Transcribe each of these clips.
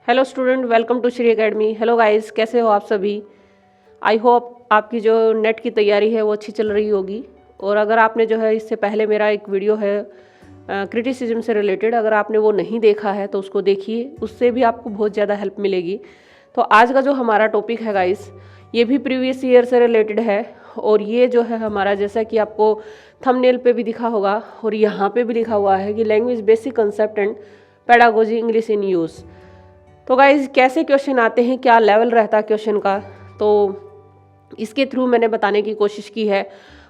Hello student, welcome to Shri academy. Hello guys, कैसे हो आप सभी। आई होप आपकी जो नेट की तैयारी है वो अच्छी चल रही होगी। और अगर आपने जो है इससे पहले मेरा एक वीडियो है क्रिटिसिज्म से रिलेटेड, अगर आपने वो नहीं देखा है तो उसको देखिए, उससे भी आपको बहुत ज़्यादा हेल्प मिलेगी। तो आज का जो हमारा टॉपिक है गाइस, ये भी प्रीवियस ईयर से रिलेटेड है। और ये जो है हमारा, जैसा कि आपको थंबनेल पे भी दिखा होगा और यहाँ पे भी लिखा हुआ है कि language basic concept and pedagogy English in use. तो गाइज कैसे क्वेश्चन आते हैं, क्या लेवल रहता है क्वेश्चन का, तो इसके थ्रू मैंने बताने की कोशिश की है।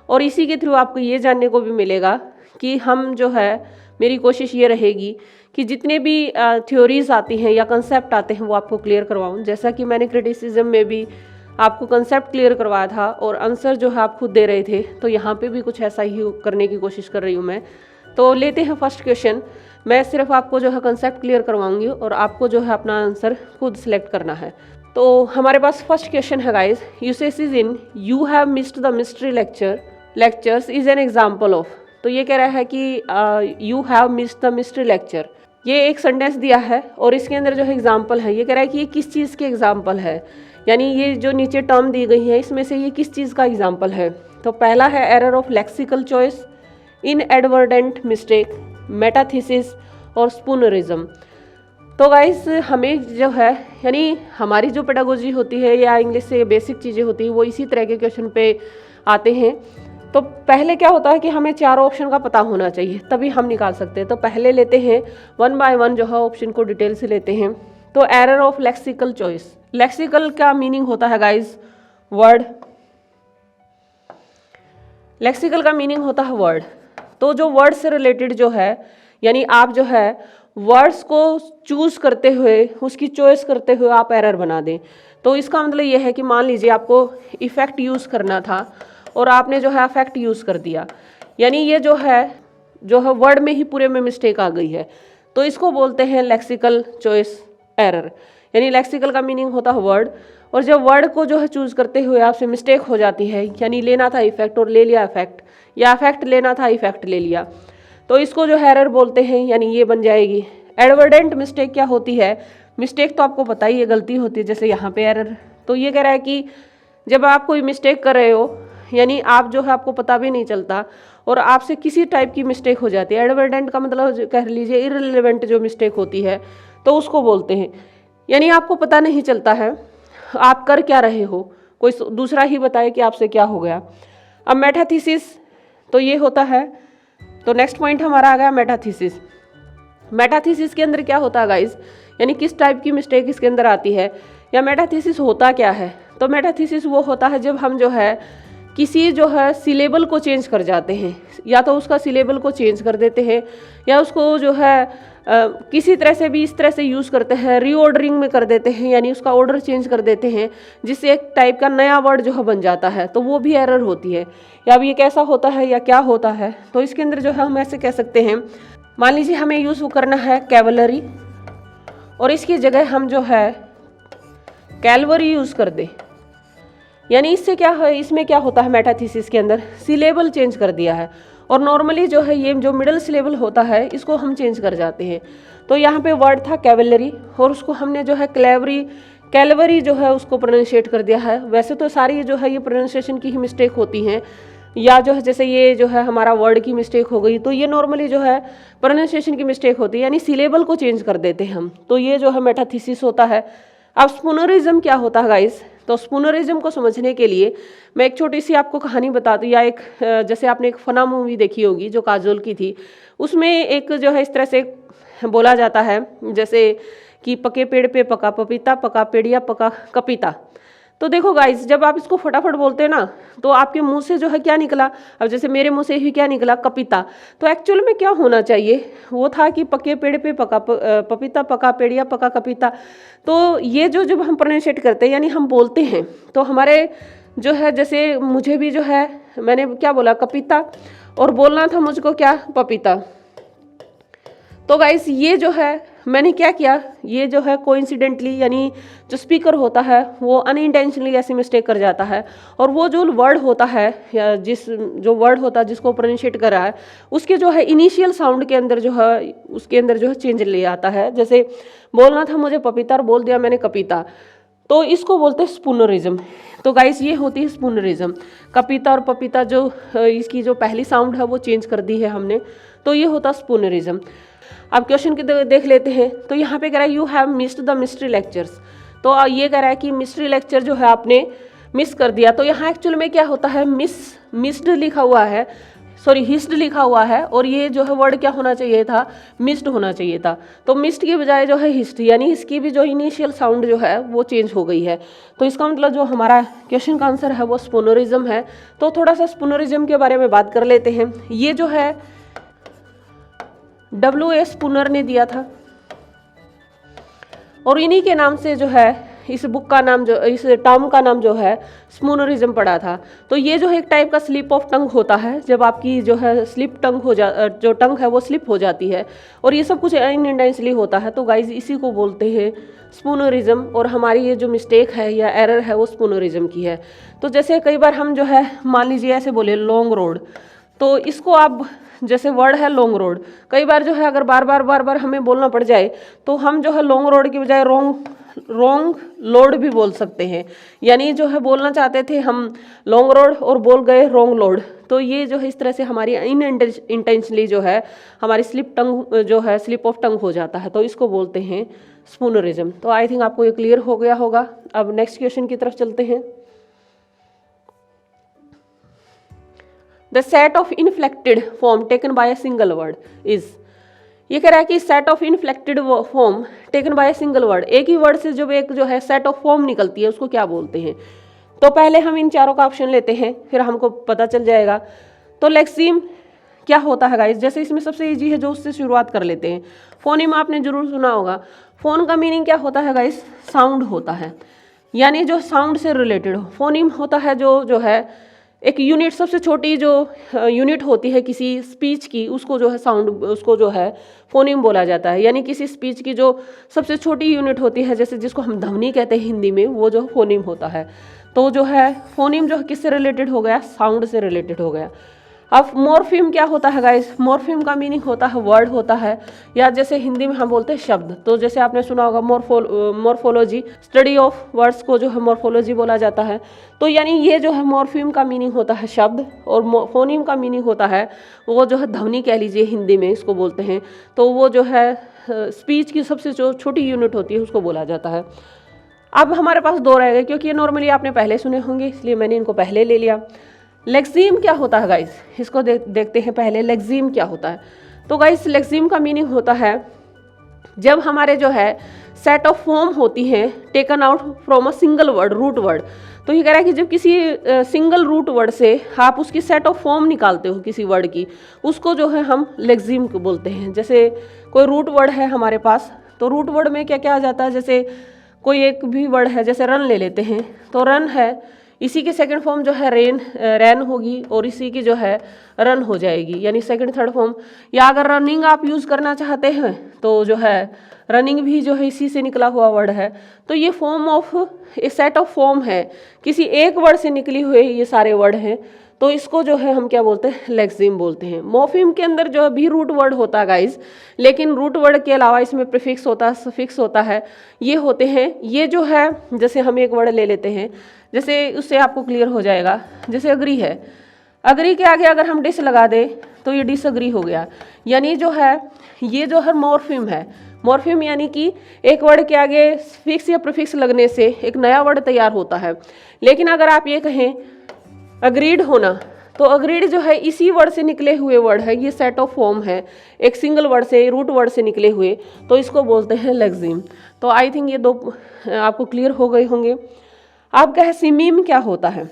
और इसी के थ्रू आपको ये जानने को भी मिलेगा कि हम जो है, मेरी कोशिश ये रहेगी कि जितने भी थ्योरीज आती हैं या कंसेप्ट आते हैं वो आपको क्लियर करवाऊँ। जैसा कि मैंने क्रिटिसिज्म में भी आपको कंसेप्ट क्लियर करवाया था और आंसर जो है आप खुद दे रहे थे, तो यहाँ पे भी कुछ ऐसा ही करने की कोशिश कर रही हूँ मैं। तो लेते हैं फर्स्ट क्वेश्चन। मैं सिर्फ आपको जो है कंसेप्ट क्लियर करवाऊंगी और आपको जो है अपना आंसर खुद सिलेक्ट करना है। तो हमारे पास फर्स्ट क्वेश्चन है guys, usage in you have missed the mystery lectures is an example of. तो ये कह रहा है कि you have missed the mystery lecture, ये एक सेंटेंस दिया है और इसके अंदर जो है एग्जाम्पल है। ये कह रहा है कि ये किस चीज़ के एग्जाम्पल है, यानी ये जो नीचे टर्म दी गई है इसमें से ये किस चीज़ का एग्जाम्पल है। तो पहला है error of lexical choice, inadvertent mistake, metathesis और स्पूनरिज्म। तो गाइस हमें जो है, यानी हमारी जो पेडागोजी होती है या इंग्लिश से बेसिक चीज़ें होती है वो इसी तरह के क्वेश्चन पे आते हैं। तो पहले क्या होता है कि हमें चारों ऑप्शन का पता होना चाहिए, तभी हम निकाल सकते हैं। तो पहले लेते हैं वन बाय वन जो है ऑप्शन को डिटेल से लेते हैं। तो error of lexical choice, lexical का मीनिंग होता है गाइस वर्ड। लेक्सिकल का मीनिंग होता है वर्ड। तो जो वर्ड से रिलेटेड जो है, यानी आप जो है वर्ड्स को चूज करते हुए, उसकी चॉइस करते हुए आप एरर बना दें। तो इसका मतलब ये है कि मान लीजिए आपको इफेक्ट यूज़ करना था और आपने जो है अफेक्ट यूज़ कर दिया, यानी ये जो है वर्ड में ही पूरे में मिस्टेक आ गई है। तो इसको बोलते हैं लेक्सिकल चॉइस एरर। यानी लेक्सिकल का मीनिंग होता है वर्ड, और जब वर्ड को जो है चूज करते हुए आपसे मिस्टेक हो जाती है, यानी लेना था इफेक्ट और ले लिया इफेक्ट, या इफेक्ट लेना था इफेक्ट ले लिया, तो इसको जो है एरर बोलते हैं। यानी ये बन जाएगी। एडवर्डेंट मिस्टेक क्या होती है, मिस्टेक तो आपको पता ही है, गलती होती है, जैसे यहाँ पे एरर। तो ये कह रहा है कि जब आप कोई मिस्टेक कर रहे हो, यानी आप जो है आपको पता भी नहीं चलता और आपसे किसी टाइप की मिस्टेक हो जाती है। एडवर्डेंट का मतलब कह लीजिए इररिलेवेंट जो मिस्टेक होती है, तो उसको बोलते हैं। यानी आपको पता नहीं चलता है आप कर क्या रहे हो, कोई दूसरा ही बताए कि आपसे क्या हो गया। अब मेटाथीसिस, तो ये होता है, तो नेक्स्ट पॉइंट हमारा आ गया मेटाथीसिस। मेटाथीसिस के अंदर क्या होता है गाइस, यानी किस टाइप की मिस्टेक इसके अंदर आती है, या मेटाथीसिस होता क्या है। तो मेटाथीसिस वो होता है जब हम जो है किसी जो है सिलेबल को चेंज कर जाते हैं, या तो उसका सिलेबल को चेंज कर देते हैं, या उसको जो है किसी तरह से भी इस तरह से यूज़ करते हैं, रीऑर्डरिंग में कर देते हैं, यानी उसका ऑर्डर चेंज कर देते हैं, जिससे एक टाइप का नया वर्ड जो है बन जाता है। तो वो भी एरर होती है। या अब ये कैसा होता है या क्या होता है, तो इसके अंदर जो है हम ऐसे कह सकते हैं, मान लीजिए हमें यूज़ करना है कैवलरी और इसकी जगह हम जो है कैलवरी यूज़ कर दे, यानी इससे क्या है, इसमें क्या होता है मेटाथीसिस के अंदर सिलेबल चेंज कर दिया है। और नॉर्मली जो है ये जो मिडिल सिलेबल होता है इसको हम चेंज कर जाते हैं। तो यहाँ पे वर्ड था कैवलरी और उसको हमने जो है कैलवरी जो है उसको प्रोनाउंशिएट कर दिया है। वैसे तो सारी जो है ये प्रोनाउंसिएशन की ही मिस्टेक होती हैं, या जो है जैसे ये जो है हमारा वर्ड की मिस्टेक हो गई, तो ये नॉर्मली जो है प्रोनाउंसिएशन की मिस्टेक होती है, यानी सिलेबल को चेंज कर देते हैं हम। तो ये जो है मेटाथीसिस होता है। अब स्पूनरिज्म क्या होता है गाइस, तो स्पूनरिज्म को समझने के लिए मैं एक छोटी सी आपको कहानी बता दूँ, या एक जैसे आपने एक फना मूवी देखी होगी जो काजोल की थी, उसमें एक जो है इस तरह से बोला जाता है जैसे कि पके पेड़ पे पका पपीता, पका पेड़िया पका कपीता। तो देखो गाइस, जब आप इसको फटाफट बोलते हैं ना, तो आपके मुंह से जो है क्या निकला, अब जैसे मेरे मुंह से ही क्या निकला, कपीता। तो एक्चुअल में क्या होना चाहिए, वो था कि पके पेड़ पे पका पपीता, पका पेड़िया पका कपीता। तो ये जो जब हम प्रोनाउंशिएट करते हैं, यानी हम बोलते हैं, तो हमारे जो है, जैसे मुझे भी जो है, मैंने क्या बोला कपीता, और बोलना था मुझको क्या, पपीता। तो गाइस ये जो है मैंने क्या किया, ये जो है कोइंसिडेंटली यानी जो स्पीकर होता है वो अनइंटेंशनली ऐसी मिस्टेक कर जाता है, और वो जो वर्ड होता है या जो वर्ड होता है जिसको प्रोनाउंशिएट कर रहा है उसके जो है इनिशियल साउंड के अंदर जो है उसके अंदर जो है चेंज ले आता है। जैसे बोलना था मुझे पपीता और बोल दिया मैंने कपीता, तो इसको बोलते हैं स्पूनरिज्म। तो गाइस ये होती है स्पूनरिज्म। कपीता और पपीता जो इसकी जो पहली साउंड है वो चेंज कर दी है हमने, तो ये होता है स्पूनरिज्म। अब क्वेश्चन के देख लेते हैं। तो यहाँ पे कह रहा है you have missed the mystery lectures. तो ये कह रहा है कि मिस्ट्री लेक्चर जो है आपने मिस कर दिया। तो यहाँ एक्चुअल में क्या होता है, मिस्ड लिखा हुआ है, सॉरी हिस्ड लिखा हुआ है, और ये जो है वर्ड क्या होना चाहिए था, मिस्ड होना चाहिए था। तो मिस्ड की बजाय जो है हिस्ड, यानी इसकी भी जो इनिशियल साउंड जो है वो चेंज हो गई है। तो इसका मतलब जो हमारा क्वेश्चन का आंसर है वो स्पूनरिज्म है। तो थोड़ा सा स्पूनरिज्म के बारे में बात कर लेते हैं। ये जो है W.A. स्पूनर ने दिया था, और इन्हीं के नाम से जो है इस बुक का नाम, जो इस टर्म का नाम जो है स्पूनरिज्म पड़ा था। तो ये जो है एक टाइप का स्लिप ऑफ टंग होता है, जब आपकी जो है स्लिप टंग हो जो टंग है वो स्लिप हो जाती है, और ये सब कुछ अनइंटेंशनली होता है। तो गाइज इसी को बोलते हैं स्पूनरिज्म, और हमारी ये जो मिस्टेक है या एरर है वो स्पूनरिज्म की है। तो जैसे कई बार हम जो है मान लीजिए ऐसे बोले लॉन्ग रोड, तो इसको आप जैसे वर्ड है लॉन्ग रोड, कई बार जो है अगर बार बार हमें बोलना पड़ जाए तो हम जो है लॉन्ग रोड की बजाय रॉन्ग लोड भी बोल सकते हैं। यानी जो है बोलना चाहते थे हम लॉन्ग रोड और बोल गए रॉन्ग लोड। तो ये जो है इस तरह से हमारी इनइंटेंशनली जो है हमारी स्लिप ऑफ टंग हो जाता है। तो इसको बोलते हैं स्पूनरिज्म। तो आई थिंक आपको ये क्लियर हो गया होगा। अब नेक्स्ट क्वेश्चन की तरफ चलते हैं। The set of inflected form taken by a single word is. ये कह रहा है कि set of inflected form taken by a single word, एक ही वर्ड से जब एक जो है सेट ऑफ फॉर्म निकलती है उसको क्या बोलते हैं। तो पहले हम इन चारों का ऑप्शन लेते हैं, फिर हमको पता चल जाएगा। तो लेक्सीम क्या होता है गाइस, जैसे इसमें सबसे इजी है जो उससे शुरुआत कर लेते हैं। फोनिम आपने जरूर सुना होगा। फोन का मीनिंग क्या होता है गाइस, साउंड होता है, यानी जो साउंड से रिलेटेड हो। फोनिम होता है जो है एक यूनिट, सबसे छोटी जो यूनिट होती है किसी स्पीच की, उसको जो है साउंड, उसको जो है फोनिम बोला जाता है। यानी किसी स्पीच की जो सबसे छोटी यूनिट होती है, जैसे जिसको हम ध्वनि कहते हैं हिंदी में, वो जो फोनिम होता है। तो जो है फोनिम जो है किससे रिलेटेड हो गया, साउंड से रिलेटेड हो गया। अब मॉर्फीम क्या होता है गाइस, मॉर्फीम का मीनिंग होता है वर्ड होता है, या जैसे हिंदी में हम बोलते हैं शब्द। तो जैसे आपने सुना होगा मॉर्फोलॉजी, स्टडी ऑफ वर्ड्स को जो है मॉर्फोलॉजी बोला जाता है। तो यानी ये जो है मॉर्फीम का मीनिंग होता है शब्द, और फोनीम का मीनिंग होता है वो जो है ध्वनि कह लीजिए, हिंदी में इसको बोलते हैं। तो वो जो है स्पीच की सबसे जो छोटी यूनिट होती है उसको बोला जाता है। अब हमारे पास दो रह गए, क्योंकि ये नॉर्मली आपने पहले सुने होंगे इसलिए मैंने इनको पहले ले लिया। लेक्सीम क्या होता है गाइस, इसको देखते हैं पहले। लेक्सीम क्या होता है, तो गाइस लेक्सीम का मीनिंग होता है जब हमारे जो है सेट ऑफ फॉर्म होती हैं taken out from a single word, root word. तो ये कह रहा है कि जब किसी सिंगल रूट वर्ड से आप उसकी सेट ऑफ फॉर्म निकालते हो किसी वर्ड की, उसको जो है हम लेक्सीम को बोलते हैं। जैसे कोई रूट वर्ड है हमारे पास, तो रूट वर्ड में क्या क्या आ जाता है, जैसे कोई एक भी वर्ड है, जैसे रन ले लेते हैं, तो रन है, इसी की सेकंड फॉर्म जो है रैन होगी, और इसी की जो है रन हो जाएगी, यानी सेकंड थर्ड फॉर्म। या अगर रनिंग आप यूज़ करना चाहते हैं तो जो है रनिंग भी जो है इसी से निकला हुआ वर्ड है। तो ये form of A set of form है, किसी एक वर्ड से निकली हुए ये सारे वर्ड हैं। तो इसको जो है हम क्या बोलते हैं, लेक्सीम बोलते हैं। मॉर्फीम के अंदर जो भी रूट वर्ड होता है गाइस, लेकिन रूट वर्ड के अलावा इसमें प्रीफिक्स होता है, सफिक्स होता है, ये होते हैं। ये जो है जैसे हम एक वर्ड ले लेते हैं, जैसे उससे आपको क्लियर हो जाएगा। जैसे अग्री है, अग्री के आगे अगर हम डिस लगा दें तो ये डिसअग्री हो गया। यानी जो है ये जो है मॉर्फीम है। मॉर्फीम यानी कि एक वर्ड के आगे फिक्स या प्रीफिक्स लगने से एक नया वर्ड तैयार होता है। लेकिन अगर आप ये कहें अग्रीड होना, तो अग्रीड जो है इसी वर्ड से निकले हुए वर्ड है, ये सेट ऑफ फॉर्म है एक सिंगल वर्ड से, रूट वर्ड से निकले हुए, तो इसको बोलते हैं लेक्सीम। तो आई थिंक ये दो आपको क्लियर हो गए होंगे। आप कहे सिमीम क्या होता है,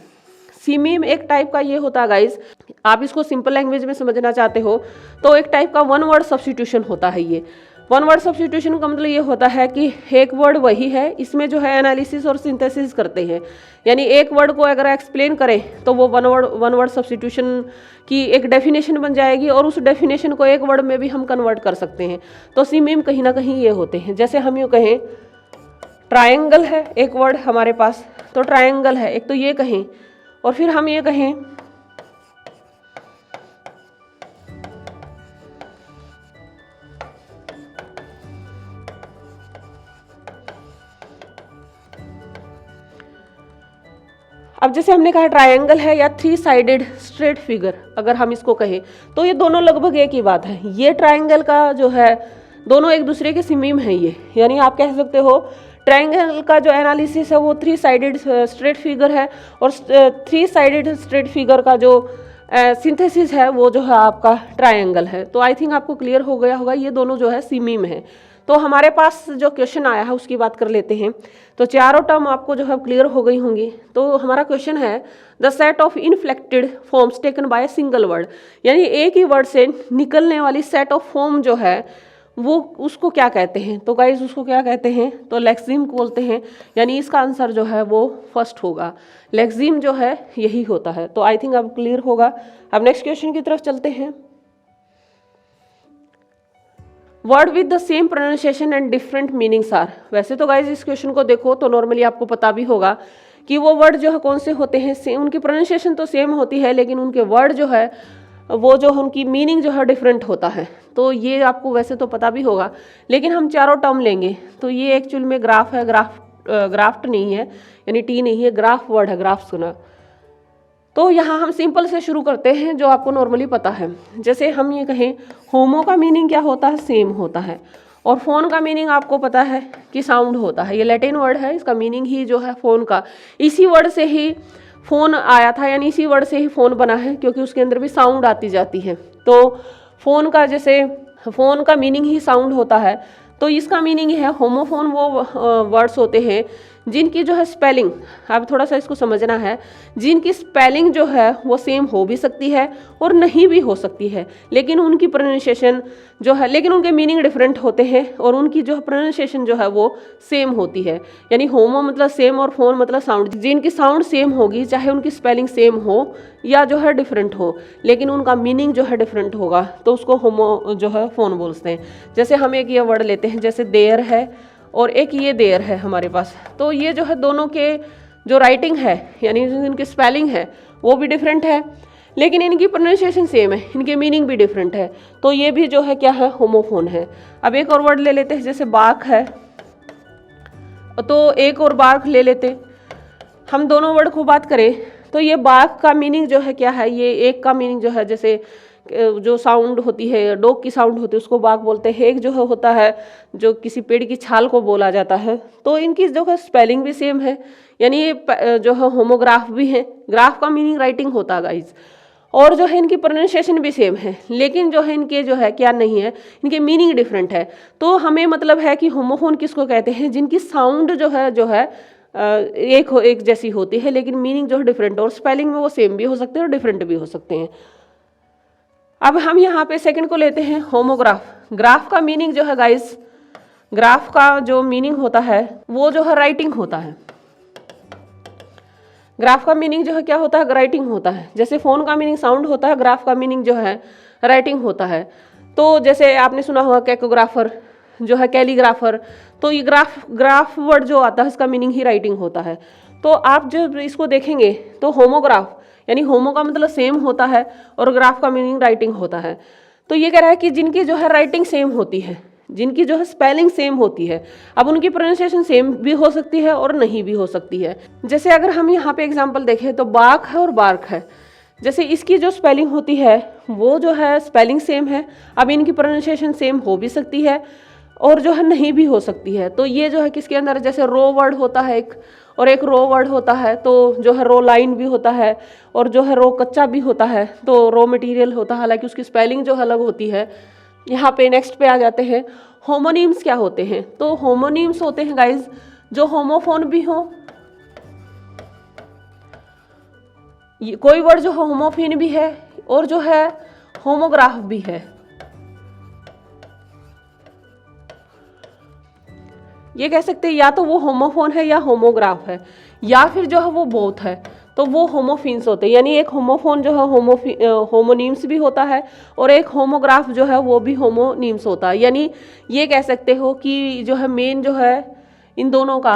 सिमीम एक टाइप का ये होता है गाइस, आप इसको सिंपल लैंग्वेज में समझना चाहते हो तो एक टाइप का वन वर्ड सब्स्टिट्यूशन होता है। ये वन वर्ड सब्स्टिट्यूशन का मतलब ये होता है कि एक वर्ड वही है, इसमें जो है एनालिसिस और सिंथेसिस करते हैं, यानी एक वर्ड को अगर एक्सप्लेन करें तो वो वन वर्ड सब्स्टिट्यूशन की एक डेफिनेशन बन जाएगी और उस डेफिनेशन को एक वर्ड में भी हम कन्वर्ट कर सकते हैं। तो सिमिम कहीं ना कहीं ये होते हैं। जैसे हम यूँ कहें ट्रायंगल है एक वर्ड हमारे पास, तो ट्रायंगल है एक, तो ये कहें, और फिर हम ये कहें अब जैसे हमने कहा ट्रायंगल है या थ्री साइडेड स्ट्रेट फिगर, अगर हम इसको कहें तो ये दोनों लगभग एक ही बात है। ये ट्रायंगल का जो है दोनों एक दूसरे के सिमिम है ये, यानी आप कह सकते हो ट्रायंगल का जो एनालिसिस है वो थ्री साइडेड स्ट्रेट फिगर है और थ्री साइडेड स्ट्रेट फिगर का जो सिंथेसिस है वो जो है आपका ट्रायंगल है। तो आई थिंक आपको क्लियर हो गया होगा, ये दोनों जो है सिमिम है। तो हमारे पास जो क्वेश्चन आया है उसकी बात कर लेते हैं। तो चारों टर्म आपको जो है क्लियर हो गई होंगी। तो हमारा क्वेश्चन है the set of inflected forms taken by single word, यानी एक ही वर्ड से निकलने वाली सेट ऑफ फॉर्म जो है वो उसको क्या कहते हैं। तो गाइज उसको क्या कहते हैं, तो लेक्सिम बोलते हैं, यानी इसका आंसर जो है वो फर्स्ट होगा। लेक्सिम जो है यही होता है। तो आई थिंक अब क्लियर होगा। अब नेक्स्ट क्वेश्चन की तरफ चलते हैं। Word with the same pronunciation and different meanings are. वैसे तो गाइज इस क्वेश्चन को देखो तो नॉर्मली आपको पता भी होगा कि वो वर्ड जो है कौन से होते हैं, सेम, उनकी प्रोनाउंसिएशन तो सेम होती है लेकिन उनके वर्ड जो है वो जो उनकी मीनिंग जो है डिफरेंट होता है। तो ये आपको वैसे तो पता भी होगा, लेकिन हम चारों टर्म लेंगे। तो ये एक्चुअल में ग्राफ है, ग्राफ्ट नहीं है, यानी टी नहीं है, ग्राफ वर्ड है, ग्राफ सुना। तो यहाँ हम सिंपल से शुरू करते हैं जो आपको नॉर्मली पता है। जैसे हम ये कहें होमो का मीनिंग क्या होता है, सेम होता है, और फोन का मीनिंग आपको पता है कि साउंड होता है। ये लैटिन वर्ड है, इसका मीनिंग ही जो है फोन का, इसी वर्ड से ही फ़ोन आया था, यानी इसी वर्ड से ही फ़ोन बना है क्योंकि उसके अंदर भी साउंड आती जाती है। तो फ़ोन का जैसे फ़ोन का मीनिंग ही साउंड होता है, तो इसका मीनिंग है होमोफोन वो वर्ड्स होते हैं जिनकी जो है स्पेलिंग, अब थोड़ा सा इसको समझना है, जिनकी स्पेलिंग जो है वो सेम हो भी सकती है और नहीं भी हो सकती है, लेकिन उनकी प्रोनाउंसिएशन जो है, लेकिन उनके मीनिंग डिफरेंट होते हैं और उनकी जो प्रोनाउंसिएशन जो है वो सेम होती है। यानी होमो मतलब सेम और फोन मतलब साउंड, जिनकी साउंड सेम होगी चाहे उनकी स्पेलिंग सेम हो या जो है डिफरेंट हो, लेकिन उनका मीनिंग जो है डिफरेंट होगा, तो उसको होमो जो है फोन बोलते हैं। जैसे हम एक ये वर्ड लेते हैं, जैसे देयर है और एक ये देयर है हमारे पास, तो ये जो है दोनों के जो राइटिंग है यानी जो इनकी स्पेलिंग है वो भी डिफरेंट है, लेकिन इनकी प्रोनाउंसिएशन सेम है, इनके मीनिंग भी डिफरेंट है, तो ये भी जो है क्या है, होमोफोन है। अब एक और वर्ड ले लेते हैं, जैसे बाघ है, तो एक और बाघ ले लेते। हम दोनों वर्ड को बात करें तो ये बाघ का मीनिंग जो है क्या है, ये एक का मीनिंग जो है जैसे जो साउंड होती है, डॉग की साउंड होती है उसको बाघ बोलते हैं। एक जो है होता है जो किसी पेड़ की छाल को बोला जाता है, तो इनकी जो है स्पेलिंग भी सेम है, यानी ये जो है होमोग्राफ भी है। ग्राफ का मीनिंग राइटिंग होता है गाइज, और जो है इनकी प्रोनाउंसिएशन भी सेम है, लेकिन जो है इनके जो है क्या नहीं है, इनके मीनिंग डिफरेंट है। तो हमें मतलब है कि होमोफोन किसको कहते हैं, जिनकी साउंड जो है एक जैसी होती है लेकिन मीनिंग जो है डिफरेंट, और स्पेलिंग में वो सेम भी हो सकते हैं और डिफरेंट भी हो सकते हैं। अब हम यहाँ पे सेकंड को लेते हैं, होमोग्राफ। ग्राफ का मीनिंग जो है गाइस, ग्राफ का जो मीनिंग होता है वो जो है राइटिंग होता है। ग्राफ का मीनिंग जो है क्या होता है, राइटिंग होता है। जैसे फोन का मीनिंग साउंड होता है, ग्राफ का मीनिंग जो है राइटिंग होता है। तो जैसे आपने सुना होगा कैकोग्राफर जो है, कैलीग्राफर, तो ये ग्राफ वर्ड जो आता है इसका मीनिंग ही राइटिंग होता है। तो आप जब इसको देखेंगे तो होमोग्राफ यानी होमो का मतलब सेम होता है और ग्राफ का मीनिंग राइटिंग होता है। तो ये कह रहा है कि जिनकी जो है राइटिंग सेम होती है, जिनकी जो है स्पेलिंग सेम होती है, अब उनकी प्रोनाउंसिएशन सेम भी हो सकती है और नहीं भी हो सकती है। जैसे अगर हम यहाँ पे एग्जांपल देखें तो बाघ है और बार्क है, जैसे इसकी जो स्पेलिंग होती है वो जो है स्पेलिंग सेम है, अब इनकी प्रोनाउंसिएशन सेम हो भी सकती है और जो है नहीं भी हो सकती है। तो ये जो है किसके अंदर, जैसे रो वर्ड होता है एक, और एक रो वर्ड होता है, तो जो है रो लाइन भी होता है और जो है रो कच्चा भी होता है, तो रो मटेरियल होता है, हालांकि उसकी स्पेलिंग जो अलग होती है। यहाँ पे नेक्स्ट पे आ जाते हैं, होमोनिम्स क्या होते हैं। तो होमोनिम्स होते हैं गाइज जो होमोफोन भी हो, कोई वर्ड जो होमोफोन भी है और जो है होमोग्राफ भी है। ये कह सकते हैं या तो वो होमोफोन है या होमोग्राफ है, या फिर जो है वो बोथ है, तो वो होमोफिन्स होते हैं। यानी एक होमोफोन जो है होमोनीम्स भी होता है, और एक होमोग्राफ जो है वो भी होमोनीम्स होता है। यानी ये कह सकते हो कि जो है मेन जो है इन दोनों का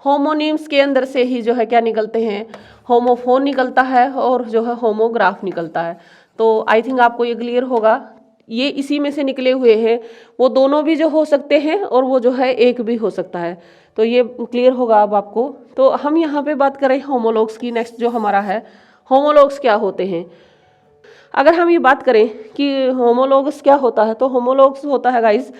होमोनीम्स के अंदर से ही जो है क्या निकलते हैं, होमोफोन निकलता है और जो है होमोग्राफ निकलता है। तो आई थिंक आपको ये क्लियर होगा, ये इसी में से निकले हुए हैं, वो दोनों भी जो हो सकते हैं और वो जो है एक भी हो सकता है। तो ये क्लियर होगा अब आपको। तो हम यहाँ पे बात करें होमोलॉग्स की। नेक्स्ट जो हमारा है होमोलॉग्स क्या होते हैं। अगर हम ये बात करें कि होमोलॉग्स क्या होता है, तो होमोलॉग्स होता है गाइस,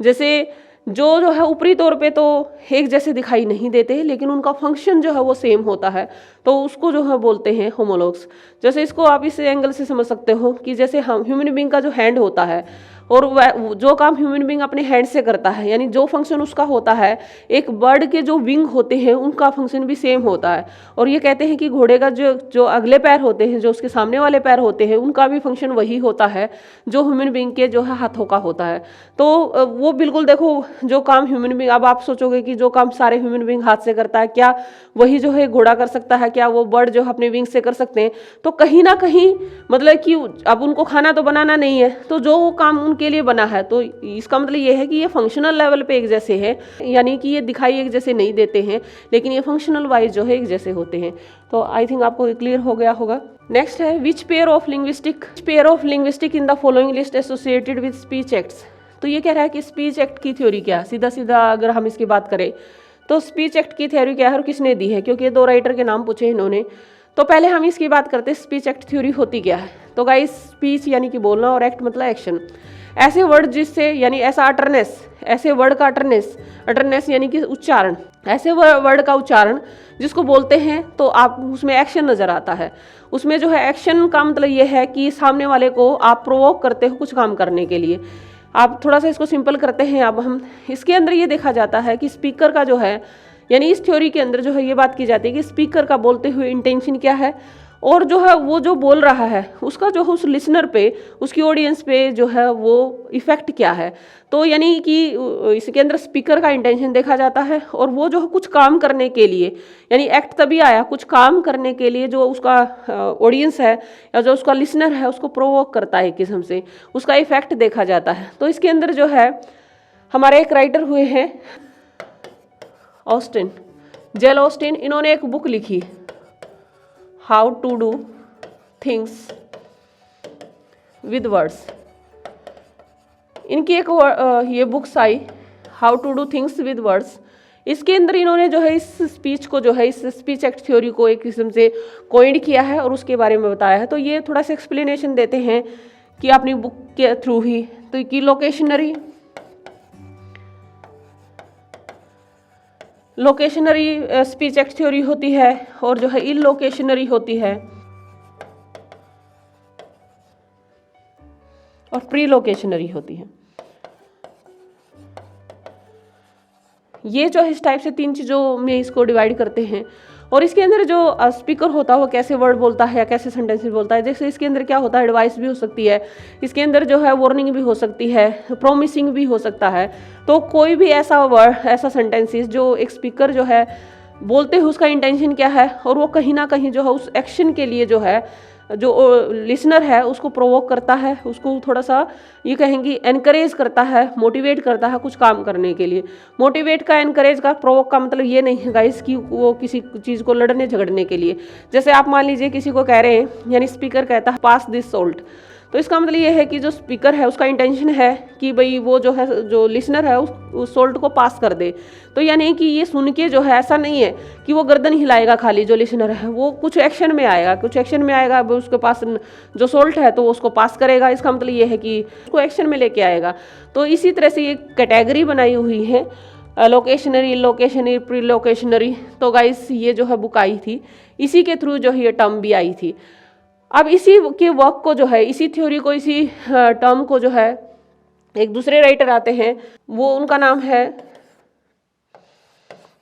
जैसे जो है ऊपरी तौर पे तो एक जैसे दिखाई नहीं देते, लेकिन उनका फंक्शन जो है वो सेम होता है, तो उसको जो है बोलते हैं होमोलॉग्स। जैसे इसको आप इस एंगल से समझ सकते हो कि जैसे हम ह्यूमन बीइंग का जो हैंड होता है, और वह जो काम ह्यूमन बीइंग अपने हैंड से करता है, यानी जो फंक्शन उसका होता है, एक बर्ड के जो विंग होते हैं उनका फंक्शन भी सेम होता है। और ये कहते हैं कि घोड़े का जो अगले पैर होते हैं, जो उसके सामने वाले पैर होते हैं, उनका भी फंक्शन वही होता है जो ह्यूमन बीइंग के जो है हाथों का होता है। तो वो बिल्कुल देखो, जो काम ह्यूमन बीइंग, अब आप सोचोगे कि जो काम सारे ह्यूमन बीइंग हाथ से करता है, क्या वही जो है घोड़ा कर सकता है, क्या वो बर्ड जो है अपने विंग से कर सकते हैं? तो कहीं ना कहीं मतलब कि अब उनको खाना तो बनाना नहीं है, तो जो काम उनके लिए बना है, तो इसका मतलब ये है कि ये फंक्शनल लेवल पे एक जैसे है, यानी कि ये दिखाई एक जैसे नहीं देते हैं, लेकिन ये फंक्शनल वाइज जो है एक जैसे होते हैं। तो आई थिंक आपको क्लियर हो गया होगा। नेक्स्ट है which pair of linguistic in the following list associated with speech acts. तो ये कह रहा है कि स्पीच एक्ट की थ्योरी क्या है। सीधा सीधा अगर हम इसकी बात करें तो स्पीच एक्ट की थ्योरी क्या है और किसने दी है, क्योंकि ये दो राइटर के नाम पूछे इन्होंने। तो पहले हम इसकी बात करते हैं स्पीच एक्ट थ्योरी होती क्या है। तो गाइस, स्पीच यानी कि बोलना और एक्ट मतलब एक्शन। ऐसे वर्ड जिससे, यानी ऐसा अटरनेस, ऐसे वर्ड का अटरनेस यानी कि उच्चारण, ऐसे वर्ड का उच्चारण जिसको बोलते हैं तो आप उसमें एक्शन नजर आता है। उसमें जो है एक्शन का मतलब ये है कि सामने वाले को आप प्रोवोक करते हो कुछ काम करने के लिए। आप थोड़ा सा इसको सिंपल करते हैं। अब हम इसके अंदर ये देखा जाता है कि स्पीकर का जो है, यानी इस थ्योरी के अंदर जो है ये बात की जाती है कि स्पीकर का बोलते हुए इंटेंशन क्या है, और जो है वो जो बोल रहा है उसका जो है उस लिसनर पे, उसकी ऑडियंस पे जो है वो इफेक्ट क्या है। तो यानी कि इसके अंदर स्पीकर का इंटेंशन देखा जाता है, और वो जो है कुछ काम करने के लिए, यानी एक्ट तभी आया कुछ काम करने के लिए, जो उसका ऑडियंस है या जो उसका लिसनर है उसको प्रोवोक करता है एक किस्म से, उसका इफेक्ट देखा जाता है। तो इसके अंदर जो है हमारे एक राइटर हुए हैं ऑस्टिन, जेल ऑस्टिन। इन्होंने एक बुक लिखी how to do things with words. इनकी एक ये books I how to do things with words. इसके अंदर इन्होंने जो है इस स्पीच को जो है, इस स्पीच एक्ट थ्योरी को एक किस्म से कॉइंड किया है और उसके बारे में बताया है। तो ये थोड़ा सा एक्सप्लेनेशन देते हैं कि अपनी बुक के थ्रू ही। तो कि लोकेशनरी स्पीच एक्ट थ्योरी होती है, और जो है इलोकेशनरी होती है, और प्री लोकेशनरी होती है। ये जो है इस टाइप से तीन चीज़ों में इसको डिवाइड करते हैं। और इसके अंदर जो स्पीकर होता है वो कैसे वर्ड बोलता है या कैसे सेंटेंसेस बोलता है। जैसे इसके अंदर क्या होता है, एडवाइस भी हो सकती है, इसके अंदर जो है वार्निंग भी हो सकती है, प्रॉमिसिंग भी हो सकता है। तो कोई भी ऐसा वर्ड, ऐसा सेंटेंसेस जो एक स्पीकर जो है बोलते हैं उसका इंटेंशन क्या है, और वो कहीं ना कहीं जो है उस एक्शन के लिए जो है जो लिसनर है उसको प्रोवोक करता है, उसको थोड़ा सा ये कहेंगे एनकरेज करता है, मोटिवेट करता है कुछ काम करने के लिए। मोटिवेट का, एनकरेज का, प्रोवोक का मतलब ये नहीं है गाइस कि वो किसी चीज़ को लड़ने झगड़ने के लिए। जैसे आप मान लीजिए किसी को कह रहे हैं, यानी स्पीकर कहता है पास दिस सोल्ट, तो इसका मतलब ये है कि जो स्पीकर है उसका इंटेंशन है कि भाई वो जो है, जो लिसनर है उस सोल्ट को पास कर दे। तो यानी कि ये सुन के जो है ऐसा नहीं है कि वो गर्दन हिलाएगा खाली, जो लिसनर है वो कुछ एक्शन में आएगा, उसके पास जो सोल्ट है तो वो उसको पास करेगा। इसका मतलब ये है कि उसको एक्शन में लेके आएगा। तो इसी तरह से ये कैटेगरी बनाई हुई है, लोकेशनरी, लोकेशनरी, प्री लोकेशनरी। तो गाइस ये जो है बुक आई थी, इसी के थ्रू जो है ये टर्म भी आई थी। अब इसी के वर्क को जो है, इसी थ्योरी को, इसी टर्म को जो है एक दूसरे राइटर आते हैं, वो उनका नाम है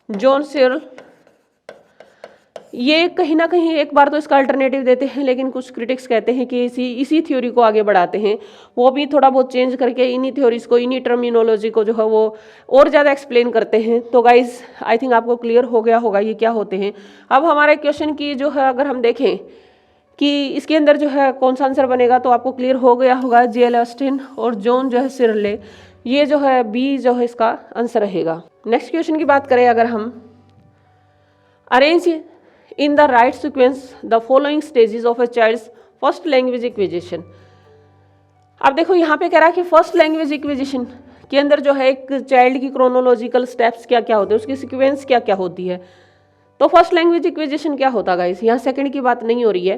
जॉन सिरल ये कहीं ना कहीं एक बार तो इसका अल्टरनेटिव देते हैं, लेकिन कुछ क्रिटिक्स कहते हैं कि इसी थ्योरी को आगे बढ़ाते हैं, वो भी थोड़ा बहुत चेंज करके इन्हीं थ्योरीज को, इन्हीं टर्मिनोलॉजी को जो है वो और ज़्यादा एक्सप्लेन करते हैं। तो गाइज आई थिंक आपको क्लियर हो गया होगा ये क्या होते हैं। अब हमारे क्वेश्चन की जो है अगर हम देखें कि इसके अंदर जो है कौन सा आंसर बनेगा, तो आपको क्लियर हो गया होगा J.L. ऑस्टिन और जॉन जो है सिरले, ये जो है बी जो है इसका आंसर रहेगा। नेक्स्ट क्वेश्चन की बात करें अगर हम, arrange in the right sequence the following stages of a child's first language acquisition. अब देखो यहाँ पे कह रहा है कि फर्स्ट लैंग्वेज एक्विजिशन के अंदर जो है एक चाइल्ड की क्रोनोलॉजिकल स्टेप्स क्या क्या होते हैं, उसकी सीक्वेंस क्या क्या होती है। तो फर्स्ट लैंग्वेज एक्विजिशन क्या होता है गाइस, यहाँ सेकंड की बात नहीं हो रही है,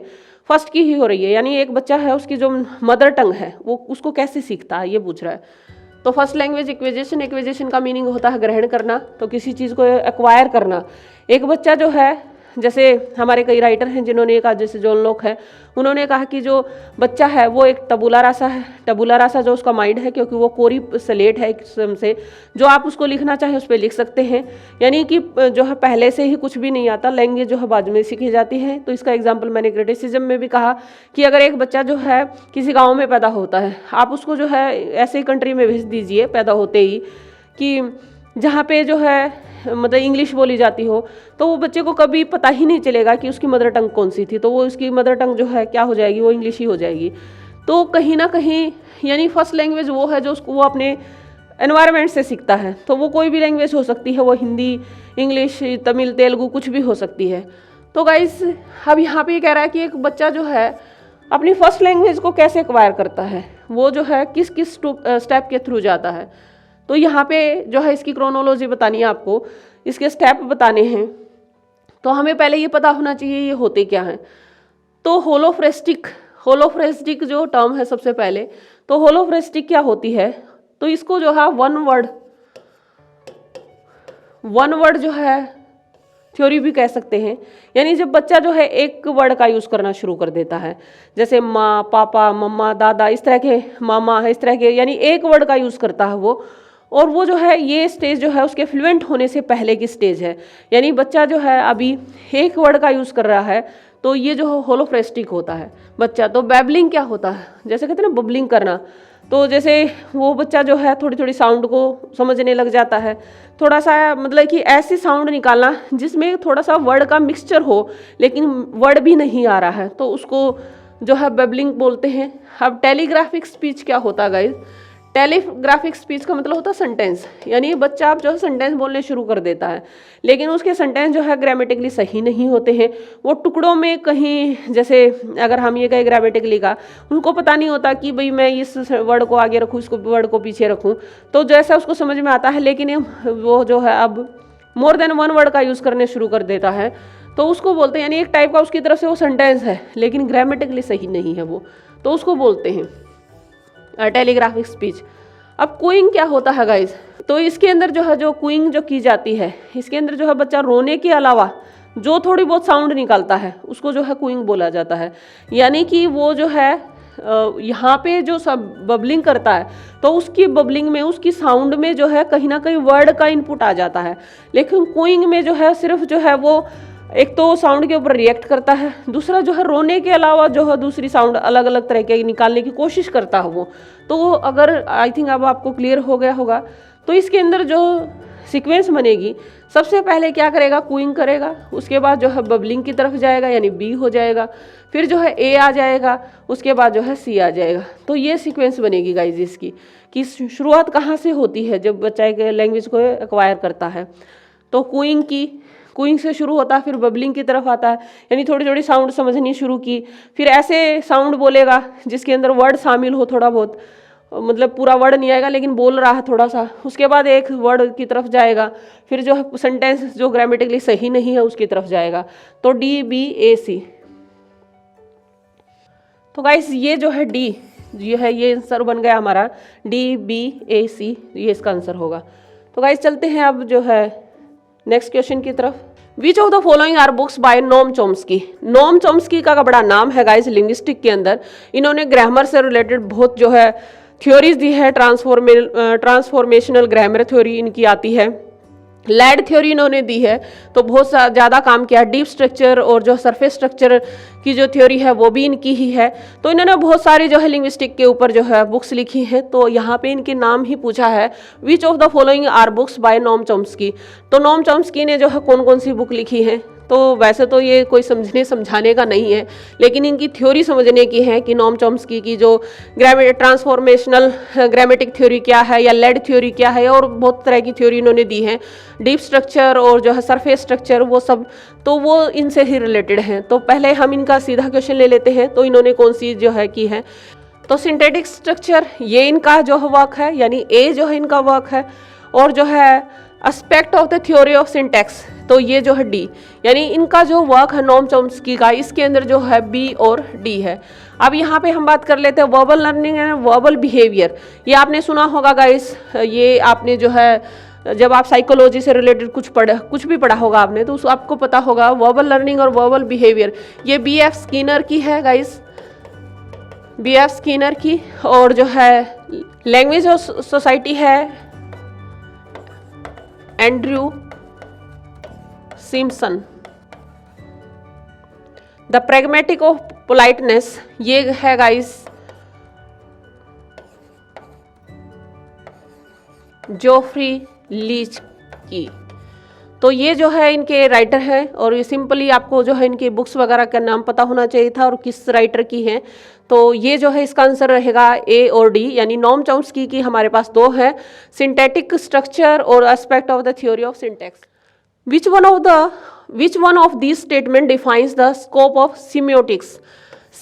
फर्स्ट की ही हो रही है। यानी एक बच्चा है उसकी जो मदर टंग है वो उसको कैसे सीखता है ये पूछ रहा है। तो फर्स्ट लैंग्वेज एक्विजिशन का मीनिंग होता है ग्रहण करना, तो किसी चीज़ को एक्वायर करना। एक बच्चा जो है, जैसे हमारे कई राइटर हैं जिन्होंने कहा, जैसे जॉन लॉक है, उन्होंने कहा कि जो बच्चा है वो एक टबुला रासा है। टबुला रासा जो उसका माइंड है, क्योंकि वो कोरी स्लेट है एक किस्म से, जो आप उसको लिखना चाहें उस पर लिख सकते हैं। यानी कि जो है पहले से ही कुछ भी नहीं आता, लैंग्वेज जो है बाद में सीखी जाती है। तो इसका एग्जाम्पल मैंने क्रिटिसिज्म में भी कहा कि अगर एक बच्चा जो है किसी गाँव में पैदा होता है, आप उसको जो है ऐसे कंट्री में भेज दीजिए पैदा होते ही कि जहाँ पे जो है मतलब इंग्लिश बोली जाती हो, तो वो बच्चे को कभी पता ही नहीं चलेगा कि उसकी मदर टंग कौन सी थी। तो वो उसकी मदर टंग जो है क्या हो जाएगी, वो इंग्लिश ही हो जाएगी। तो कहीं ना कहीं यानी फर्स्ट लैंग्वेज वो है जो उसको वो अपने एनवायरनमेंट से सीखता है। तो वो कोई भी लैंग्वेज हो सकती है, वो हिंदी, इंग्लिश, तमिल, तेलुगु कुछ भी हो सकती है। तो गाइस अब यहाँ पे कह रहा है कि एक बच्चा जो है अपनी फर्स्ट लैंग्वेज को कैसे एक्वायर करता है, वो जो है किस किस स्टेप के थ्रू जाता है। तो यहाँ पे जो है इसकी क्रोनोलॉजी बतानी है आपको, इसके स्टेप बताने हैं। तो हमें पहले ये पता होना चाहिए ये होते क्या हैं। तो होलोफ्रेस्टिक जो टर्म है सबसे पहले, तो होलोफ्रेस्टिक क्या होती है, तो इसको जो है वन वर्ड जो है थ्योरी भी कह सकते हैं। यानी जब बच्चा जो है एक वर्ड का यूज़ करना शुरू कर देता है, जैसे माँ, पापा, मम्मा, दादा, इस तरह के, मामा है, इस तरह के, यानी एक वर्ड का यूज़ करता है वो। और वो जो है ये स्टेज जो है उसके फ्लुएंट होने से पहले की स्टेज है। यानी बच्चा जो है अभी एक वर्ड का यूज़ कर रहा है, तो ये जो होलोफ्रेस्टिक होता है बच्चा। तो बैबलिंग क्या होता है, जैसे कहते हैं ना बबलिंग करना, तो जैसे वो बच्चा जो है थोड़ी थोड़ी साउंड को समझने लग जाता है, थोड़ा सा मतलब कि ऐसी साउंड निकालना जिसमें थोड़ा सा वर्ड का मिक्सचर हो लेकिन वर्ड भी नहीं आ रहा है, तो उसको जो है बबलिंग बोलते हैं। अब टेलीग्राफिक स्पीच क्या होता है गाइस, टेलीग्राफिक स्पीच का मतलब होता है सेंटेंस। यानी बच्चा आप जो है सेंटेंस बोलने शुरू कर देता है, लेकिन उसके सेंटेंस जो है ग्रामेटिकली सही नहीं होते हैं, वो टुकड़ों में कहीं, जैसे अगर हम ये कहें ग्रामेटिकली का, उनको पता नहीं होता कि भाई मैं इस वर्ड को आगे रखूँ, इसको वर्ड को पीछे रखूँ, तो जैसा उसको समझ में आता है। लेकिन वो जो है अब मोर देन वन वर्ड का यूज़ करने शुरू कर देता है, तो उसको बोलते हैं, यानी एक टाइप का उसकी तरफ से वो सेंटेंस है लेकिन ग्रामेटिकली सही नहीं है वो, तो उसको बोलते हैं टेलीग्राफिक स्पीच। अब कूइंग क्या होता है गाइस, तो इसके अंदर जो है जो कूइंग जो की जाती है, इसके अंदर जो है बच्चा रोने के अलावा जो थोड़ी बहुत साउंड निकालता है उसको जो है कूइंग बोला जाता है। यानी कि वो जो है यहाँ पे जो सब बबलिंग करता है, तो उसकी बबलिंग में, उसकी साउंड में जो है कहीं ना कहीं वर्ड का इनपुट आ जाता है। लेकिन कूइंग में जो है सिर्फ जो है वो एक तो साउंड के ऊपर रिएक्ट करता है, दूसरा जो है रोने के अलावा जो है दूसरी साउंड अलग अलग तरह के निकालने की कोशिश करता है वो। तो अगर आई थिंक अब आपको क्लियर हो गया होगा, तो इसके अंदर जो सीक्वेंस बनेगी, सबसे पहले क्या करेगा, कूइंग करेगा, उसके बाद जो है बबलिंग की तरफ जाएगा यानी बी हो जाएगा, फिर जो है ए आ जाएगा, उसके बाद जो है सी आ जाएगा। तो ये सीक्वेंस बनेगी गाइज इसकी, कि शुरुआत कहाँ से होती है जब बच्चा एक लैंग्वेज को एक्वायर करता है। तो कूइंग से शुरू होता है, फिर बबलिंग की तरफ आता है, यानी थोड़ी थोड़ी साउंड समझनी शुरू की, फिर ऐसे साउंड बोलेगा जिसके अंदर वर्ड शामिल हो थोड़ा बहुत, मतलब पूरा वर्ड नहीं आएगा लेकिन बोल रहा है थोड़ा सा, उसके बाद एक वर्ड की तरफ जाएगा, फिर जो है सेंटेंस जो ग्रामेटिकली सही नहीं है उसकी तरफ जाएगा। तो डी बी ए सी। तो गाइस ये जो है डी, ये है, ये आंसर बन गया हमारा डी बी ए सी, ये इसका आंसर होगा। तो गाइस चलते हैं अब जो है नेक्स्ट क्वेश्चन की तरफ। Which of the following are books by Noam Chomsky. Noam Chomsky का बड़ा नाम है गाइस लिंग्विस्टिक के अंदर। इन्होंने ग्रामर से रिलेटेड बहुत जो है थ्योरीज दी है, ट्रांसफॉर्मेशनल ग्रामर थ्योरी इनकी आती है, लैड थ्योरी इन्होंने दी है, तो बहुत ज़्यादा काम किया। डीप स्ट्रक्चर और जो सरफेस स्ट्रक्चर की जो थ्योरी है वो भी इनकी ही है। तो इन्होंने बहुत सारी जो है लिंग्विस्टिक के ऊपर जो है बुक्स लिखी हैं। तो यहाँ पे इनके नाम ही पूछा है, which of the following are books by Noam Chomsky. तो नोम चॉम्स्की ने जो है कौन कौन सी बुक लिखी है। तो वैसे तो ये कोई समझने समझाने का नहीं है, लेकिन इनकी थ्योरी समझने की है कि नोम चॉम्स्की की जो ट्रांसफॉर्मेशनल ग्रामेटिक थ्योरी क्या है या लेड थ्योरी क्या है, और बहुत तरह की थ्योरी इन्होंने दी है। डीप स्ट्रक्चर और जो है सरफेस स्ट्रक्चर वो सब, तो वो इनसे ही रिलेटेड हैं। तो पहले हम इनका सीधा क्वेश्चन ले लेते हैं। तो इन्होंने कौन सी जो है की है, तो सिंथेटिक स्ट्रक्चर ये इनका जो वर्क है, यानी ए जो है इनका वर्क है। और जो है aspect of the theory of syntax, तो ये जो है डी, यानी इनका जो वर्क है नोम चॉम्स्की का, इसके अंदर जो है बी और डी है। अब यहाँ पे हम बात कर लेते हैं verbal learning and verbal behaviour. ये आपने सुना होगा गाइस, ये आपने जो है जब आप साइकोलॉजी से रिलेटेड कुछ भी पढ़ा होगा आपने, तो आपको पता होगा वर्बल लर्निंग और वर्बल बिहेवियर ये B.F. स्किनर की है गाइस, B.F. स्किनर की। और जो है लैंग्वेज सोसाइटी है Andrew Simpson. The pragmatic of politeness ये है गाइस जोफ्री लीच की। तो ये जो है इनके राइटर हैं, और ये सिंपली आपको जो है इनके बुक्स वगैरह का नाम पता होना चाहिए था और किस राइटर की है। तो ये जो है इसका आंसर रहेगा ए और डी, यानी नोम चॉम्स्की की हमारे पास दो है, सिंथेटिक स्ट्रक्चर और aspect of the theory of syntax. Which one of this statement defines the scope of semiotics.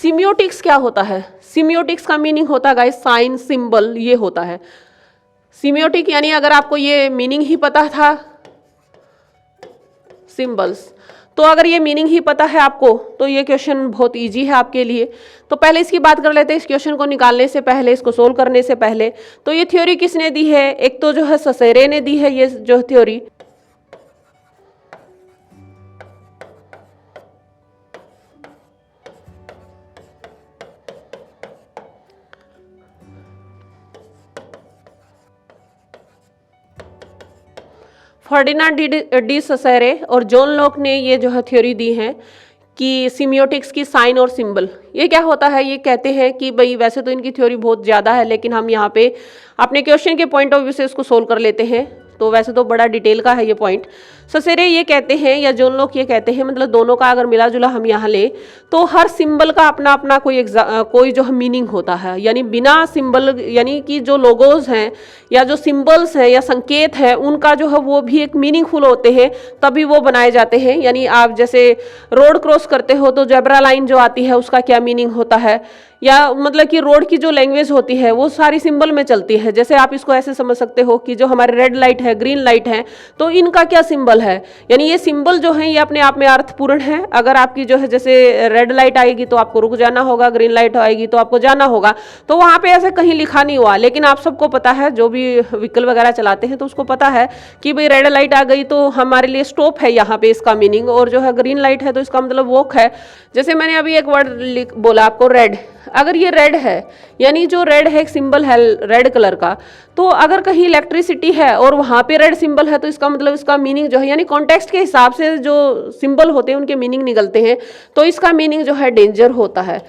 Semiotics क्या होता है? सिमियोटिक्स का मीनिंग होता है गाइस साइन सिंबल, ये होता है सिमियोटिक। यानी अगर आपको ये मीनिंग ही पता था सिंबल्स, तो अगर ये मीनिंग ही पता है आपको तो ये क्वेश्चन बहुत इजी है आपके लिए। तो पहले इसकी बात कर लेते हैं, इस क्वेश्चन को निकालने से पहले, इसको सोल्व करने से पहले। तो ये थ्योरी किसने दी है? एक तो जो है ससेरे ने दी है ये जो थ्योरी, फर्डिनांड डी ससेरे और जॉन लॉक ने ये जो है थ्योरी दी है कि सिमियोटिक्स की साइन और सिंबल। ये क्या होता है? ये कहते हैं कि भाई वैसे तो इनकी थ्योरी बहुत ज़्यादा है, लेकिन हम यहाँ पे अपने क्वेश्चन के पॉइंट ऑफ व्यू से इसको सोल्व कर लेते हैं। तो वैसे तो बड़ा डिटेल का है ये पॉइंट। ससेरे ये कहते हैं या जॉन लॉक ये कहते हैं, मतलब दोनों का अगर मिला जुला हम यहाँ ले तो हर सिंबल का अपना अपना कोई जो है मीनिंग होता है। यानी बिना सिंबल, यानी कि जो लोगोज हैं या जो सिंबल्स हैं या संकेत हैं, उनका जो है वो भी एक मीनिंगफुल होते हैं, तभी वो बनाए जाते हैं। यानी आप जैसे रोड क्रॉस करते हो तो जेब्रा लाइन जो आती है उसका क्या मीनिंग होता है, या मतलब कि रोड की जो लैंग्वेज होती है वो सारी सिंबल में चलती है। जैसे आप इसको ऐसे समझ सकते हो कि जो हमारे रेड लाइट है, ग्रीन लाइट है, तो इनका क्या सिंबल है। यानी ये सिंबल जो है ये अपने आप में अर्थपूर्ण है। अगर आपकी जो है जैसे रेड लाइट आएगी तो आपको रुक जाना होगा, ग्रीन लाइट आएगी तो आपको जाना होगा। तो वहाँ पे ऐसे कहीं लिखा नहीं हुआ, लेकिन आप सबको पता है, जो भी व्हीकल वगैरह चलाते हैं तो उसको पता है कि भाई रेड लाइट आ गई तो हमारे लिए स्टॉप है यहाँ पे, इसका मीनिंग। और जो है ग्रीन लाइट है तो इसका मतलब वॉक है। जैसे मैंने अभी एक वर्ड बोला आपको रेड, अगर ये रेड है यानी जो रेड है एक सिंबल है रेड कलर का, तो अगर कहीं इलेक्ट्रिसिटी है और वहाँ पे रेड सिंबल है तो इसका मतलब इसका मीनिंग जो है, यानी कॉन्टेक्स्ट के हिसाब से जो सिंबल होते हैं उनके मीनिंग निकलते हैं, तो इसका मीनिंग जो है डेंजर होता है।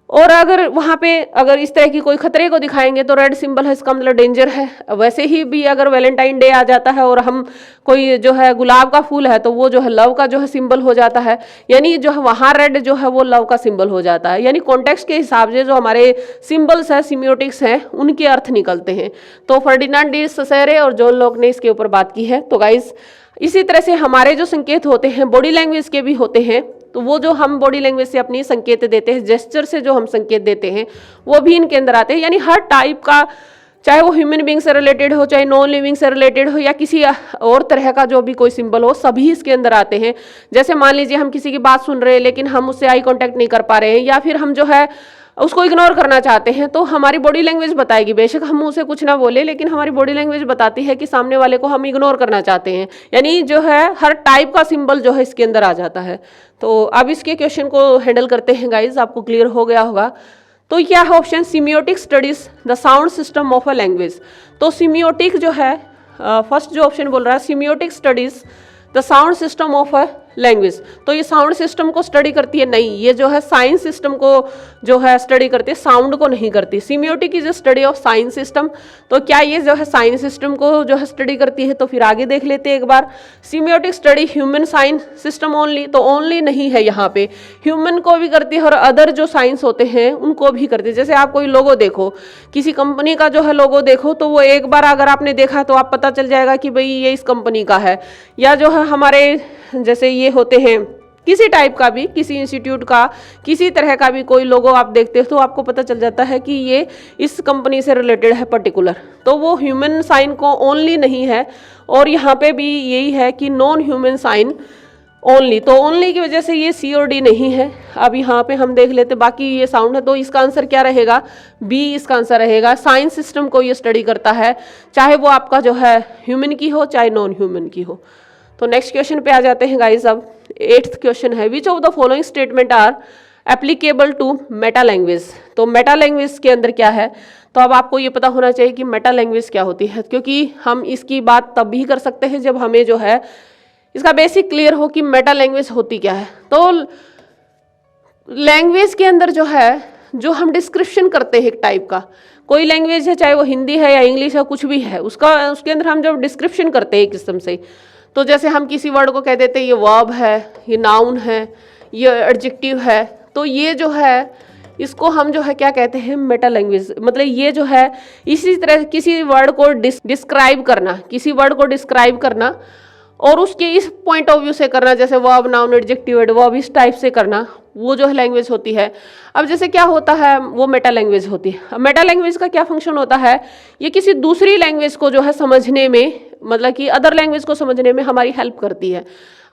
और अगर वहाँ पे अगर इस तरह की कोई खतरे को दिखाएंगे तो रेड सिंबल है, इसका मतलब डेंजर है। वैसे ही भी अगर वैलेंटाइन डे आ जाता है और हम कोई जो है गुलाब का फूल है तो वो जो है लव का जो है सिंबल हो जाता है, यानी जो है वहाँ रेड जो है वो लव का सिंबल हो जाता है। यानी कॉन्टेक्स्ट के हिसाब से जो हमारे सिंबल्स है, सिमियोटिक्स हैं, उनके अर्थ निकलते हैं। तो फर्डिनांड डी ससेरे और जॉन लॉक ने इसके ऊपर बात की है। तो गाइस इसी तरह से हमारे जो संकेत होते हैं बॉडी लैंग्वेज के भी होते हैं, तो वो जो हम बॉडी लैंग्वेज से अपनी संकेत देते हैं, जेस्चर से जो हम संकेत देते हैं, वो भी इनके अंदर आते हैं। यानी हर टाइप का, चाहे वो ह्यूमन बींग से रिलेटेड हो, चाहे नॉन लिविंग से रिलेटेड हो, या किसी और तरह का जो भी कोई सिंबल हो, सभी इसके अंदर आते हैं। जैसे मान लीजिए हम किसी की बात सुन रहे हैं लेकिन हम उससे आई कांटेक्ट नहीं कर पा रहे हैं, या फिर हम जो है उसको इग्नोर करना चाहते हैं, तो हमारी बॉडी लैंग्वेज बताएगी। बेशक हम मुंह से कुछ ना बोले, लेकिन हमारी बॉडी लैंग्वेज बताती है कि सामने वाले को हम इग्नोर करना चाहते हैं। यानी जो है हर टाइप का सिंबल जो है इसके अंदर आ जाता है। तो अब इसके क्वेश्चन को हैंडल करते हैं गाइज, आपको क्लियर हो गया होगा। तो क्या है option? Semiotic studies the sound system of a language. तो सिमियोटिक जो है फर्स्ट जो ऑप्शन बोल रहा है semiotic studies the sound system of a language, तो ये साउंड सिस्टम को स्टडी करती है? नहीं, ये जो है साइंस सिस्टम को जो है स्टडी करती है, साउंड को नहीं करती। Semiotic is study of science system, तो क्या ये जो है साइंस सिस्टम को जो है स्टडी करती है? तो फिर आगे देख लेते हैं एक बार। Semiotic study human science system only, तो ओनली नहीं है यहाँ पे, ह्यूमन को भी करती है और अदर जो साइंस होते हैं उनको भी करती है। जैसे आप कोई लोगो देखो, किसी कंपनी का जो है लोगो देखो, तो वो एक बार अगर आपने देखा तो आप पता चल जाएगा कि भाई ये इस कंपनी का है। या जो है हमारे जैसे ये होते हैं किसी टाइप का भी, किसी इंस्टीट्यूट का, किसी तरह का भी कोई लोगो आप देखते हो तो आपको पता चल जाता है कि ये इस कंपनी से रिलेटेड है पर्टिकुलर। तो वो ह्यूमन साइन को ओनली नहीं है, और यहाँ पे भी यही है कि नॉन ह्यूमन साइन ओनली, तो ओनली की वजह से ये सी और डी नहीं है। अब यहाँ पे हम देख लेते, बाकी ये साउंड है, तो इसका आंसर क्या रहेगा? बी इसका आंसर रहेगा। साइंस सिस्टम को ये स्टडी करता है, चाहे वो आपका जो है ह्यूमन की हो चाहे नॉन ह्यूमन की हो। तो नेक्स्ट क्वेश्चन पे आ जाते हैं गाइज। अब 8th क्वेश्चन है, which of the following statement are applicable to meta language. तो मेटा लैंग्वेज के अंदर क्या है? तो अब आपको ये पता होना चाहिए कि मेटा लैंग्वेज क्या होती है, क्योंकि हम इसकी बात तब भी कर सकते हैं जब हमें जो है इसका बेसिक क्लियर हो कि मेटा लैंग्वेज होती क्या है। तो लैंग्वेज के अंदर जो है जो हम डिस्क्रिप्शन करते हैं एक टाइप का, कोई लैंग्वेज है चाहे वो हिंदी है या इंग्लिश है, कुछ भी है, उसके अंदर हम जब डिस्क्रिप्शन करते हैं एक किस्म से, तो जैसे हम किसी वर्ड को कह देते हैं ये वर्ब है, ये नाउन है, ये एडजेक्टिव है, तो ये जो है इसको हम जो है क्या कहते हैं? Meta language. मतलब ये जो है इसी तरह किसी वर्ड को डिस्क्राइब करना, किसी वर्ड को डिस्क्राइब करना और उसके इस पॉइंट ऑफ व्यू से करना, जैसे वर्ब नाउन एडजेक्टिव एडवर्ब इस टाइप से करना, वो जो है लैंग्वेज होती है। अब जैसे क्या होता है, वो मेटा लैंग्वेज होती है। अब मेटा लैंग्वेज का क्या फंक्शन होता है? ये किसी दूसरी लैंग्वेज को जो है समझने में, मतलब कि अदर लैंग्वेज को समझने में हमारी हेल्प करती है।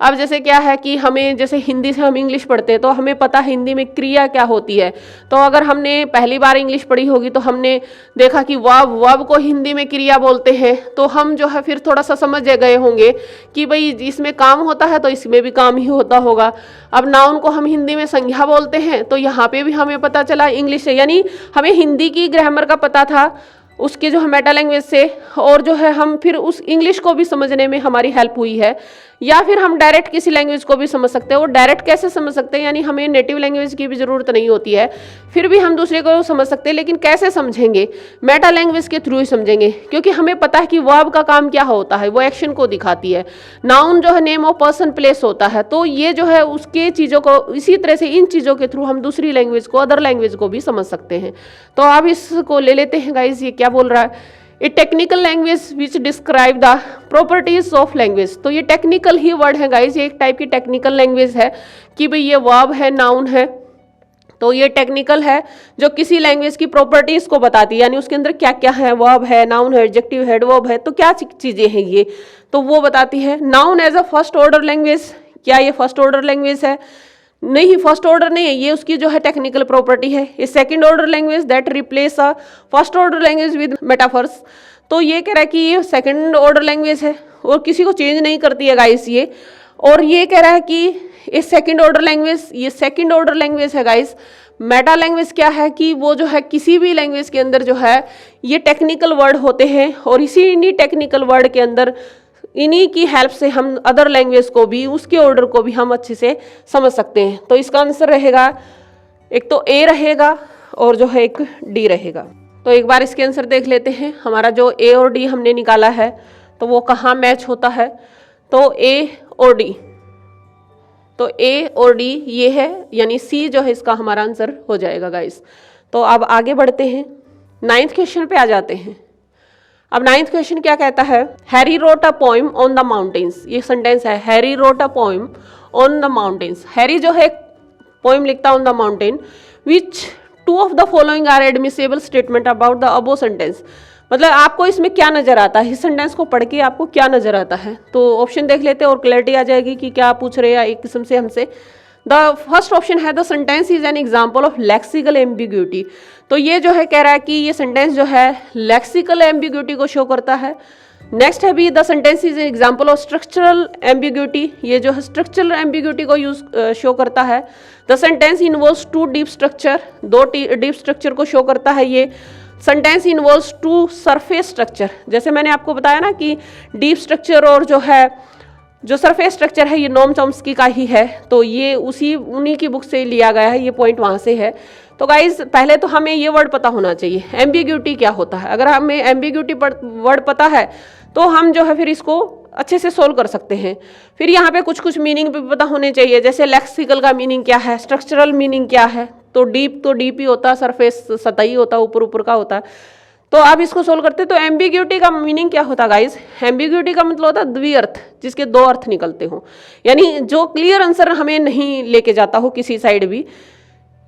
अब जैसे क्या है कि हमें, जैसे हिंदी से हम इंग्लिश पढ़ते हैं तो हमें पता है हिंदी में क्रिया क्या होती है। तो अगर हमने पहली बार इंग्लिश पढ़ी होगी तो हमने देखा कि वर्ब को हिंदी में क्रिया बोलते हैं, तो हम जो है फिर थोड़ा सा समझ गए होंगे कि भाई इसमें काम होता है तो इसमें भी काम ही होता होगा। अब नाउन को हम हिंदी में संज्ञा बोलते हैं, तो यहाँ पे भी हमें पता चला इंग्लिश से, यानी हमें हिंदी की ग्रामर का पता था उसके जो है मेटा लैंग्वेज से, और जो है हम फिर उस इंग्लिश को भी समझने में हमारी हेल्प हुई है। या फिर हम डायरेक्ट किसी लैंग्वेज को भी समझ सकते हैं। वो डायरेक्ट कैसे समझ सकते हैं? यानी हमें नेटिव लैंग्वेज की भी ज़रूरत नहीं होती है, फिर भी हम दूसरे को समझ सकते हैं। लेकिन कैसे समझेंगे? मेटा लैंग्वेज के थ्रू ही समझेंगे, क्योंकि हमें पता है कि वर्ब का काम क्या होता है, वो एक्शन को दिखाती है। नाउन जो है नेम ऑफ पर्सन प्लेस होता है, तो ये जो है उसके चीज़ों को, इसी तरह से इन चीज़ों के थ्रू हम दूसरी लैंग्वेज को, अदर लैंग्वेज को भी समझ सकते हैं। तो आप इसको ले लेते हैं गाइज, ये क्या बोल रहा है? A technical language which describe the properties of language. तो ये टेक्निकल ही वर्ड है गाइज, ये एक टाइप की टेक्निकल लैंग्वेज है कि भाई ये वर्ब है, नाउन है, तो ये टेक्निकल है जो किसी लैंग्वेज की प्रॉपर्टीज को बताती है, यानी उसके अंदर क्या क्या है, वर्ब है, नाउन है, एडजेक्टिव है, एडवर्ब है, तो क्या चीजें हैं ये, तो वो बताती है। Noun as a first order language, क्या ये फर्स्ट ऑर्डर लैंग्वेज है? नहीं, फर्स्ट ऑर्डर नहीं है, ये उसकी जो है टेक्निकल प्रॉपर्टी है। ये second order language that replace a first order language with metaphors. तो ये कह रहा है कि ये सेकंड ऑर्डर लैंग्वेज है और किसी को चेंज नहीं करती है गाइस ये। और ये कह रहा है कि ये सेकंड ऑर्डर लैंग्वेज, ये सेकंड ऑर्डर लैंग्वेज है गाइस। मेटा लैंग्वेज क्या है कि वो जो है किसी भी लैंग्वेज के अंदर जो है ये टेक्निकल वर्ड होते हैं, और इन्हीं टेक्निकल वर्ड के अंदर इन्हीं की हेल्प से हम अदर लैंग्वेज को भी, उसके ऑर्डर को भी हम अच्छे से समझ सकते हैं। तो इसका आंसर रहेगा, एक तो ए रहेगा और जो है एक डी रहेगा। तो एक बार इसके आंसर देख लेते हैं। हमारा जो ए और डी हमने निकाला है तो वो कहाँ मैच होता है? तो ए और डी, तो ए और डी ये है, यानी सी जो है इसका हमारा आंसर हो जाएगा गाइस। तो अब आगे बढ़ते हैं, 9th क्वेश्चन पे आ जाते हैं। अब 9th क्वेश्चन क्या कहता है? Harry wrote a poem on the mountains. ये सेंटेंस है, Harry wrote a poem on the mountains. Harry जो है पोइम लिखता on the mountain, which two of the following are admissible statement about the above sentence. मतलब आपको इसमें क्या नजर आता है, इस सेंटेंस को पढ़ के आपको क्या नजर आता है? तो ऑप्शन देख लेते हैं और क्लैरिटी आ जाएगी कि क्या पूछ रहे हैं एक किस्म से हमसे। द फर्स्ट ऑप्शन है the sentence is an example of lexical ambiguity. तो ये जो है कह रहा है कि ये सेंटेंस जो है लेक्सिकल एम्बिग्यूटी को शो करता है। नेक्स्ट है भी the sentence is an example of structural ambiguity. ये जो है स्ट्रक्चरल एम्बिग्यूटी को शो करता है। The sentence involves two deep structure, दो डीप स्ट्रक्चर को शो करता है ये। Sentence involves two surface structure. जैसे मैंने आपको बताया ना कि डीप स्ट्रक्चर और जो है जो सरफेस स्ट्रक्चर है ये नोम चॉम्स्की का ही है, तो ये उन्हीं की बुक से लिया गया है, ये पॉइंट वहाँ से है। तो गाइज पहले तो हमें ये वर्ड पता होना चाहिए, एम्बिग्यूटी क्या होता है। अगर हमें एम्बिग्यूटी वर्ड पता है तो हम जो है फिर इसको अच्छे से सोल्व कर सकते हैं। फिर यहाँ पे कुछ कुछ मीनिंग भी पता होने चाहिए, जैसे लेक्सिकल का मीनिंग क्या है, स्ट्रक्चरल मीनिंग क्या है। तो डीप ही होता है, सरफेस सतही होता है, ऊपर ऊपर का होता है। तो आप इसको सोल्व करते हैं। तो एम्बिग्यूटी का मीनिंग क्या होता है गाइस? एम्बिग्यूटी का मतलब होता है द्विअर्थ, जिसके दो अर्थ निकलते हो, यानी जो क्लियर आंसर हमें नहीं लेके जाता हो किसी साइड भी।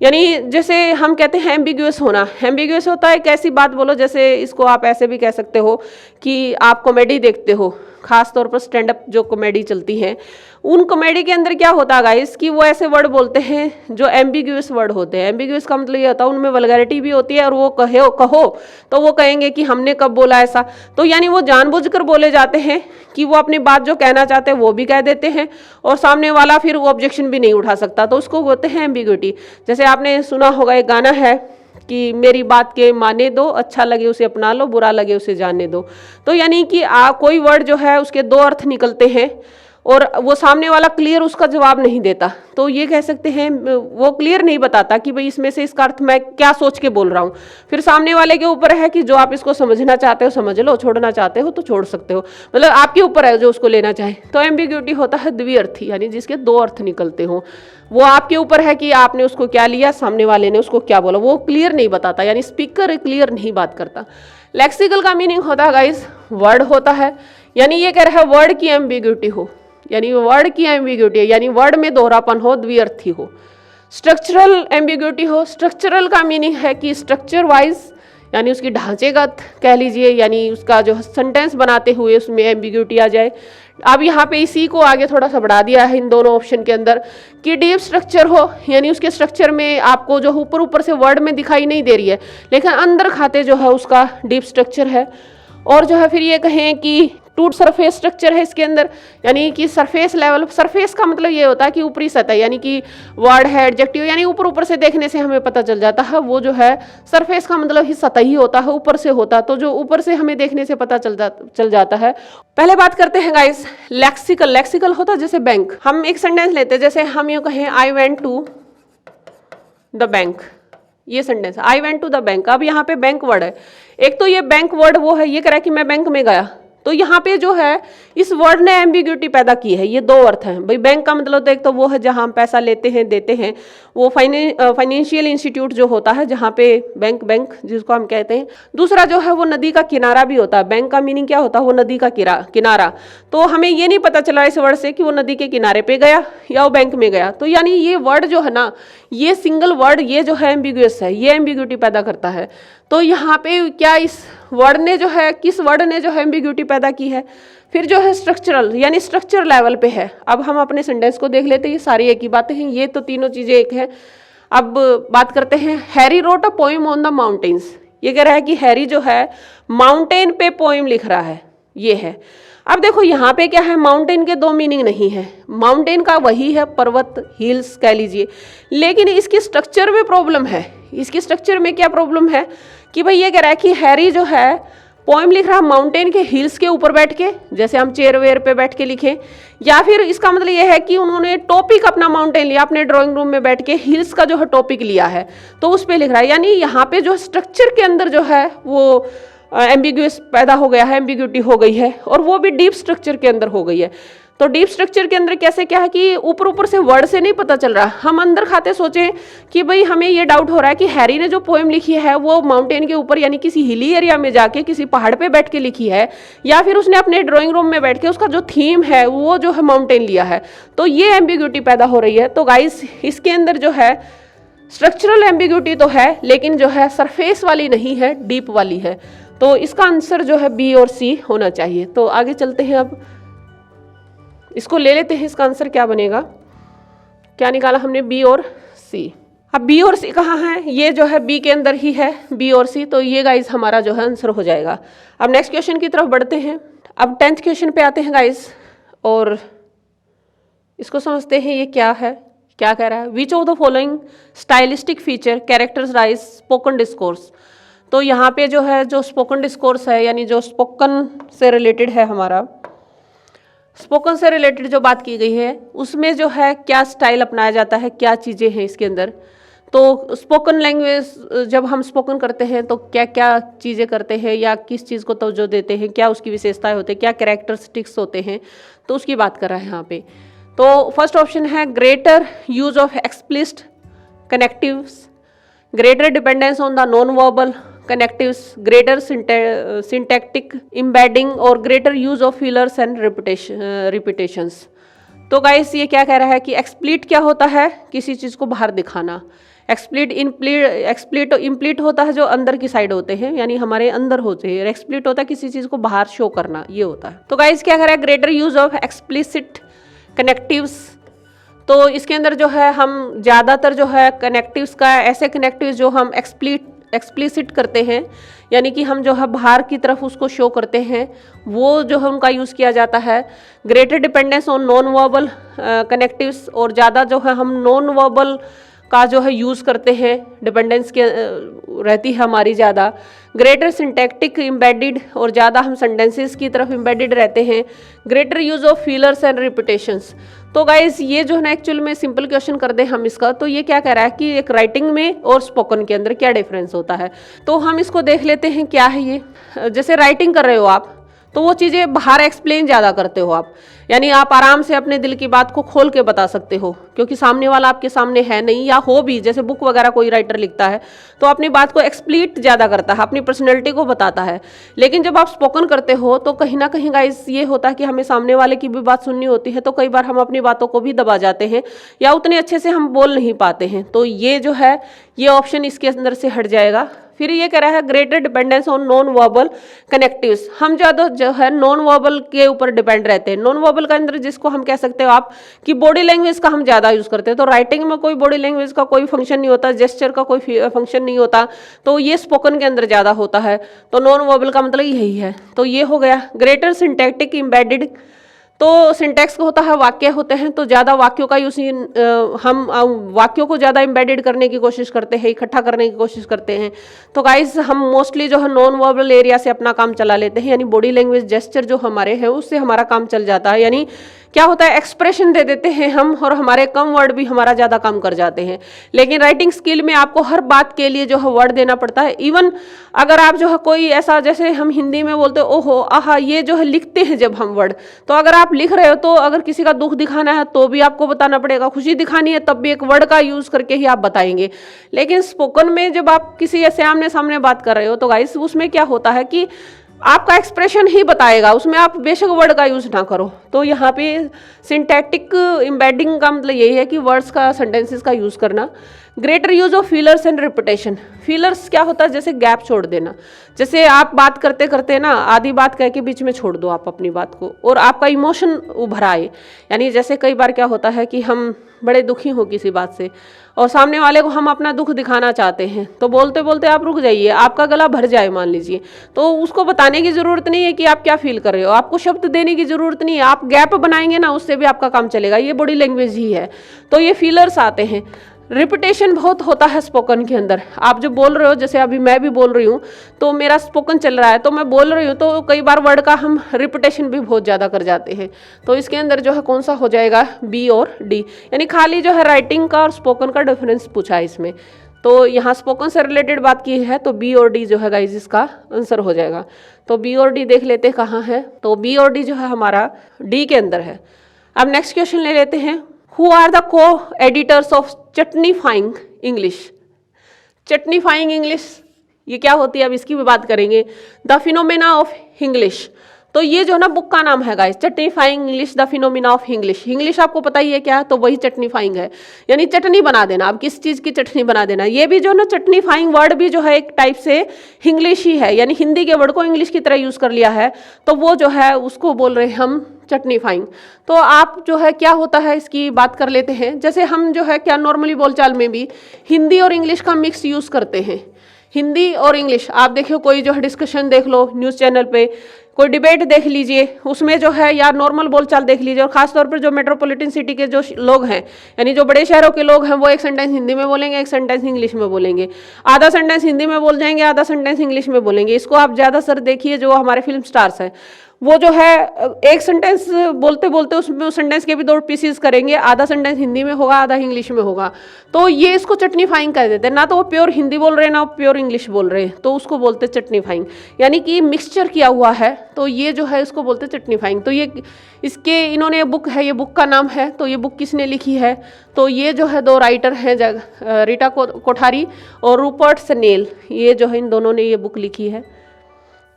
यानी जैसे हम कहते हैं एम्बिग्यूअस होना, एम्बिग्यूअस होता है कैसी बात बोलो, जैसे इसको आप ऐसे भी कह सकते हो कि आप कॉमेडी देखते हो, खास तौर पर स्टैंड अप जो कॉमेडी चलती है, उन कॉमेडी के अंदर क्या होता है गाइस कि वो ऐसे वर्ड बोलते हैं जो एम्बिग्यूअस वर्ड होते हैं। एम्बिग्यूअस का मतलब ये होता है उनमें वल्गैरिटी भी होती है, और वो कहो तो वो कहेंगे कि हमने कब बोला ऐसा। तो यानी वो जानबूझकर बोले जाते हैं कि वो अपनी बात जो कहना चाहते हैं वो भी कह देते हैं, और सामने वाला फिर वो ऑब्जेक्शन भी नहीं उठा सकता, तो उसको बोलते हैं एम्बिग्यूटी। जैसे आपने सुना होगा एक गाना है कि मेरी बात के माने दो, अच्छा लगे उसे अपना लो, बुरा लगे उसे जाने दो। तो यानी कि कोई वर्ड जो है उसके दो अर्थ निकलते हैं, और वो सामने वाला क्लियर उसका जवाब नहीं देता, तो ये कह सकते हैं वो क्लियर नहीं बताता कि भाई इसमें से इसका अर्थ मैं क्या सोच के बोल रहा हूँ। फिर सामने वाले के ऊपर है कि जो आप इसको समझना चाहते हो समझ लो, छोड़ना चाहते हो तो छोड़ सकते हो, मतलब आपके ऊपर है जो उसको लेना चाहे। तो एम्बिग्यूटी होता है द्विअर्थी, यानी जिसके दो अर्थ निकलते हो। वो आपके ऊपर है कि आपने उसको क्या लिया, सामने वाले ने उसको क्या बोला, वो क्लियर नहीं बताता, यानी स्पीकर क्लियर नहीं बात करता। लेक्सिकल का मीनिंग होता है गाइस वर्ड होता है, यानी ये कह रहा है वर्ड की एम्बिग्यूटी हो, यानी वर्ड की एम्बिग्यूटी, यानी वर्ड में दोहरापन हो, द्विअर्थी हो। स्ट्रक्चरल एम्बिग्यूटी हो, स्ट्रक्चरल का मीनिंग है कि स्ट्रक्चर वाइज, यानी उसकी ढांचेगत कह लीजिए, यानी उसका जो सेंटेंस बनाते हुए उसमें एम्बिग्यूटी आ जाए। अब यहाँ पे इसी को आगे थोड़ा सा बढ़ा दिया है इन दोनों ऑप्शन के अंदर कि डीप स्ट्रक्चर हो, यानी उसके स्ट्रक्चर में आपको जो ऊपर ऊपर से वर्ड में दिखाई नहीं दे रही है, लेकिन अंदर खाते जो है उसका डीप स्ट्रक्चर है। और जो है फिर ये कहें कि टू सरफेस स्ट्रक्चर है इसके अंदर, यानी कि सरफेस लेवल, सरफेस का मतलब ये होता है कि ऊपरी सतह, यानी कि वर्ड है एडजेक्टिव, यानी ऊपर ऊपर से देखने से हमें पता चल जाता है। वो जो है सरफेस का मतलब ही सतह ही होता है, ऊपर से होता, तो जो ऊपर से हमें देखने से पता चल जाता है। पहले बात करते हैं गाइस लेक्सिकल। लेक्सिकल होता है जैसे बैंक। हम एक सेंटेंस लेते हैं, जैसे हम यूँ कहें I went to the bank, ये sentence I went to the bank. अब यहाँ पे बैंक वर्ड है, एक तो ये बैंक वर्ड वो है, ये कह रहा है कि मैं बैंक में गया, तो यहाँ पे जो है इस वर्ड ने एम्बिग्यूटी पैदा की है। ये दो अर्थ हैं भाई, बैंक का मतलब तो एक तो वो है जहाँ हम पैसा लेते हैं देते हैं, वो फाइनेंशियल इंस्टीट्यूट जो होता है जहाँ पे बैंक जिसको हम कहते हैं। दूसरा जो है वो नदी का किनारा भी होता है, बैंक का मीनिंग क्या होता है, वो नदी का किनारा। तो हमें ये नहीं पता चला इस वर्ड से कि वो नदी के किनारे पे गया या वो बैंक में गया। तो यानी ये वर्ड जो है ना, ये सिंगल वर्ड ये जो है एम्बिग्यूअस है, ये एम्बिग्यूटी पैदा करता है। तो यहाँ पे क्या इस वर्ड ने जो है, किस वर्ड ने जो है एम्बिग्यूटी पैदा की है। फिर जो है स्ट्रक्चरल, यानी स्ट्रक्चर लेवल पे है। अब हम अपने सेंटेंस को देख लेते हैं, ये सारी एक ही बातें हैं, ये तो तीनों चीजें एक है। अब बात करते हैं Harry wrote a poem on the mountains. ये कह रहा है कि हैरी जो है माउंटेन पे पोएम लिख रहा है, ये है। अब देखो यहाँ पे क्या है, माउंटेन के दो मीनिंग नहीं है, माउंटेन का वही है पर्वत, हिल्स कह लीजिए, लेकिन इसकी स्ट्रक्चर में प्रॉब्लम है। इसकी स्ट्रक्चर में क्या प्रॉब्लम है कि भाई ये कह रहा है कि हैरी जो है पोएम लिख रहा माउंटेन के हिल्स के ऊपर बैठ के, जैसे हम चेयर वेयर पे बैठ के लिखें, या फिर इसका मतलब ये है कि उन्होंने टॉपिक अपना माउंटेन लिया, अपने ड्राइंग रूम में बैठ के हिल्स का जो है टॉपिक लिया है तो उस पर लिख रहा है। यानी यहाँ पे जो स्ट्रक्चर के अंदर जो है वो एम्बिग्यूअस पैदा हो गया है, एम्बिग्यूटी हो गई है, और वो भी डीप स्ट्रक्चर के अंदर हो गई है। तो डीप स्ट्रक्चर के अंदर कैसे क्या है कि ऊपर ऊपर से वर्ड से नहीं पता चल रहा, हम अंदर खाते सोचें कि भाई हमें ये डाउट हो रहा है कि हैरी ने जो पोएम लिखी है वो माउंटेन के ऊपर, यानी किसी हिली एरिया में जाके किसी पहाड़ पे बैठ के लिखी है, या फिर उसने अपने ड्राइंग रूम में बैठ के उसका जो थीम है वो जो है माउंटेन लिया है, तो ये एम्बिग्यूटी पैदा हो रही है। तो गाइस इसके अंदर जो है स्ट्रक्चरल एम्बिग्यूटी तो है, लेकिन जो है सरफेस वाली नहीं है, डीप वाली है। तो इसका आंसर जो है बी और सी होना चाहिए। तो आगे चलते हैं, अब इसको ले लेते हैं, इसका आंसर क्या बनेगा, क्या निकाला हमने, बी और सी। अब बी और सी कहाँ है, ये जो है बी के अंदर ही है, बी और सी, तो ये गाइस हमारा जो है आंसर हो जाएगा। अब नेक्स्ट क्वेश्चन की तरफ बढ़ते हैं। अब 10th क्वेश्चन पे आते हैं गाइस, और इसको समझते हैं ये क्या है, क्या कह रहा है। Which of the following stylistic feature characterize spoken discourse. तो यहाँ पे जो है जो स्पोकन डिस्कोर्स है यानी जो स्पोकन से रिलेटेड है हमारा, स्पोकन से रिलेटेड जो बात की गई है उसमें जो है क्या स्टाइल अपनाया जाता है, क्या चीज़ें हैं इसके अंदर। तो स्पोकन लैंग्वेज जब हम स्पोकन करते हैं तो क्या क्या चीज़ें करते हैं या किस चीज़ को तवज्जो देते हैं, क्या उसकी विशेषताएं होते हैं, क्या कैरेक्टरिस्टिक्स होते हैं, तो उसकी बात कर रहे हैं यहाँ पे। तो फर्स्ट ऑप्शन है greater use of explicit connectives, greater dependence on the non-verbal connectives, greater syntactic embedding और greater use of fillers and repetitions। तो गाइस ये क्या कह रहा है कि एक्सप्लिट क्या होता है, किसी चीज़ को बाहर दिखाना। एक्सप्लिट इम्प्लीट होता है जो अंदर की साइड होते हैं यानी हमारे अंदर होते हैं, एक्सप्लिट होता है किसी चीज़ को बाहर शो करना, ये होता है। तो गाइस क्या कह रहा है greater use of explicit connectives. तो इसके अंदर जो है हम ज़्यादातर जो है कनेक्टिव्स का, ऐसे कनेक्टिव्स जो हम एक्सप्लिसिट करते हैं यानी कि हम जो है बाहर की तरफ उसको शो करते हैं, वो जो है उनका यूज़ किया जाता है। Greater dependence on non verbal connectives, और ज़्यादा जो है हम नॉन वर्बल का जो है यूज़ करते हैं, डिपेंडेंस के रहती है हमारी ज़्यादा। ग्रेटर सिंटैक्टिक इम्बेडिड, और ज़्यादा हम सेंटेंसेस की तरफ इम्बेडिड रहते हैं। Greater use of feelers and repetitions. तो गाइस ये जो है ना एक्चुअल में सिंपल क्वेश्चन कर दें हम इसका, तो ये क्या कह रहा है कि एक राइटिंग में और स्पोकन के अंदर क्या डिफरेंस होता है। तो हम इसको देख लेते हैं क्या है ये। जैसे राइटिंग कर रहे हो आप तो वो चीज़ें बाहर एक्सप्लेन ज़्यादा करते हो आप, यानी आप आराम से अपने दिल की बात को खोल के बता सकते हो क्योंकि सामने वाला आपके सामने है नहीं, या हो भी, जैसे बुक वगैरह कोई राइटर लिखता है तो अपनी बात को एक्सप्लीट ज़्यादा करता है, अपनी पर्सनैलिटी को बताता है। लेकिन जब आप स्पोकन करते हो तो कहीं ना कहीं गाइस ये होता है कि हमें सामने वाले की भी बात सुननी होती है, तो कई बार हम अपनी बातों को भी दबा जाते हैं या उतने अच्छे से हम बोल नहीं पाते हैं। तो ये जो है ये ऑप्शन इसके अंदर से हट जाएगा। फिर ये कह रहा है greater dependence on non verbal connectives. हम ज़्यादा जो है नॉन वर्बल के ऊपर डिपेंड रहते हैं। नॉन वर्बल के अंदर जिसको हम कह सकते हो आप कि बॉडी लैंग्वेज का हम ज़्यादा यूज़ करते हैं। तो राइटिंग में कोई बॉडी लैंग्वेज का कोई फंक्शन नहीं होता, जेस्चर का कोई फंक्शन नहीं होता, तो ये स्पोकन के अंदर ज़्यादा होता है। तो नॉन वर्बल का मतलब यही है। तो ये हो गया ग्रेटर सिंटैक्टिक इम्बेडिड। तो सिंटैक्स होता है, वाक्य होते हैं, तो ज़्यादा वाक्यों का यूज हम वाक्यों को ज़्यादा एम्बेडेड करने की कोशिश करते हैं, इकट्ठा करने की कोशिश करते हैं। तो गाइस हम मोस्टली जो है नॉन वर्बल एरिया से अपना काम चला लेते हैं, यानी बॉडी लैंग्वेज जेस्चर जो हमारे हैं उससे हमारा काम चल जाता है। यानी क्या होता है एक्सप्रेशन दे देते हैं हम, और हमारे कम वर्ड भी हमारा ज़्यादा काम कर जाते हैं। लेकिन राइटिंग स्किल में आपको हर बात के लिए जो है वर्ड देना पड़ता है। इवन अगर आप जो है कोई ऐसा, जैसे हम हिंदी में बोलते ओहो आहा, ये जो है लिखते हैं जब हम वर्ड, तो अगर आप लिख रहे हो तो अगर किसी का दुख दिखाना है तो भी आपको बताना पड़ेगा, खुशी दिखानी है तब भी एक वर्ड का यूज़ करके ही आप बताएंगे। लेकिन स्पोकन में जब आप किसी ऐसे आमने सामने बात कर रहे हो तो गाइस उसमें क्या होता है कि आपका एक्सप्रेशन ही बताएगा, उसमें आप बेशक वर्ड का यूज़ ना करो। तो यहाँ पे सिंटैक्टिक एम्बेडिंग का मतलब यही है कि वर्ड्स का, सेंटेंसेस का यूज़ करना। Greater use of feelers and repetition. Feelers क्या होता है, जैसे गैप छोड़ देना, जैसे आप बात करते करते ना आधी बात कह के बीच में छोड़ दो आप अपनी बात को, और आपका इमोशन उभर आए। यानी जैसे कई बार क्या होता है कि हम बड़े दुखी हो किसी बात से और सामने वाले को हम अपना दुख दिखाना चाहते हैं, तो बोलते बोलते आप रुक जाइए, आपका गला भर जाए मान लीजिए, तो उसको बताने की ज़रूरत नहीं है कि आप क्या फील कर रहे हो, आपको शब्द देने की ज़रूरत नहीं है, आप गैप बनाएंगे ना उससे भी आपका काम चलेगा। ये बॉडी लैंग्वेज ही है। तो ये फीलर्स आते हैं। रिपीटेशन बहुत होता है स्पोकन के अंदर। आप जो बोल रहे हो, जैसे अभी मैं भी बोल रही हूँ तो मेरा स्पोकन चल रहा है तो मैं बोल रही हूँ, तो कई बार वर्ड का हम रिपीटेशन भी बहुत ज़्यादा कर जाते हैं। तो इसके अंदर जो है कौन सा हो जाएगा, बी और डी। यानी खाली जो है राइटिंग का और स्पोकन का डिफरेंस पूछा है इसमें। तो यहाँ स्पोकन से रिलेटेड बात की है तो बी और डी जो है गाइस इसका आंसर हो जाएगा। तो बी और डी देख लेते कहाँ है, तो बी और डी जो है हमारा डी के अंदर है। अब नेक्स्ट क्वेश्चन ले लेते हैं। Who are the co-editors of chutneyfying English? Chutneyfying English ये क्या होती है, अब इसकी भी बात करेंगे। द फिनोमेना ऑफ इंग्लिश, तो ये जो ना बुक का नाम है guys, chutneyfying English the phenomena of English. English आपको पता ही है क्या, तो वही चटनीफाइंग है, यानी चटनी बना देना। अब किस चीज़ की चटनी बना देना, ये भी जो ना चटनीफाइंग वर्ड भी जो है एक टाइप से इंग्लिश ही है, यानी हिंदी के वर्ड को इंग्लिश की तरह यूज़ कर लिया है, तो वो जो है उसको बोल रहे हैं हम चटनीफाइंग। तो आप जो है क्या होता है इसकी बात कर लेते हैं। जैसे हम जो है क्या नॉर्मली बोलचाल में भी हिंदी और इंग्लिश का मिक्स यूज़ करते हैं। हिंदी और इंग्लिश आप देखिए, कोई जो है डिस्कशन देख लो न्यूज़ चैनल पे, कोई डिबेट देख लीजिए, उसमें जो है या नॉर्मल बोलचाल देख लीजिए, और खासतौर पर जो मेट्रोपॉलिटन सिटी के जो लोग हैं, यानी जो बड़े शहरों के लोग हैं, वो एक सेंटेंस हिंदी में बोलेंगे, एक सेंटेंस इंग्लिश में बोलेंगे, आधा सेंटेंस हिंदी में बोल जाएंगे, आधा सेंटेंस इंग्लिश में बोलेंगे। इसको आप ज़्यादातर देखिए, जो हमारे फिल्म स्टार्स हैं, वो जो है एक सेंटेंस बोलते बोलते उसमें उस सेंटेंस के भी दो पीसेस करेंगे, आधा सेंटेंस हिंदी में होगा, आधा इंग्लिश में होगा। तो ये इसको चटनीफाइंग कर देते हैं, ना तो वो प्योर हिंदी बोल रहे हैं, ना वो प्योर इंग्लिश बोल रहे हैं, तो उसको बोलते हैं चटनीफाइंग, यानी कि मिक्सचर किया हुआ है, तो ये जो है इसको बोलते हैं चटनीफाइंग। तो ये इसके इन्होंने बुक है, ये बुक का नाम है, तो ये बुक किसने लिखी है, तो ये जो है दो राइटर हैं, रीटा कोठारी और रूपर्ट स्नेल, ये जो है इन दोनों ने ये बुक लिखी है।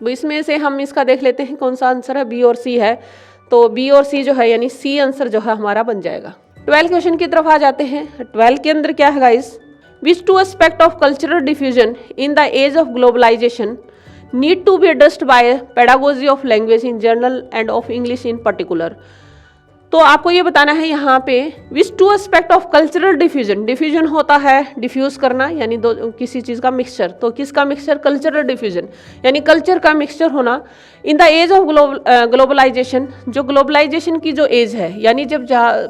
तो इसमें से हम इसका देख लेते हैं कौन सा आंसर है, बी और सी है, तो बी और सी जो है यानी सी आंसर जो है हमारा बन जाएगा। 12 क्वेश्चन की तरफ आ जाते हैं। 12 के अंदर क्या है guys, which to aspect of cultural diffusion in the age of globalisation need to be addressed by pedagogy of language in general and of English in particular. तो आपको ये बताना है यहाँ पे, which to aspect of cultural diffusion, diffusion होता है diffuse करना, यानी दो किसी चीज़ का मिक्सचर, तो किसका मिक्सचर, कल्चरल डिफ्यूजन, यानी कल्चर का मिक्सचर होना in the age of globalization, जो ग्लोबलाइजेशन की जो एज है, यानी जब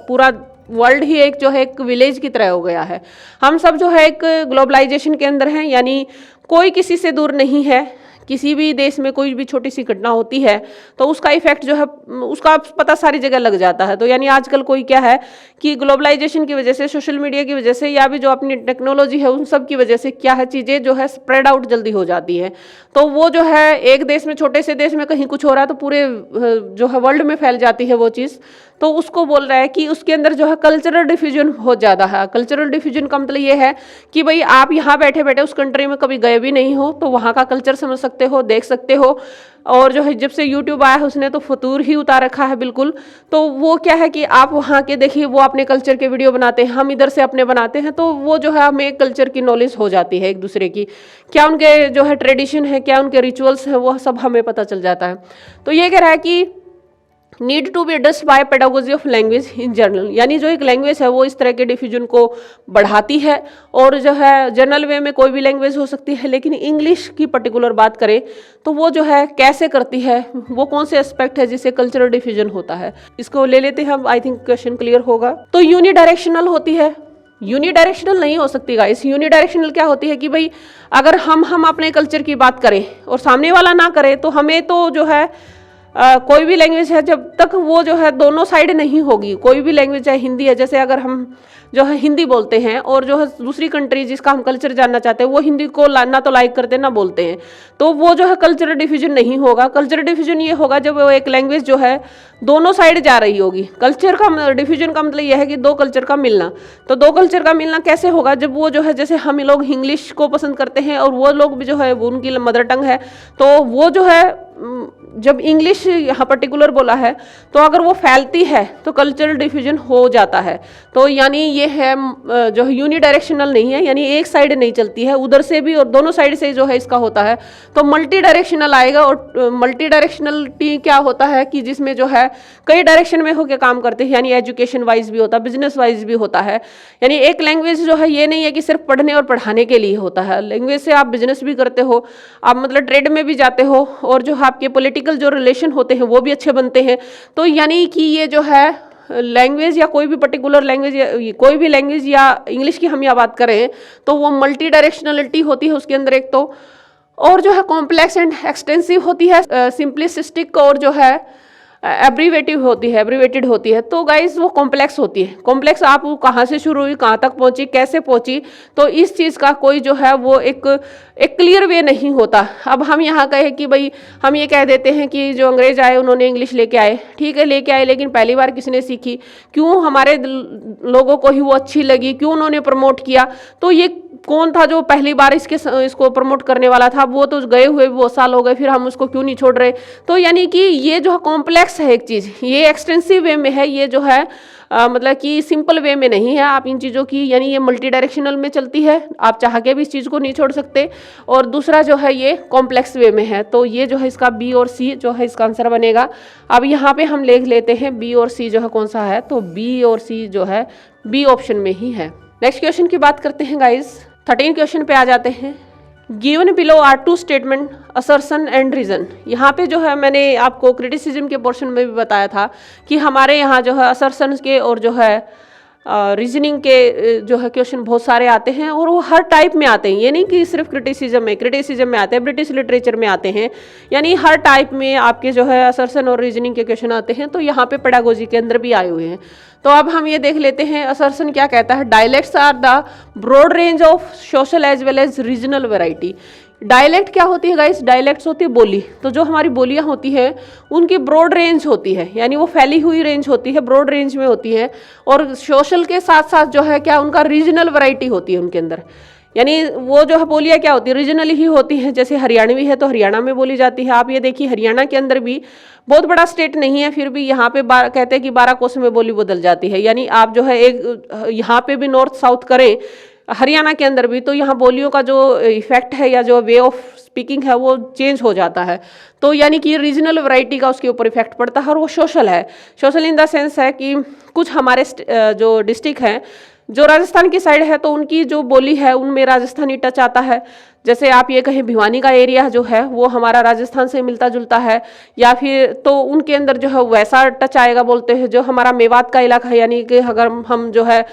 पूरा वर्ल्ड ही एक जो है एक विलेज की तरह हो गया है, हम सब जो है एक ग्लोबलाइजेशन के अंदर हैं, यानी कोई किसी से दूर नहीं है, किसी भी देश में कोई भी छोटी सी घटना होती है तो उसका इफेक्ट जो है उसका पता सारी जगह लग जाता है। तो यानी आजकल कोई क्या है कि ग्लोबलाइजेशन की वजह से, सोशल मीडिया की वजह से, या भी जो अपनी टेक्नोलॉजी है उन सब की वजह से क्या है, चीज़ें जो है स्प्रेड आउट जल्दी हो जाती है। तो वो जो है एक देश में, छोटे से देश में कहीं कुछ हो रहा है तो पूरे जो है वर्ल्ड में फैल जाती है वो चीज़। तो उसको बोल रहा है कि उसके अंदर जो है कल्चरल डिफ्यूजन बहुत ज़्यादा है। कल्चरल डिफ्यूजन का मतलब ये है कि भाई आप यहाँ बैठे बैठे उस कंट्री में कभी गए भी नहीं हो तो वहाँ का कल्चर समझ सकते हो, देख सकते हो। और जो है जब से यूट्यूब आया है उसने तो फतूर ही उतार रखा है बिल्कुल। तो वो क्या है कि आप वहाँ के देखिए, वो अपने कल्चर के वीडियो बनाते हैं, हम इधर से अपने बनाते हैं, तो वो जो है हमें कल्चर की नॉलेज हो जाती है एक दूसरे की, क्या उनके जो है ट्रेडिशन है, क्या उनके रिचुअल्स हैं, वो सब हमें पता चल जाता है। तो ये कह रहा है कि need to be addressed by pedagogy of language in general, यानी जो एक लैंग्वेज है वो इस तरह के डिफ्यूजन को बढ़ाती है। और जो है जनरल वे में कोई भी लैंग्वेज हो सकती है, लेकिन इंग्लिश की पर्टिकुलर बात करें तो वो जो है कैसे करती है, वो कौन से एस्पेक्ट है जिससे कल्चरल डिफ्यूजन होता है, इसको ले लेते हैं हम। आई थिंक क्वेश्चन क्लियर होगा। तो यूनिडायरेक्शनल होती है, यूनिडायरेक्शनल नहीं हो सकती गाइस। यूनिडायरेक्शनल क्या होती है कि भाई अगर हम अपने कल्चर की बात करें और सामने वाला ना करे तो हमें तो जो है कोई भी लैंग्वेज है जब तक वो जो है दोनों साइड नहीं होगी, कोई भी लैंग्वेज चाहे हिंदी है, जैसे अगर हम जो है हिंदी बोलते हैं और जो है दूसरी कंट्री जिसका हम कल्चर जानना चाहते हैं वो हिंदी को ना तो लाइक करते ना बोलते हैं, तो वो जो है कल्चरल डिफ्यूजन नहीं होगा। कल्चरल डिफ्यूजन ये होगा जब वो एक लैंग्वेज जो है दोनों साइड जा रही होगी। कल्चर का डिफ्यूजन का मतलब यह है कि दो कल्चर का मिलना। तो दो कल्चर का मिलना कैसे होगा, जब वो जो है जैसे हम लोग इंग्लिश को पसंद करते हैं और वो लोग भी जो है वो उनकी मदर टंग है, तो वो जो है जब इंग्लिश यहाँ पर्टिकुलर बोला है तो अगर वो फैलती है तो कल्चरल डिफ्यूजन हो जाता है। तो यानी ये है जो है यूनिडायरेक्शनल नहीं है, यानी एक साइड नहीं चलती है, उधर से भी और दोनों साइड से जो है इसका होता है। तो मल्टी डायरेक्शनल आएगा। और मल्टी डायरेक्शनलिटी क्या होता है कि जिसमें जो है कई डायरेक्शन में होकर काम करते हैं, यानी एजुकेशन वाइज भी होता है, बिजनेस वाइज भी होता है। यानी एक लैंग्वेज जो है ये नहीं है कि सिर्फ पढ़ने और पढ़ाने के लिए होता है, लैंग्वेज से आप बिजनेस भी करते हो, आप मतलब ट्रेड में भी जाते हो, और जो आपके पॉलिटिकल जो रिलेशन होते हैं वो भी अच्छे बनते हैं। तो यानी कि ये जो है लैंग्वेज या कोई भी पर्टिकुलर लैंग्वेज या कोई भी लैंग्वेज या इंग्लिश की हम या बात करें तो वो मल्टी डायरेक्शनलिटी होती है उसके अंदर एक तो, और जो है कॉम्प्लेक्स एंड एक्सटेंसिव होती है, सिंप्लिसिस्टिक और जो है एब्रीवेटिव होती है, एब्रीवेटेड होती है। तो गाइज वो कॉम्प्लेक्स होती है। कॉम्प्लेक्स आप कहाँ से शुरू हुई, कहाँ तक पहुँची, कैसे पहुँची, तो इस चीज़ का कोई जो है वो एक क्लियर वे नहीं होता। अब हम यहाँ कहे कि भाई हम ये कह देते हैं कि जो अंग्रेज आए उन्होंने इंग्लिश लेके आए, ठीक है लेके आए, लेकिन पहली बार किसने सीखी, क्यों हमारे लोगों को ही वो अच्छी लगी, क्यों उन्होंने प्रमोट किया, तो ये कौन था जो पहली बार इसको प्रमोट करने वाला था, वो तो गए हुए बहुत साल हो गए, फिर हम उसको क्यों नहीं छोड़ रहे। तो यानी कि ये जो कॉम्प्लेक्स है एक चीज़, ये एक्सटेंसिव वे में है, ये जो है मतलब कि सिंपल वे में नहीं है। आप इन चीज़ों की यानी ये मल्टी डायरेक्शनल में चलती है, आप चाह के भी इस चीज़ को नहीं छोड़ सकते, और दूसरा जो है ये कॉम्प्लेक्स वे में है। तो ये जो है इसका बी और सी जो है इसका आंसर बनेगा। अब यहाँ पे हम लिख लेते हैं बी और सी जो है कौन सा है, तो बी और सी जो है बी ऑप्शन में ही है। नेक्स्ट क्वेश्चन की बात करते हैं गाइज। 13 क्वेश्चन पे आ जाते हैं। Given below are two statement assertion and reason. यहाँ पे जो है मैंने आपको क्रिटिसिज्म के पोर्शन में भी बताया था कि हमारे यहाँ जो है असर्शन के और जो है रीजनिंग के जो है क्वेश्चन बहुत सारे आते हैं और वो हर टाइप में आते हैं। ये नहीं कि सिर्फ क्रिटिसिज्म में आते हैं, ब्रिटिश लिटरेचर में आते हैं, यानी हर टाइप में आपके जो है असर्शन और रीजनिंग के क्वेश्चन आते हैं। तो यहाँ पे पेडागोजी के अंदर भी आए हुए हैं। तो अब हम ये देख लेते हैं असर्शन क्या कहता है। Dialects are the broad range of social as well as regional variety. Dialect क्या होती है गाइस? डायलेक्ट्स होती है बोली। तो जो हमारी बोलियां होती हैं उनकी ब्रॉड रेंज होती है, यानी वो फैली हुई रेंज होती है, ब्रॉड रेंज में होती है। और सोशल के साथ साथ जो है क्या उनका रीजनल वैरायटी होती है उनके अंदर, यानी वो जो है बोलियां क्या होती है रीजनली ही होती है। जैसे हरियाणवी है तो हरियाणा में बोली जाती है। आप ये देखिए हरियाणा के अंदर भी बहुत बड़ा स्टेट नहीं है, फिर भी यहाँ पे कहते हैं कि 12 कोस में बोली बदल जाती है। यानी आप जो है एक यहाँ पे भी नॉर्थ साउथ करें हरियाणा के अंदर भी, तो यहाँ बोलियों का जो इफेक्ट है या जो वे ऑफ स्पीकिंग है वो चेंज हो जाता है। तो यानी कि रीजनल वैरायटी का उसके ऊपर इफेक्ट पड़ता है। और वो सोशल है, सोशल इन द सेंस है कि कुछ हमारे जो डिस्ट्रिक्ट हैं जो राजस्थान की साइड है तो उनकी जो बोली है उनमें राजस्थानी टच आता है। जैसे आप ये कहें भिवानी का एरिया जो है वो हमारा राजस्थान से मिलता जुलता है, या फिर तो उनके अंदर जो है वैसा टच आएगा बोलते हैं। जो हमारा मेवात का इलाका है, यानी कि अगर हम जो है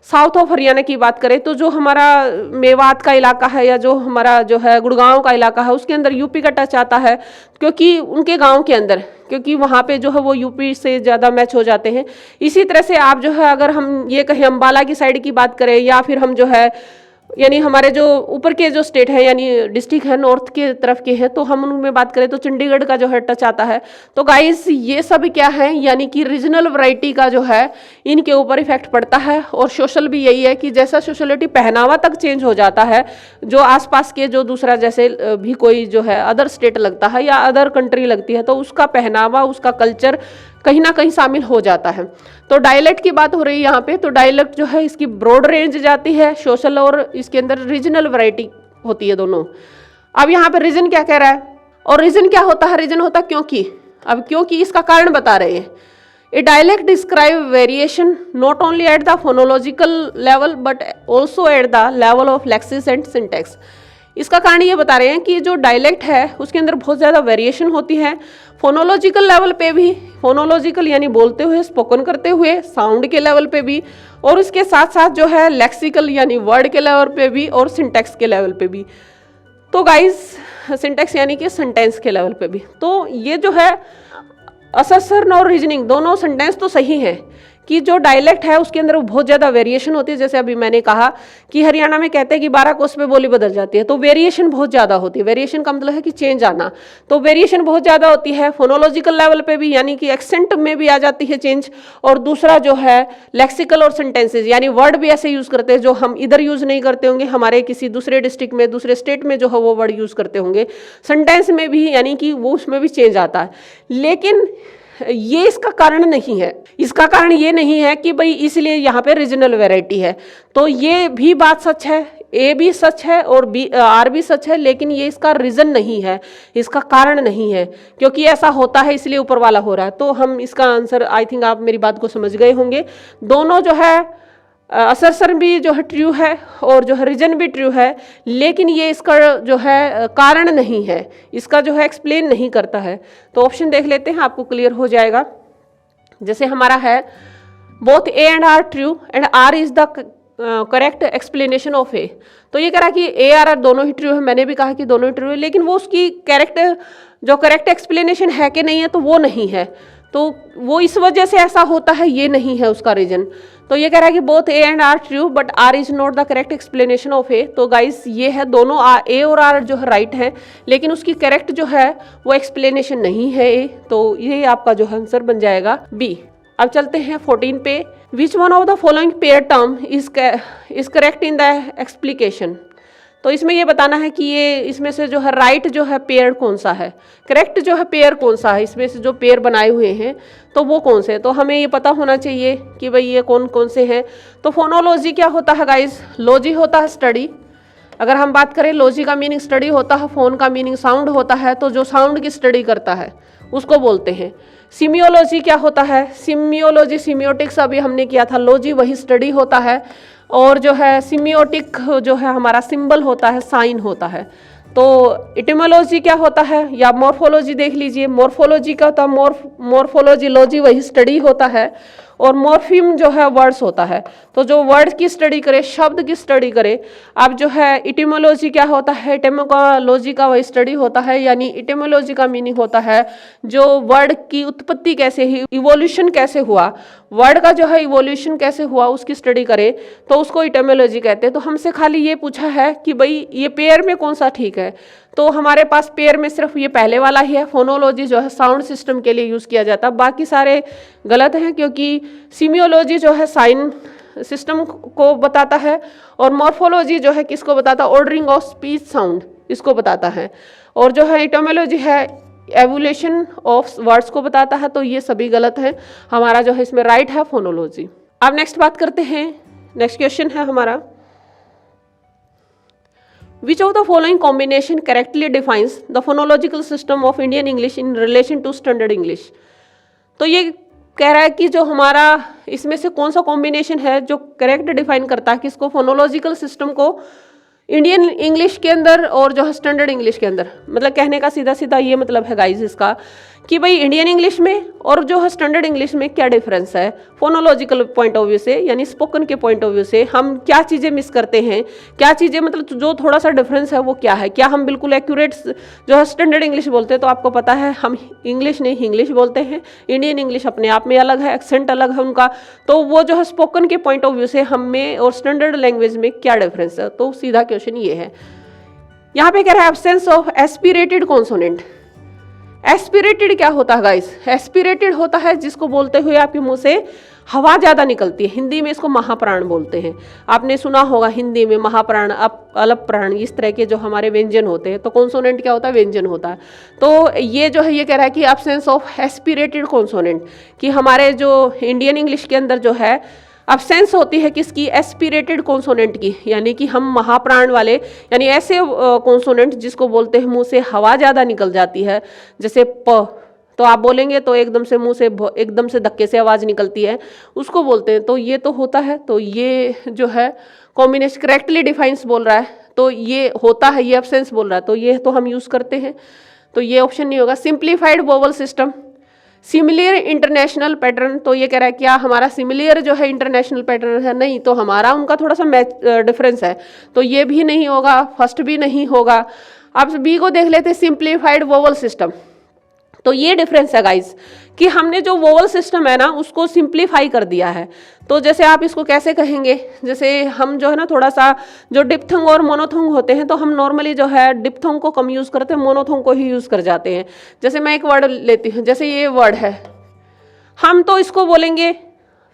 साउथ ऑफ हरियाणा की बात करें तो जो हमारा मेवात का इलाका है या जो हमारा जो है गुड़गांव का इलाका है उसके अंदर यूपी का टच आता है, क्योंकि उनके गांव के अंदर, क्योंकि वहाँ पे जो है वो यूपी से ज़्यादा मैच हो जाते हैं। इसी तरह से आप जो है अगर हम ये कहें अम्बाला की साइड की बात करें, या फिर हम जो है यानी हमारे जो ऊपर के जो स्टेट है यानी डिस्ट्रिक्ट है नॉर्थ के तरफ के हैं, तो हम उनमें बात करें तो चंडीगढ़ का जो है टच आता है। तो गाइस ये सब क्या है, यानी कि रीजनल वैरायटी का जो है इनके ऊपर इफेक्ट पड़ता है। और सोशल भी यही है कि जैसा सोशलिटी पहनावा तक चेंज हो जाता है, जो आसपास के जो दूसरा जैसे भी कोई जो है अदर स्टेट लगता है या अदर कंट्री लगती है, तो उसका पहनावा उसका कल्चर कहीं ना कहीं शामिल हो जाता है। तो डायलेक्ट की बात हो रही है यहाँ पे, तो डायलेक्ट जो है इसकी ब्रॉड रेंज जाती है सोशल और इसके अंदर रीजनल वैरायटी होती है दोनों। अब यहाँ पे रीजन क्या कह रहा है, और रीजन क्या होता है? रीजन होता क्योंकि। अब क्योंकि इसका कारण बता रहे हैं। A dialect describe variation not only at the phonological level but also at the level of lexis and syntax. इसका कारण ये बता रहे हैं कि जो डायलेक्ट है उसके अंदर बहुत ज़्यादा वेरिएशन होती है, फोनोलॉजिकल लेवल पे भी, फोनोलॉजिकल यानी बोलते हुए स्पोकन करते हुए, साउंड के लेवल पे भी, और उसके साथ साथ जो है लेक्सिकल यानी वर्ड के लेवल पे भी, और सिंटैक्स के लेवल पे भी। तो गाइस सिंटैक्स यानी कि सेंटेंस के लेवल पे भी। तो ये जो है असर्शन और रीजनिंग दोनों सेंटेंस तो सही है कि जो डायलेक्ट है उसके अंदर बहुत ज़्यादा वेरिएशन होती है। जैसे अभी मैंने कहा कि हरियाणा में कहते हैं कि 12 कोस पे बोली बदल जाती है, तो वेरिएशन बहुत ज़्यादा होती है। वेरिएशन का मतलब है कि चेंज आना, तो वेरिएशन बहुत ज़्यादा होती है फोनोलॉजिकल लेवल पे भी, यानी कि एक्सेंट में भी आ जाती है चेंज। और दूसरा जो है लेक्सिकल और सेंटेंसेज, यानी वर्ड भी ऐसे यूज़ करते हैं जो हम इधर यूज़ नहीं करते होंगे, हमारे किसी दूसरे डिस्ट्रिक्ट में दूसरे स्टेट में जो है वो वर्ड यूज़ करते होंगे। सेंटेंस में भी यानी कि वो उसमें भी चेंज आता है। लेकिन ये इसका कारण नहीं है। इसका कारण ये नहीं है कि भाई इसलिए यहाँ पे रीजनल वैरायटी है। तो ये भी बात सच है, ए भी सच है और बी आर भी सच है, लेकिन ये इसका रीजन नहीं है, इसका कारण नहीं है, क्योंकि ऐसा होता है इसलिए ऊपर वाला हो रहा है। तो हम इसका आंसर आई थिंक आप मेरी बात को समझ गए होंगे। दोनों जो है असर्शन भी जो है ट्रू है और जो है रीजन भी ट्रू है, लेकिन ये इसका जो है कारण नहीं है, इसका जो है एक्सप्लेन नहीं करता है। तो ऑप्शन देख लेते हैं, आपको क्लियर हो जाएगा। जैसे हमारा है both A and R true and R is the correct explanation of A. तो ये कह रहा है कि ए आर दोनों ही ट्रू है, मैंने भी कहा कि दोनों ही ट्रू है, लेकिन वो उसकी करेक्ट एक्सप्लेनेशन है कि नहीं है, तो वो नहीं है। तो वो इस वजह से ऐसा होता है, ये नहीं है उसका रीजन। तो ये कह रहा है कि both A and R true but R is not the correct explanation of A. तो गाइस ये है दोनों ए और आर जो है राइट है, लेकिन उसकी करेक्ट जो है वो एक्सप्लेनेशन नहीं है ए। तो ये आपका जो आंसर बन जाएगा बी। अब चलते हैं 14 पे। Which one of the following pair term is correct in the explication. तो इसमें ये बताना है कि ये इसमें से जो है राइट जो है पेयर कौन सा है, करेक्ट जो है पेयर कौन सा है, इसमें से जो पेयर बनाए हुए हैं तो वो कौन से। तो हमें ये पता होना चाहिए कि भाई ये कौन कौन से हैं। तो फोनोलॉजी क्या होता है गाइस? लॉजी होता है स्टडी। अगर हम बात करें लॉजी का मीनिंग स्टडी होता है, फोन का मीनिंग साउंड होता है, तो जो साउंड की स्टडी करता है उसको बोलते हैं। सिमियोलॉजी क्या होता है? सिमियोलॉजी सिमियोटिक्स अभी हमने किया था, लॉजी वही स्टडी होता है। और जो है सिमियोटिक जो है हमारा सिंबल होता है, साइन होता है। तो इटिमोलॉजी क्या होता है, या मॉर्फोलॉजी देख लीजिए। मॉर्फोलॉजी का होता है मॉर्फोलॉजी, लॉजी वही स्टडी होता है, और मॉर्फिम जो है वर्ड्स होता है। तो जो वर्ड की स्टडी करे, शब्द की स्टडी करे। अब जो है इटिमोलॉजी क्या होता है, इटिमोलॉजी का वही स्टडी होता है, यानी इटिमोलॉजी का मीनिंग होता है जो वर्ड की उत्पत्ति कैसे हुई, इवोल्यूशन कैसे हुआ, वर्ड का जो है इवोल्यूशन कैसे हुआ उसकी स्टडी करे, तो उसको इटिमोलॉजी कहते हैं। तो हमसे खाली ये पूछा है कि भाई ये पेयर में कौन सा ठीक है, तो हमारे पास पेयर में सिर्फ ये पहले वाला ही है। फोनोलॉजी जो है साउंड सिस्टम के लिए यूज़ किया जाता है, बाकी सारे गलत हैं, क्योंकि सीमियोलॉजी जो है साइन सिस्टम को बताता है, और मॉर्फोलॉजी जो है किसको बताता है, ऑर्डरिंग ऑफ स्पीच साउंड, इसको बताता है। और जो है इटिमोलॉजी है एवोल्यूशन ऑफ वर्ड्स को बताता है। तो ये सभी गलत है, हमारा जो है इसमें राइट है फोनोलॉजी। अब नेक्स्ट बात करते हैं, नेक्स्ट क्वेश्चन है हमारा, Which of the following combination correctly defines the phonological system of Indian English in relation to Standard English? तो ये कह रहा है कि जो हमारा इसमें से कौन सा कॉम्बिनेशन है जो करेक्ट डिफाइन करता है किसको, फोनोलॉजिकल सिस्टम को इंडियन इंग्लिश के अंदर और जो है स्टैंडर्ड इंग्लिश के अंदर। मतलब कहने का सीधा सीधा ये मतलब है गाइज इसका कि भाई इंडियन इंग्लिश में और जो है स्टैंडर्ड इंग्लिश में क्या डिफरेंस है फोनोलॉजिकल पॉइंट ऑफ व्यू से, यानी स्पोकन के पॉइंट ऑफ व्यू से हम क्या चीज़ें मिस करते हैं, क्या चीज़ें मतलब जो थोड़ा सा डिफरेंस है वो क्या है। क्या हम बिल्कुल एक्यूरेट जो है स्टैंडर्ड इंग्लिश बोलते हैं, तो आपको पता है हम इंग्लिश नहीं इंग्लिश बोलते हैं। इंडियन इंग्लिश अपने आप में अलग है, एक्सेंट अलग है उनका। तो वो जो है स्पोकन के पॉइंट ऑफ व्यू से हम में और स्टैंडर्ड लैंग्वेज में क्या डिफरेंस है, तो सीधा क्वेश्चन ये है। यहाँ पे कह रहा है absence of aspirated consonant. Aspirated क्या होता है गाइस, एस्पिरेटेड होता है जिसको बोलते हुए आपके मुंह से हवा ज़्यादा निकलती है, हिंदी में इसको महाप्राण बोलते हैं। आपने सुना होगा हिंदी में महाप्राण, अलप प्राण, इस तरह के जो हमारे व्यंजन होते हैं। तो कॉन्सोनेंट क्या होता है, व्यंजन होता है। तो ये जो है ये कह रहा है कि एब्सेंस ऑफ एस्पिरेटेड कॉन्सोनेंट, कि हमारे जो इंडियन इंग्लिश के अंदर जो है अब्सेंस होती है किसकी, एस्पिरेटेड कॉन्सोनेंट की, यानी कि हम महाप्राण वाले, यानी ऐसे कॉन्सोनेंट जिसको बोलते हैं मुंह से हवा ज़्यादा निकल जाती है। जैसे प, तो आप बोलेंगे तो एकदम से मुंह से एकदम से धक्के से आवाज़ निकलती है, उसको बोलते हैं। तो ये तो होता है, तो ये जो है कॉम्बिनेशन करेक्टली डिफाइंस बोल रहा है, तो ये होता है, ये एब्सेंस बोल रहा है, तो ये तो हम यूज़ करते हैं, तो ये ऑप्शन नहीं होगा। Simplified vowel system, similar international pattern, तो ये कह रहा है क्या हमारा सिमिलियर जो है इंटरनेशनल पैटर्न है, नहीं, तो हमारा उनका थोड़ा सा मैच डिफरेंस है, तो ये भी नहीं होगा, फर्स्ट भी नहीं होगा। अब बी को देख लेते हैं, सिंप्लीफाइड वोवल सिस्टम। तो ये डिफरेंस है गाइस कि हमने जो वोवल सिस्टम है ना उसको सिंप्लीफाई कर दिया है। तो जैसे आप इसको कैसे कहेंगे, जैसे हम जो है ना थोड़ा सा जो डिप्थोंग और मोनोथोंग होते हैं, तो हम नॉर्मली जो है डिप्थोंग को कम यूज़ करते हैं, मोनोथोंग को ही यूज़ कर जाते हैं। जैसे मैं एक वर्ड लेती हूँ, जैसे ये वर्ड है, हम तो इसको बोलेंगे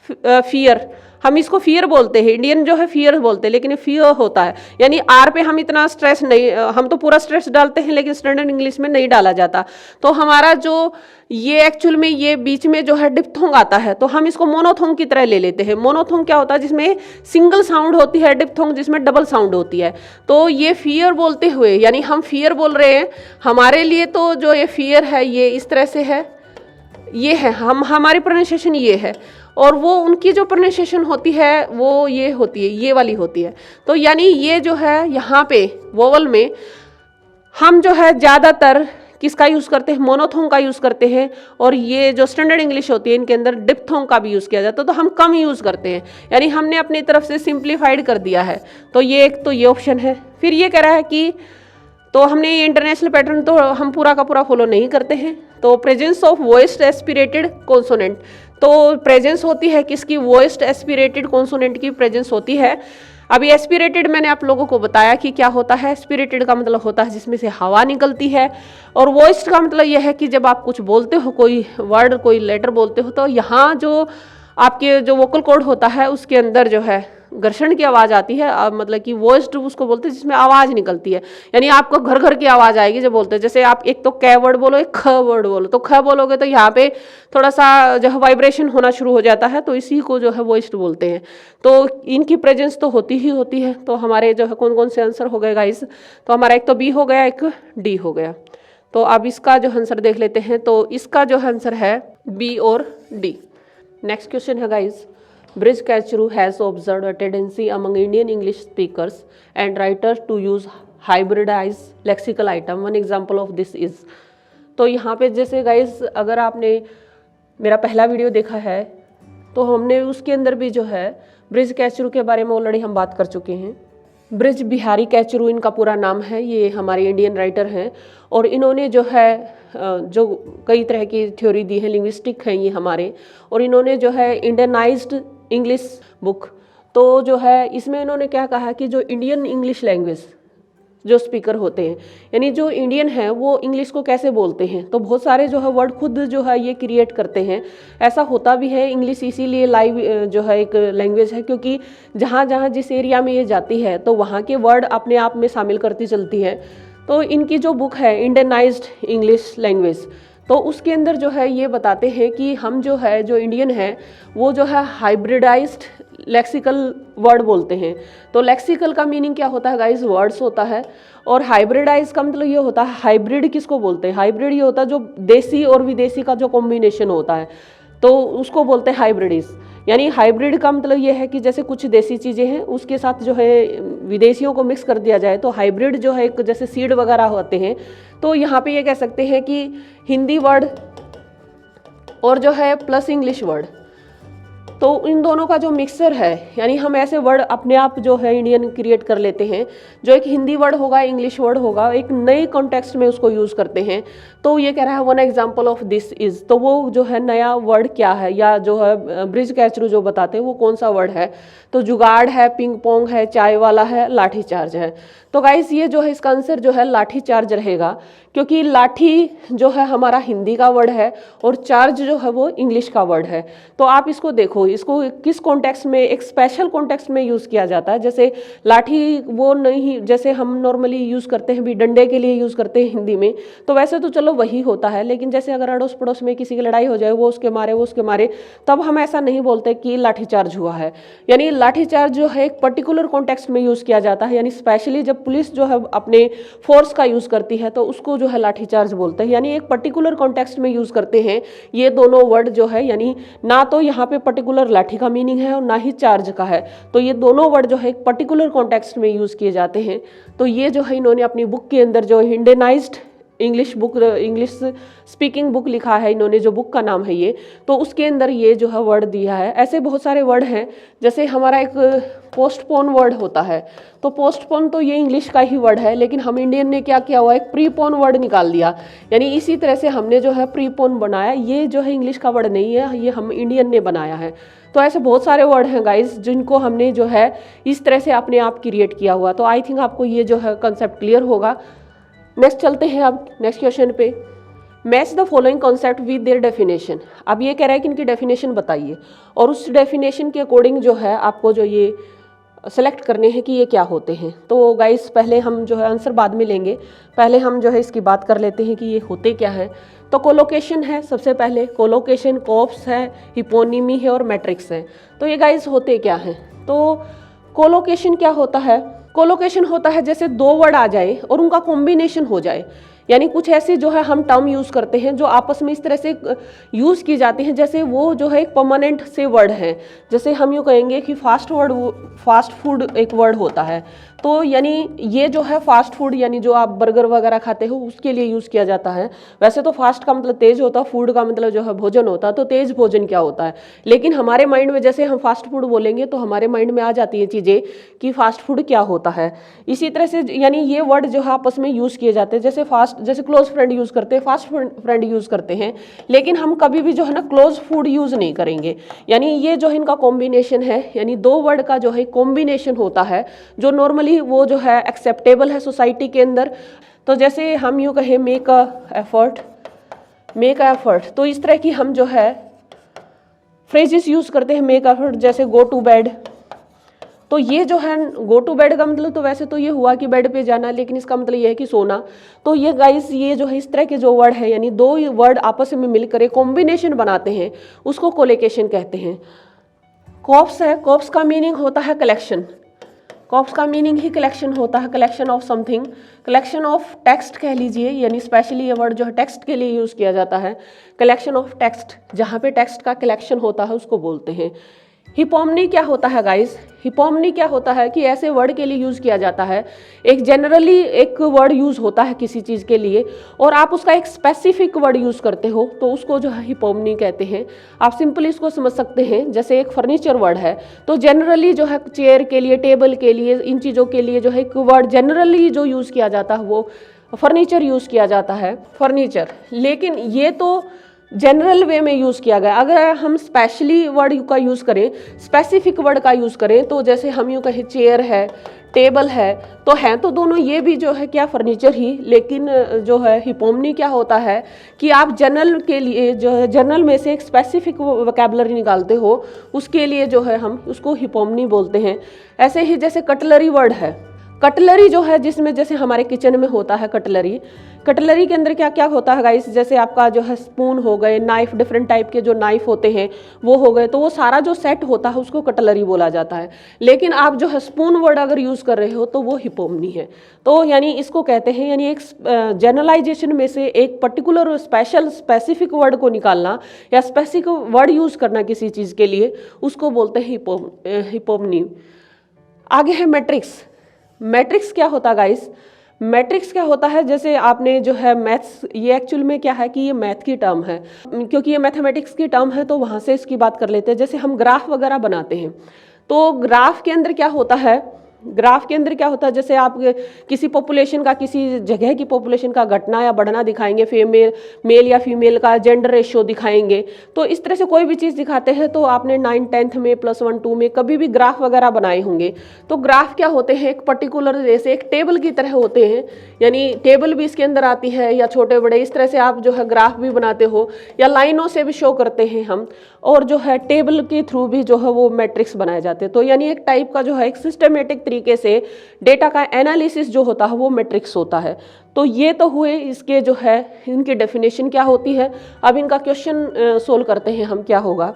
फियर, हम इसको फियर बोलते हैं, इंडियन जो है फियर बोलते हैं, लेकिन फियर होता है, यानी आर पे हम इतना स्ट्रेस नहीं, हम तो पूरा स्ट्रेस डालते हैं, लेकिन स्टैंडर्ड इंग्लिश में नहीं डाला जाता। तो हमारा जो ये एक्चुअल में ये बीच में जो है डिप्थोंग आता है, तो हम इसको मोनोथोंग की तरह ले लेते हैं। मोनोथोंग क्या होता है, जिसमें सिंगल साउंड होती है, डिप्थोंग जिसमें डबल साउंड होती है। तो ये फियर बोलते हुए, यानी हम फियर बोल रहे हैं, हमारे लिए तो जो ये फियर है ये इस तरह से है, ये है, हम हमारी प्रोनाउंसिएशन ये है, और वो उनकी जो प्रोनाउंसिएशन होती है वो ये होती है, ये वाली होती है। तो यानी ये जो है यहाँ पे वोवल में हम जो है ज़्यादातर किसका यूज़ करते हैं, मोनोथोंग का यूज़ करते हैं, और ये जो स्टैंडर्ड इंग्लिश होती है इनके अंदर डिप्थोंग का भी यूज़ किया जाता है, तो हम कम यूज़ करते हैं, यानी हमने अपनी तरफ से सिंप्लीफाइड कर दिया है। तो ये एक तो ये ऑप्शन है। फिर ये कह रहा है कि तो हमने ये इंटरनेशनल पैटर्न तो हम पूरा का पूरा फॉलो नहीं करते हैं। तो presence of voiced aspirated consonant, तो प्रेजेंस होती है किसकी, वॉइस्ड एस्पिरेटेड कॉन्सोनेंट की प्रेजेंस होती है। अभी एस्पिरेटेड मैंने आप लोगों को बताया कि क्या होता है। एस्पिरेटेड का मतलब होता है जिसमें से हवा निकलती है, और वॉइस्ड का मतलब यह है कि जब आप कुछ बोलते हो, कोई वर्ड कोई लेटर बोलते हो, तो यहाँ जो आपके जो वोकल कॉर्ड होता है उसके अंदर जो है घर्षण की आवाज़ आती है, मतलब कि वॉइस्ड उसको बोलते हैं जिसमें आवाज़ निकलती है, यानी आपको घर घर की आवाज़ आएगी जब बोलते हैं। जैसे आप एक तो कै वर्ड बोलो, एक ख वर्ड बोलो, तो ख बोलोगे तो यहाँ पे थोड़ा सा जो है वाइब्रेशन होना शुरू हो जाता है, तो इसी को जो है वॉइस्ड बोलते हैं। तो इनकी प्रेजेंस तो होती ही होती है। तो हमारे जो है कौन कौन से आंसर हो गए गाइस, तो हमारा एक तो बी हो गया, एक डी हो गया। तो अब इसका जो आंसर देख लेते हैं, तो इसका जो आंसर है बी और डी। नेक्स्ट क्वेश्चन है guys, Bridge Kacheru has observed a tendency among Indian English speakers and writers to use hybridize lexical item. One example of this is, तो यहाँ पे जैसे गाइस अगर आपने मेरा पहला वीडियो देखा है तो हमने उसके अंदर भी जो है ब्रिज कैचरू के बारे में ऑलरेडी हम बात कर चुके हैं। ब्रिज बिहारी कैचरू इनका पूरा नाम है, ये हमारे इंडियन राइटर हैं और इन्होंने जो है जो कई तरह की थ्योरी दी है, लिंग्विस्टिक हैं ये हमारे, और इन्होंने जो है इंडियनाइज्ड इंग्लिश बुक, तो जो है इसमें इन्होंने क्या कहा कि जो इंडियन इंग्लिश लैंग्वेज जो स्पीकर होते हैं, यानी जो इंडियन है वो इंग्लिश को कैसे बोलते हैं, तो बहुत सारे जो है वर्ड खुद जो है ये क्रिएट करते हैं। ऐसा होता भी है, इंग्लिश इसीलिए लाइव जो है एक लैंग्वेज है क्योंकि जहाँ जहाँ जिस एरिया में ये जाती है तो वहाँ के वर्ड अपने आप में शामिल करती चलती है। तो इनकी जो बुक है इंडियनाइज्ड इंग्लिश लैंग्वेज, तो उसके अंदर जो है ये बताते हैं कि हम जो है जो इंडियन है वो जो है हाइब्रिडाइज्ड लेक्सिकल वर्ड बोलते हैं। तो लेक्सिकल का मीनिंग क्या होता है गाइस, वर्ड्स होता है, और हाइब्रिडाइज का मतलब ये होता है, हाइब्रिड किसको बोलते हैं, हाइब्रिड ये होता है जो देसी और विदेशी का जो कॉम्बिनेशन होता है, तो उसको बोलते हैं हाइब्रिडिज। यानी हाइब्रिड का मतलब ये है कि जैसे कुछ देसी चीज़ें हैं उसके साथ जो है विदेशियों को मिक्स कर दिया जाए, तो हाइब्रिड जो है एक जैसे सीड वगैरह होते हैं, तो यहाँ पे ये कह सकते हैं कि हिंदी वर्ड और जो है प्लस इंग्लिश वर्ड, तो इन दोनों का जो मिक्सचर है, यानी हम ऐसे वर्ड अपने आप जो है इंडियन क्रिएट कर लेते हैं, जो एक हिंदी वर्ड होगा इंग्लिश वर्ड होगा, एक नए कॉन्टेक्स्ट में उसको यूज़ करते हैं। तो ये कह रहा है one example of this is, तो वो जो है नया वर्ड क्या है, या जो है ब्रिज कैचरू जो बताते हैं वो कौन सा वर्ड है, तो जुगाड़ है, पिंग पोंग है, चाय वाला है, लाठी चार्ज है। तो गाइस ये जो है इसका आंसर जो है लाठी चार्ज रहेगा, क्योंकि लाठी जो है हमारा हिंदी का वर्ड है और चार्ज जो है वो इंग्लिश का वर्ड है। तो आप इसको देखो, इसको किस कॉन्टेक्स्ट में, एक स्पेशल कॉन्टेक्स्ट में यूज़ किया जाता है। जैसे लाठी वो नहीं, जैसे हम नॉर्मली यूज़ करते हैं भी डंडे के लिए यूज़ करते हैं हिंदी में, तो वैसे तो चलो वही होता है, लेकिन जैसे अगर अड़ोस पड़ोस में किसी की लड़ाई हो जाए, वो उसके मारे, तब हम ऐसा नहीं बोलते कि लाठी चार्ज हुआ है। यानी लाठी चार्ज जो है एक पर्टिकुलर कॉन्टेक्स्ट में यूज़ किया जाता है, यानी स्पेशली जब पुलिस जो है अपने फोर्स का यूज़ करती है तो उसको जो है लाठी चार्ज बोलते हैं, यानी एक पर्टिकुलर कॉन्टेक्स्ट में यूज़ करते हैं ये दोनों वर्ड जो है। यानी ना तो यहाँ पे पर्टिकुलर लाठी का मीनिंग है और ना ही चार्ज का है, तो ये दोनों वर्ड जो है एक पर्टिकुलर कॉन्टेक्स्ट में यूज़ किए जाते हैं। तो ये जो है इन्होंने अपनी बुक के अंदर जो Indianised English book, English speaking book लिखा है इन्होंने, जो बुक का नाम है ये, तो उसके अंदर ये जो है वर्ड दिया है। ऐसे बहुत सारे वर्ड हैं, जैसे हमारा एक पोस्टपोन वर्ड होता है, तो पोस्टपोन तो ये इंग्लिश का ही वर्ड है, लेकिन हम इंडियन ने क्या किया हुआ है, एक प्रीपोन वर्ड निकाल दिया। यानी इसी तरह से हमने जो है प्रीपोन बनाया, ये जो है इंग्लिश का वर्ड नहीं है, ये हम इंडियन ने बनाया है। तो ऐसे बहुत सारे वर्ड हैं गाइस जिनको हमने जो है इस तरह से अपने आप क्रिएट किया हुआ। तो आई थिंक आपको ये जो है कंसेप्ट क्लियर होगा। नेक्स्ट चलते हैं अब नेक्स्ट क्वेश्चन पे। Match the following concept with their definition. अब ये कह रहा है कि इनकी डेफिनेशन बताइए, और उस डेफिनेशन के अकॉर्डिंग जो है आपको जो ये सेलेक्ट करने हैं कि ये क्या होते हैं। तो गाइस पहले हम जो है आंसर बाद में लेंगे, पहले हम जो है इसकी बात कर लेते हैं कि ये होते क्या है। तो कोलोकेशन है सबसे पहले, कोलोकेशन, कॉप्स है, हिपोनिमी है और मैट्रिक्स है। तो ये गाइस होते क्या हैं। तो कोलोकेशन क्या होता है, कोलोकेशन होता है जैसे दो वर्ड आ जाए और उनका कॉम्बिनेशन हो जाए, यानी कुछ ऐसे जो है हम टर्म यूज़ करते हैं जो आपस में इस तरह से यूज़ की जाती हैं, जैसे वो जो है एक परमानेंट से वर्ड है। जैसे हम यूँ कहेंगे कि फास्ट फूड एक वर्ड होता है, तो यानी ये जो है फास्ट फूड, यानी जो आप बर्गर वगैरह खाते हो उसके लिए यूज़ किया जाता है। वैसे तो फास्ट का मतलब तेज़ होता है, फूड का मतलब जो है भोजन होता है, तो तेज़ भोजन क्या होता है, लेकिन हमारे माइंड में जैसे हम फास्ट फूड बोलेंगे तो हमारे माइंड में आ जाती है चीज़ें कि फास्ट फूड क्या होता है। इसी तरह से यानी ये वर्ड जो है आपस में यूज़ किए जाते हैं, जैसे क्लोज फ्रेंड यूज़ करते हैं, फास्ट फ्रेंड यूज़ करते हैं, लेकिन हम कभी भी जो है ना क्लोज फूड यूज़ नहीं करेंगे। यानी ये जो इनका कॉम्बिनेशन है, यानी दो वर्ड का जो है कॉम्बिनेशन होता है, जो नॉर्मली वो जो है एक्सेप्टेबल है सोसाइटी के अंदर। तो जैसे हम यूँ कहें मेक अ एफर्ट, तो इस तरह की हम जो है फ्रेजेस यूज़ करते हैं, मेक एफर्ट, जैसे गो टू बेड। तो ये जो है गो टू बेड का मतलब तो वैसे तो ये हुआ कि बेड पे जाना, लेकिन इसका मतलब ये है कि सोना। तो ये गाइस ये जो है इस तरह के जो वर्ड है, यानी दो वर्ड आपस में मिलकर एक कॉम्बिनेशन बनाते हैं, उसको कोलोकेशन कहते हैं। कॉप्स है, कॉप्स का मीनिंग होता है कलेक्शन, कॉप्स का मीनिंग ही कलेक्शन होता है, collection of something, collection of text कह लीजिए, यानी स्पेशली ये वर्ड जो है टेक्स्ट के लिए यूज़ किया जाता है। कलेक्शन ऑफ टेक्स्ट, जहाँ पे टेक्स्ट का कलेक्शन होता है उसको बोलते हैं। हिपोमनी क्या होता है गाइस? हिपोमनी क्या होता है कि ऐसे वर्ड के लिए यूज़ किया जाता है, एक जनरली एक वर्ड यूज़ होता है किसी चीज़ के लिए और आप उसका एक स्पेसिफिक वर्ड यूज़ करते हो तो उसको जो है हिपोमनी कहते हैं। आप सिंपली इसको समझ सकते हैं, जैसे एक फर्नीचर वर्ड है तो जनरली जो है चेयर के लिए, टेबल के लिए, इन चीज़ों के लिए जो है एक वर्ड जनरली जो यूज़ किया जाता है वो फर्नीचर यूज़ किया जाता है, फर्नीचर। लेकिन ये तो जनरल वे में यूज़ किया गया। अगर हम स्पेशली वर्ड का यूज़ करें, स्पेसिफिक वर्ड का यूज़ करें तो जैसे हम यूँ कहें चेयर है, टेबल है, तो हैं तो दोनों ये भी जो है क्या फर्नीचर ही, लेकिन जो है हिपोमनी क्या होता है कि आप जनरल के लिए जो है जनरल में से एक स्पेसिफिक वोकैबुलरी निकालते हो, उसके लिए जो है हम उसको हिपोमनी बोलते हैं। ऐसे ही जैसे कटलरी वर्ड है, कटलरी जो है जिसमें जैसे हमारे किचन में होता है कटलरी, कटलरी के अंदर क्या क्या होता है गाइस, जैसे आपका जो है स्पून हो गए, नाइफ, डिफरेंट टाइप के जो नाइफ होते हैं वो हो गए, तो वो सारा जो सेट होता है उसको कटलरी बोला जाता है। लेकिन आप जो है स्पून वर्ड अगर यूज़ कर रहे हो तो वो हिपोमनी है। तो यानी इसको कहते हैं, यानी एक जनरलाइजेशन में से एक पर्टिकुलर स्पेशल स्पेसिफिक वर्ड को निकालना या स्पेसिफिक वर्ड यूज़ करना किसी चीज़ के लिए, उसको बोलते हैं हिपोमनी। आगे है मैट्रिक्स। मैट्रिक्स क्या होता है गाइस? मैट्रिक्स क्या होता है, जैसे आपने जो है मैथ्स, ये एक्चुअल में क्या है कि ये मैथ की टर्म है, क्योंकि ये मैथमेटिक्स की टर्म है तो वहाँ से इसकी बात कर लेते हैं। जैसे हम ग्राफ वगैरह बनाते हैं तो ग्राफ के अंदर क्या होता है, ग्राफ के अंदर क्या होता है, जैसे आप किसी पॉपुलेशन का, किसी जगह की पॉपुलेशन का घटना या बढ़ना दिखाएंगे, मेल या फीमेल का जेंडर रेशियो दिखाएंगे, तो इस तरह से कोई भी चीज़ दिखाते हैं तो आपने 9th 10th में, +1 2 में कभी भी ग्राफ वगैरह बनाए होंगे। तो ग्राफ क्या होते हैं, एक पर्टिकुलर जैसे एक टेबल की तरह होते हैं, यानी टेबल भी इसके अंदर आती है या छोटे बड़े, इस तरह से आप जो है ग्राफ भी बनाते हो या लाइनों से भी शो करते हैं हम, और जो है टेबल के थ्रू भी जो है वो मैट्रिक्स बनाए जाते हैं। तो यानी एक टाइप का जो है एक सिस्टमेटिक तरीके से डेटा का एनालिसिस जो होता है वो मैट्रिक्स होता है। तो ये तो हुए इसके जो है इनकी डेफिनेशन क्या होती है। अब इनका क्वेश्चन सोल्व करते हैं हम, क्या होगा।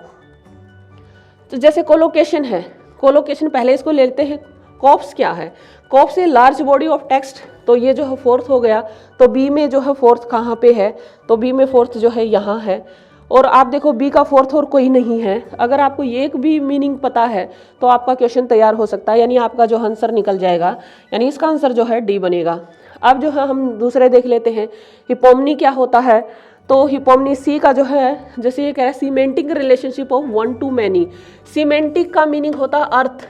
तो जैसे कोलोकेशन है, कोलोकेशन पहले इसको लेते हैं। कॉप्स क्या है? Corpus a large body of text, तो ये जो है फोर्थ हो गया। तो बी में जो है फोर्थ कहाँ पे है, तो बी में फोर्थ जो है यहाँ है। और आप देखो बी का फोर्थ और कोई नहीं है। अगर आपको एक भी मीनिंग पता है तो आपका क्वेश्चन तैयार हो सकता है, यानी आपका जो आंसर निकल जाएगा, यानी इसका आंसर जो है डी बनेगा। अब जो है हम दूसरे देख लेते हैं, हिपोमनी क्या होता है। तो हिपोमनी सी का जो है, जैसे ये कह रहा है semantic relationship of one two many. Semantic का मीनिंग होता है अर्थ,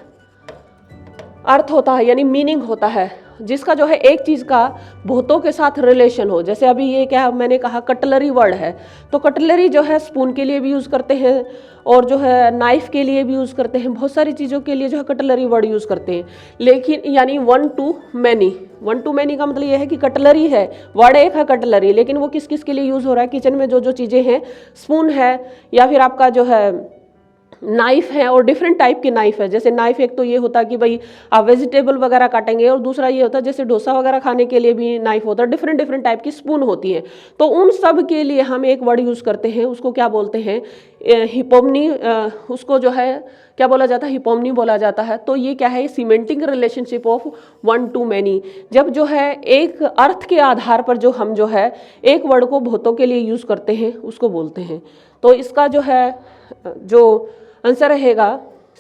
अर्थ होता है यानी मीनिंग होता है, जिसका जो है एक चीज़ का बहुतों के साथ रिलेशन हो। जैसे अभी ये क्या मैंने कहा कटलरी वर्ड है, तो कटलरी जो है स्पून के लिए भी यूज़ करते हैं और जो है नाइफ के लिए भी यूज़ करते हैं, बहुत सारी चीज़ों के लिए जो है कटलरी वर्ड यूज़ करते हैं। लेकिन यानी one two many, one two many का मतलब ये है कि कटलरी है, वर्ड एक है कटलरी, लेकिन वो किस किस के लिए यूज़ हो रहा है, किचन में जो जो चीज़ें हैं, स्पून है या फिर आपका जो है नाइफ है, और डिफरेंट टाइप के नाइफ है। जैसे नाइफ एक तो ये होता है कि भाई आप वेजिटेबल वगैरह काटेंगे, और दूसरा ये होता है जैसे डोसा वगैरह खाने के लिए भी नाइफ होता है। डिफरेंट डिफरेंट टाइप की स्पून होती है, तो उन सब के लिए हम एक वर्ड यूज़ करते हैं, उसको क्या बोलते हैं, हिपोमनी। उसको जो है क्या बोला जाता है, हिपोमनी बोला जाता है। तो ये क्या है, cementing relationship of one two many. जब जो है एक अर्थ के आधार पर जो हम जो है एक वर्ड को बहुतों के लिए यूज़ करते हैं उसको बोलते हैं। तो इसका जो है जो आंसर रहेगा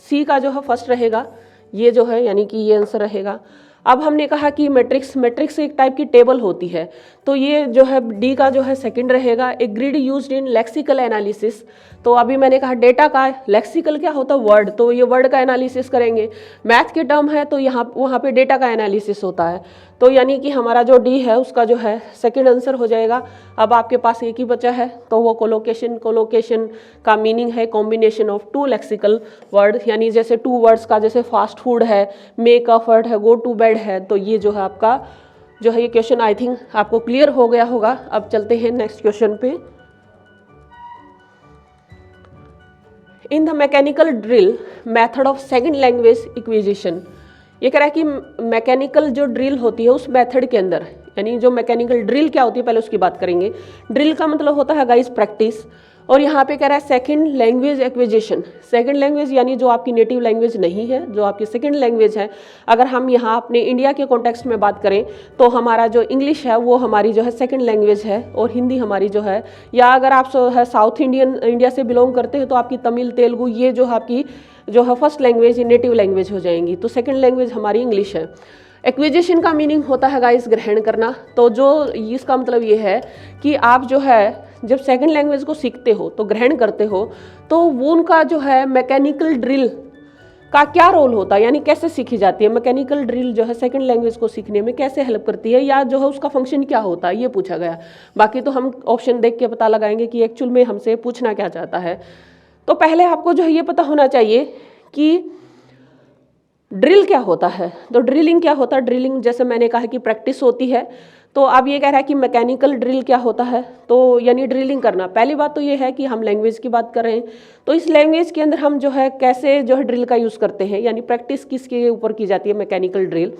सी का जो है फर्स्ट रहेगा, ये जो है यानी कि ये आंसर रहेगा। अब हमने कहा कि मैट्रिक्स, मैट्रिक्स एक टाइप की टेबल होती है, तो ये जो है डी का जो है सेकंड रहेगा। A grid used in lexical analysis, तो अभी मैंने कहा डेटा का, लेक्सिकल क्या होता है वर्ड, तो ये वर्ड का एनालिसिस करेंगे। मैथ के टर्म है तो यहाँ वहाँ पे डेटा का एनालिसिस होता है, तो यानी कि हमारा जो डी है उसका जो है सेकंड आंसर हो जाएगा। अब आपके पास एक ही बचा है, तो वो कोलोकेशन, कोलोकेशन का मीनिंग है combination of two lexical word, यानी जैसे टू वर्ड्स का, जैसे फास्ट फूड है, मेक अ फर्ड है, गो टू बेड है। तो ये जो है आपका जो है ये क्वेश्चन आई थिंक आपको क्लियर हो गया होगा। अब चलते हैं नेक्स्ट क्वेश्चन पे। In the mechanical drill method of second language acquisition, ये कह रहा है कि मैकेनिकल जो ड्रिल होती है उस मेथड के अंदर, यानी जो मैकेनिकल ड्रिल क्या होती है पहले उसकी बात करेंगे। ड्रिल का मतलब होता है गाइस प्रैक्टिस, और यहाँ पे कह रहा है second language acquisition. Second language यानी जो आपकी नेटिव लैंग्वेज नहीं है, जो आपकी सेकंड लैंग्वेज है। अगर हम यहाँ अपने इंडिया के कॉन्टेक्स्ट में बात करें तो हमारा जो इंग्लिश है वो हमारी जो है सेकंड लैंग्वेज है, और हिंदी हमारी जो है, या अगर आप है साउथ इंडिया से बिलोंग करते हैं तो आपकी तमिल, तेलुगु, ये जो आपकी जो है फर्स्ट लैंग्वेज नेटिव लैंग्वेज हो जाएंगी। तो सेकंड लैंग्वेज हमारी इंग्लिश है। एक्विजिशन का मीनिंग होता है गाइस ग्रहण करना। तो जो इसका मतलब ये है कि आप जो है जब सेकंड लैंग्वेज को सीखते हो तो ग्रहण करते हो, तो वो उनका जो है मैकेनिकल ड्रिल का क्या रोल होता है, यानी कैसे सीखी जाती है मैकेनिकल ड्रिल जो है सेकंड लैंग्वेज को सीखने में कैसे हेल्प करती है, या जो है उसका फंक्शन क्या होता है, ये पूछा गया। बाकी तो हम ऑप्शन देख के पता लगाएंगे कि एक्चुअल में हमसे पूछना क्या चाहता है। तो पहले आपको जो है ये पता होना चाहिए कि ड्रिल क्या होता है। तो ड्रिलिंग क्या होता है, ड्रिलिंग जैसे मैंने कहा कि प्रैक्टिस होती है। तो अब ये कह रहा है कि मैकेनिकल ड्रिल क्या होता है, तो यानी ड्रिलिंग करना। पहली बात तो ये है कि हम लैंग्वेज की बात कर रहे हैं, तो इस लैंग्वेज के अंदर हम जो है कैसे जो है ड्रिल का यूज़ करते हैं, यानी प्रैक्टिस किसके ऊपर की जाती है, मैकेनिकल ड्रिल।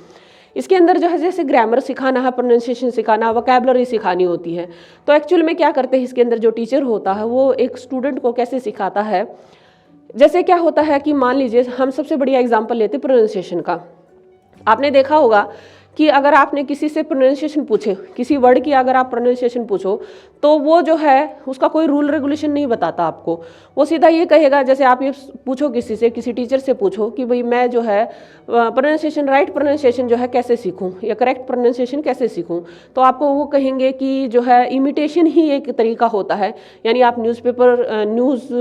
इसके अंदर जो है जैसे ग्रामर सिखाना है, प्रोनाउंसिएशन सिखाना, वोकैबुलरी सिखानी होती है। तो एक्चुअल में क्या करते हैं इसके अंदर जो टीचर होता है वो एक स्टूडेंट को कैसे सिखाता है। जैसे क्या होता है कि मान लीजिए हम सबसे बढ़िया एग्जांपल लेते हैं प्रोनाउंसिएशन का। आपने देखा होगा कि अगर आपने किसी से प्रोनाउंसिएशन पूछे, किसी वर्ड की अगर आप प्रोनाउंसिएशन पूछो, तो वो जो है उसका कोई रूल रेगुलेशन नहीं बताता आपको। वो सीधा ये कहेगा, जैसे आप ये पूछो किसी से, किसी टीचर से पूछो कि भाई मैं जो है प्रोनाउंसिएशन, राइट प्रोनाउंसिएशन जो है कैसे सीखूं या करेक्ट प्रोनाउंसिएशन कैसे सीखूं, तो आपको वो कहेंगे कि जो है इमिटेशन ही एक तरीका होता है। यानी आप न्यूज़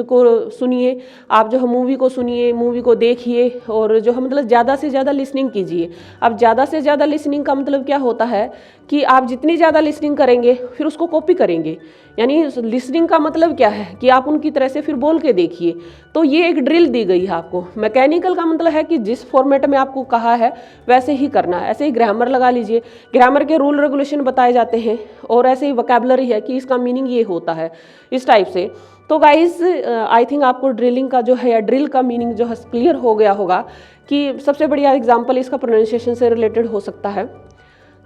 को सुनिए, आप जो है मूवी को सुनिए, मूवी को देखिए, और जो है मतलब ज़्यादा से ज़्यादा लिसनिंग कीजिए। अब ज़्यादा से ज़्यादा लिसनिंग का मतलब क्या होता है कि आप जितनी ज़्यादा लिसनिंग करेंगे फिर उसको कॉपी करेंगे। यानी लिसनिंग का मतलब क्या है कि आप उनकी तरह से फिर बोल के देखिए। तो ये एक ड्रिल दी गई है आपको। मैकेनिकल का मतलब है कि जिस फॉर्मेट में आपको कहा है वैसे ही करना है। ऐसे ही ग्रामर लगा लीजिए, ग्रामर के रूल रेगुलेशन बताए जाते हैं, और ऐसे ही वोकैबुलरी है कि इसका मीनिंग ये होता है, इस टाइप से। तो गाइस आई थिंक आपको ड्रिलिंग का जो है या ड्रिल का मीनिंग जो है क्लियर हो गया होगा कि सबसे बढ़िया एग्जाम्पल इसका प्रोनाउंसिएशन से रिलेटेड हो सकता है।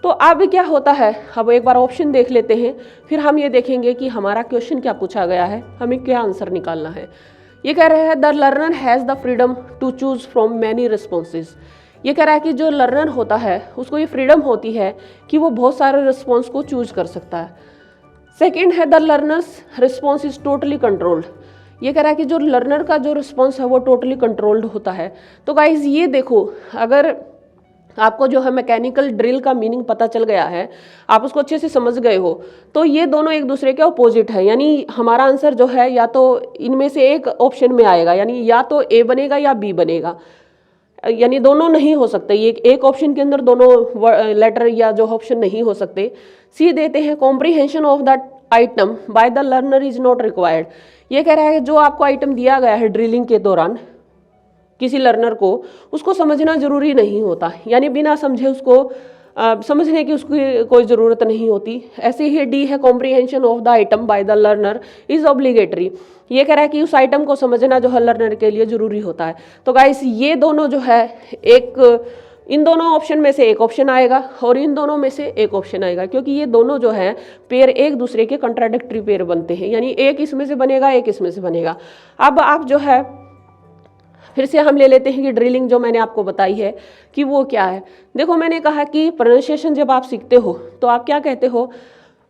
तो अब क्या होता है, अब एक बार ऑप्शन देख लेते हैं, फिर हम ये देखेंगे कि हमारा क्वेश्चन क्या पूछा गया है, हमें क्या आंसर निकालना है। ये कह रहे हैं the learner has the freedom to choose from many responses. ये कह रहा है कि जो लर्नर होता है उसको ये फ्रीडम होती है कि वो बहुत सारे रिस्पॉन्स को चूज कर सकता है। सेकेंड है the learners response is totally controlled. ये कह रहा है कि जो लर्नर का जो रिस्पॉन्स है वो टोटली कंट्रोल्ड होता है। तो गाइज ये देखो, अगर आपको जो है मैकेनिकल ड्रिल का मीनिंग पता चल गया है, आप उसको अच्छे से समझ गए हो, तो ये दोनों एक दूसरे के अपोजिट है। यानी हमारा आंसर जो है या तो इनमें से एक ऑप्शन में आएगा, यानी या तो ए बनेगा या बी बनेगा, यानी दोनों नहीं हो सकते। ये एक ऑप्शन के अंदर दोनों लेटर या जो ऑप्शन नहीं हो सकते। सी देते हैं comprehension of the item by the learner is not required. ये कह रहा है जो आपको आइटम दिया गया है ड्रिलिंग के दौरान किसी लर्नर को, उसको समझना जरूरी नहीं होता, यानी बिना समझे उसको समझने की उसकी कोई ज़रूरत नहीं होती। ऐसे ही डी है comprehension of the item by the learner is obligatory. ये कह रहा है कि उस आइटम को समझना जो है लर्नर के लिए ज़रूरी होता है। तो गाइस ये दोनों जो है इन दोनों ऑप्शन में से एक ऑप्शन आएगा और इन दोनों में से एक ऑप्शन आएगा, क्योंकि ये दोनों जो है पेयर एक दूसरे के कंट्राडिक्टरी पेयर बनते हैं, यानी एक इसमें से बनेगा एक इसमें से बनेगा। अब आप जो है फिर से हम ले लेते हैं कि ड्रिलिंग जो मैंने आपको बताई है कि वो क्या है। देखो मैंने कहा कि प्रोनाउंसिएशन जब आप सीखते हो तो आप क्या कहते हो,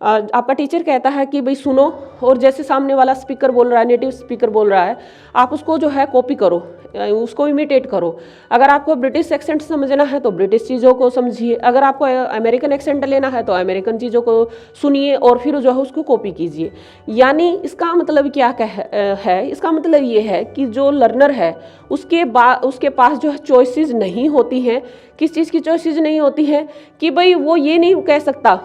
आपका टीचर कहता है कि भाई सुनो, और जैसे सामने वाला स्पीकर बोल रहा है, नेटिव स्पीकर बोल रहा है, आप उसको जो है कॉपी करो, उसको इमिटेट करो। अगर आपको ब्रिटिश एक्सेंट समझना है तो ब्रिटिश चीज़ों को समझिए, अगर आपको अमेरिकन एक्सेंट लेना है तो अमेरिकन चीज़ों को सुनिए और फिर जो है उसको कॉपी कीजिए। यानी इसका मतलब क्या है, इसका मतलब ये है कि जो लर्नर है उसके पास जो है चॉइसेस नहीं होती हैं। किस चीज़ की चॉइसेस नहीं होती हैं कि भाई वो ये नहीं कह सकता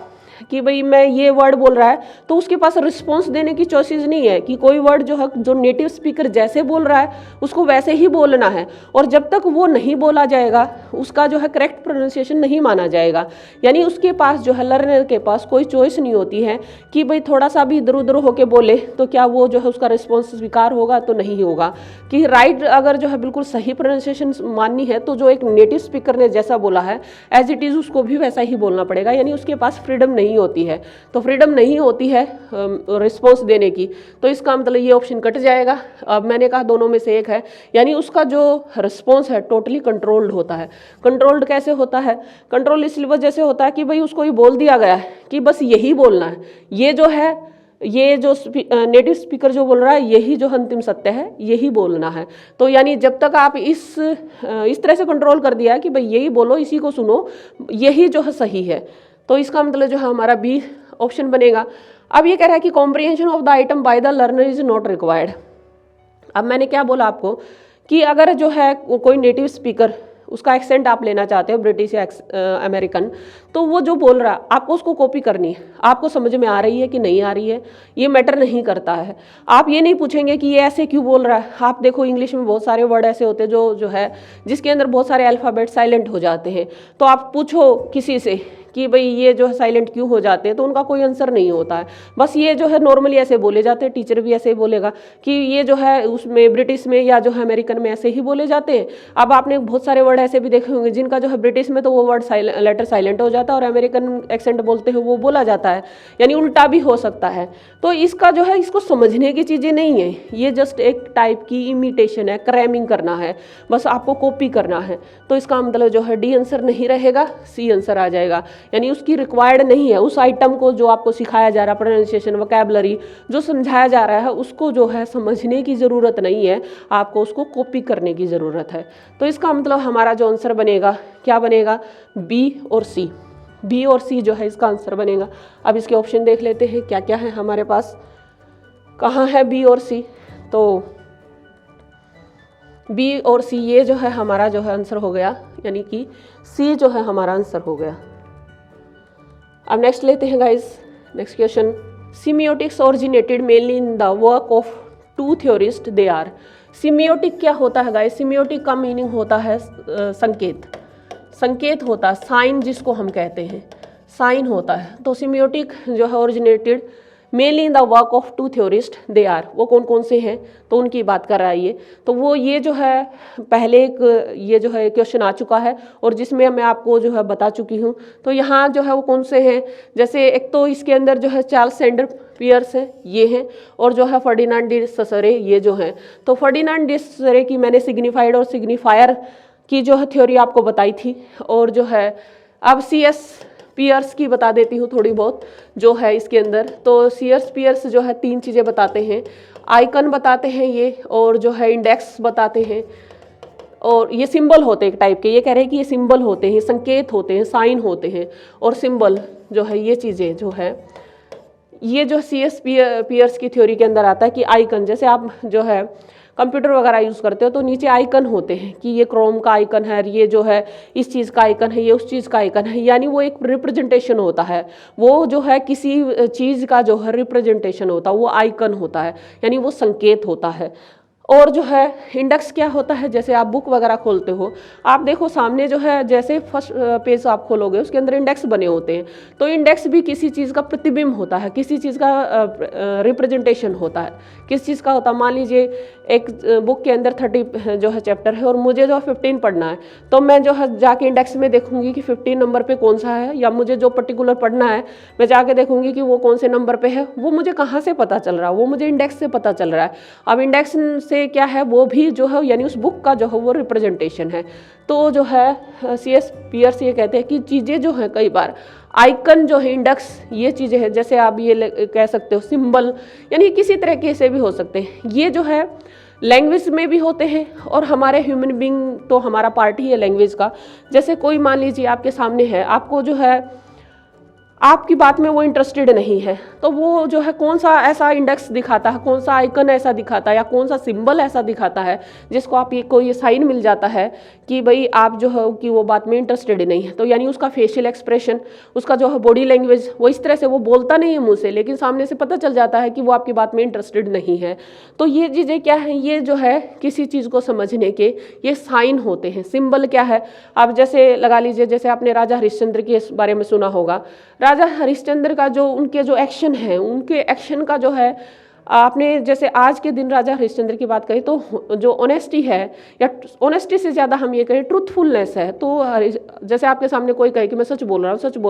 कि भाई मैं ये वर्ड बोल रहा है तो उसके पास रिस्पॉन्स देने की चॉइसेस नहीं है कि कोई वर्ड जो है जो नेटिव स्पीकर जैसे बोल रहा है उसको वैसे ही बोलना है, और जब तक वो नहीं बोला जाएगा उसका जो है करेक्ट प्रोनाउंसिएशन नहीं माना जाएगा। यानी उसके पास जो है लर्नर के पास कोई चॉइस नहीं होती है कि भाई थोड़ा सा भी इधर उधर होके बोले तो क्या वो जो है उसका रिस्पॉन्स स्वीकार होगा, तो नहीं होगा। कि राइट अगर जो है बिल्कुल सही प्रोनाउंसिएशन माननी है तो जो एक नेटिव स्पीकर ने जैसा बोला है एज इट इज़ उसको भी वैसा ही बोलना पड़ेगा, यानी उसके पास फ्रीडम नहीं होती है। तो फ्रीडम नहीं होती है रिस्पॉन्स देने की, तो इसका मतलब ये ऑप्शन कट जाएगा। अब मैंने कहा दोनों में से एक है, यानी उसका जो रिस्पॉन्स है टोटली कंट्रोल्ड होता है। कंट्रोल्ड कैसे होता है, कंट्रोल इस वजह से होता है कि भाई उसको ये बोल दिया गया है कि बस यही बोलना है, ये जो है ये जो नेटिव स्पीकर जो बोल रहा है यही जो अंतिम सत्य है, यही बोलना है। तो यानी जब तक आप इस तरह से कंट्रोल कर दिया कि भाई यही बोलो, इसी को सुनो, यही जो है सही है, तो इसका मतलब जो है हमारा बी ऑप्शन बनेगा। अब ये कह रहा है कि comprehension of the item by the learner is not required. अब मैंने क्या बोला आपको कि अगर जो है कोई नेटिव स्पीकर, उसका एक्सेंट आप लेना चाहते हो ब्रिटिश या अमेरिकन, तो वो जो बोल रहा है आपको उसको कॉपी करनी है। आपको समझ में आ रही है कि नहीं आ रही है, ये मैटर नहीं करता है। आप ये नहीं पूछेंगे कि ये ऐसे क्यों बोल रहा है। आप देखो इंग्लिश में बहुत सारे वर्ड ऐसे होते हैं जो है जिसके अंदर बहुत सारे अल्फ़ाबेट साइलेंट हो जाते हैं। तो आप पूछो किसी से कि भाई ये जो है साइलेंट क्यों हो जाते हैं, तो उनका कोई आंसर नहीं होता है। बस ये जो है नॉर्मली ऐसे बोले जाते हैं, टीचर भी ऐसे ही बोलेगा कि ये जो है उसमें ब्रिटिश में या जो है अमेरिकन में ऐसे ही बोले जाते हैं। अब आपने बहुत सारे वर्ड ऐसे भी देखे होंगे जिनका जो है ब्रिटिश में तो वो वर्ड लेटर साइलेंट हो जाता है और अमेरिकन एक्सेंट बोलते हैं वो बोला जाता है, यानी उल्टा भी हो सकता है। तो इसका जो है इसको समझने की चीज़ें नहीं है, ये जस्ट एक टाइप की इमिटेशन है, क्रैमिंग करना है, बस आपको कॉपी करना है। तो इसका मतलब जो है डी आंसर नहीं रहेगा, सी आंसर आ जाएगा। यानी उसकी रिक्वायर्ड नहीं है, उस आइटम को जो आपको सिखाया जा रहा है, प्रोनाउंसिएशन, वोकैबुलरी जो समझाया जा रहा है, उसको जो है समझने की ज़रूरत नहीं है, आपको उसको कॉपी करने की ज़रूरत है। तो इसका मतलब हमारा जो आंसर बनेगा क्या बनेगा, बी और सी। बी और सी जो है इसका आंसर बनेगा। अब इसके ऑप्शन देख लेते हैं क्या क्या है हमारे पास, कहाँ है बी और सी। तो बी और सी ये जो है हमारा जो है आंसर हो गया, यानी कि सी जो है हमारा आंसर हो गया। अब नेक्स्ट लेते हैं guys, next question. Semiotics originated mainly in the work of two theorist they are. Semiotic क्या होता है गाइस, सिमियोटिक का मीनिंग होता है संकेत, संकेत होता है, साइन जिसको हम कहते हैं, साइन होता है। तो सिमियोटिक जो है originated mainly in the work of two theorist they are, वो कौन कौन से हैं, तो उनकी बात कर रहा है ये। तो वो ये जो है पहले एक ये जो है क्वेश्चन आ चुका है और जिसमें मैं आपको जो है बता चुकी हूँ। तो यहाँ जो है वो कौन से हैं, जैसे एक तो इसके अंदर जो है चार्ल्स सेंडर पियर्स है, ये हैं, और जो है फर्डिनांड डी ससरे, ये जो हैं। तो फर्डिनांड डी ससरे की मैंने सिग्निफाइड और सिग्निफायर की जो है थ्योरी आपको बताई थी, और जो है अब CS पियर्स की बता देती हूँ थोड़ी बहुत जो है इसके अंदर। तो CS पियर्स जो है तीन चीज़ें बताते हैं, आइकन बताते हैं ये, और जो है इंडेक्स बताते हैं, और ये सिंबल होते हैं एक टाइप के। ये कह रहे हैं कि ये सिंबल होते हैं, संकेत होते हैं, साइन होते हैं, और सिंबल जो है ये चीज़ें जो है ये जो CS पियर्स की थ्योरी के अंदर आता है कि आइकन, जैसे आप जो है कंप्यूटर वगैरह यूज़ करते हो तो नीचे आइकन होते हैं कि ये क्रोम का आइकन है, ये जो है इस चीज़ का आइकन है, ये उस चीज़ का आइकन है, यानी वो एक रिप्रेजेंटेशन होता है, वो जो है किसी चीज़ का जो है रिप्रेजेंटेशन होता है, वो आइकन होता है, यानी वो संकेत होता है। और जो है इंडेक्स क्या होता है, जैसे आप बुक वगैरह खोलते हो, आप देखो सामने जो है जैसे फर्स्ट पेज आप खोलोगे उसके अंदर इंडेक्स बने होते हैं। तो इंडेक्स भी किसी चीज़ का प्रतिबिंब होता है, किसी चीज़ का रिप्रेजेंटेशन होता है। किस चीज़ का होता है, मान लीजिए एक बुक के अंदर 30 जो है चैप्टर है और मुझे जो है 15 पढ़ना है, तो मैं जो है जाके इंडेक्स में देखूंगी कि 15 नंबर पे कौन सा है, या मुझे जो पर्टिकुलर पढ़ना है मैं जाके देखूंगी कि वो कौन से नंबर पे है। वो मुझे कहाँ से पता चल रहा है, वो मुझे इंडेक्स से पता चल रहा है। अब इंडेक्स से क्या है, वो भी जो है यानी उस बुक का जो है वो रिप्रेजेंटेशन है। तो जो है CS पियर्स ये कहते हैं कि चीज़ें जो है कई बार आइकन जो है इंडेक्स ये चीज़ें हैं, जैसे आप ये कह सकते हो सिंबल, यानी किसी तरीके से भी हो सकते हैं। ये जो है लैंग्वेज में भी होते हैं, और हमारे ह्यूमन बींग तो हमारा पार्ट ही है लैंग्वेज का। जैसे कोई मान लीजिए आपके सामने है, आपको जो है आपकी बात में वो इंटरेस्टेड नहीं है, तो वो जो है कौन सा ऐसा इंडेक्स दिखाता है, कौन सा आइकन ऐसा दिखाता है, या कौन सा सिंबल ऐसा दिखाता है जिसको आप ये साइन मिल जाता है कि भाई आप जो है कि वो बात में इंटरेस्टेड नहीं है। तो यानी उसका फेशियल एक्सप्रेशन, उसका जो है बॉडी लैंग्वेज, वो इस तरह से वो बोलता नहीं है मुँह से, लेकिन सामने से पता चल जाता है कि वो आपकी बात में इंटरेस्टेड नहीं है। तो ये चीज़ें क्या है, ये जो है किसी चीज़ को समझने के ये साइन होते हैं। सिंबल क्या है, आप जैसे लगा लीजिए, जैसे आपने राजा हरिश्चंद्र के बारे में सुना होगा। राजा हरिश्चंद्र का जो उनके जो एक्शन है, उनके एक्शन का जो है आपने जैसे आज के दिन राजा हरिश्चंद्र की बात करें तो जो ऑनेस्टी है, या ऑनेस्टी से ज़्यादा हम ये कहें ट्रूथफुलनेस है, तो जैसे आपके सामने कोई कहे कि मैं सच बोल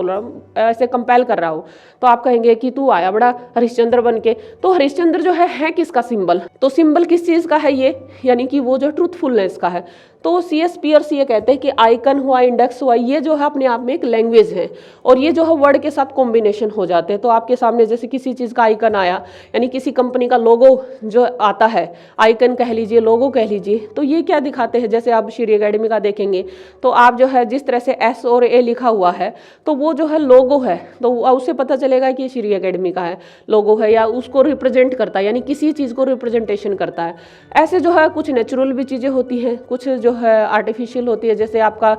रहा हूँ, ऐसे कंपेल कर रहा हूँ, तो आप कहेंगे कि तू आया बड़ा हरिश्चंद्र बन के। तो हरिश्चंद्र जो है किसका सिंबल, तो सिंबल किस चीज़ का है ये, यानी कि वो जो ट्रूथफुलनेस का है। तो CS पियर्स ये कहते हैं कि आइकन हुआ, इंडेक्स हुआ, ये जो है अपने आप में एक लैंग्वेज है, और ये जो है वर्ड के साथ कॉम्बिनेशन हो जाते हैं। तो आपके सामने जैसे किसी चीज़ का आइकन आया, यानी किसी कंपनी का लोगो जो आता है, आइकन कह लीजिए, लोगो कह लीजिए, तो ये क्या दिखाते हैं। जैसे आप श्री एकेडमी का देखेंगे तो आप जो है जिस तरह से S और A लिखा हुआ है, तो वो जो है लोगो है, तो उससे पता चलेगा कि श्री एकेडमी का है लोगो है, या उसको रिप्रेजेंट करता है, यानी किसी चीज़ को रिप्रेजेंटेशन करता है। ऐसे जो है कुछ नेचुरल भी चीज़ें होती हैं, कुछ जो है आर्टिफिशियल होती है। जैसे आपका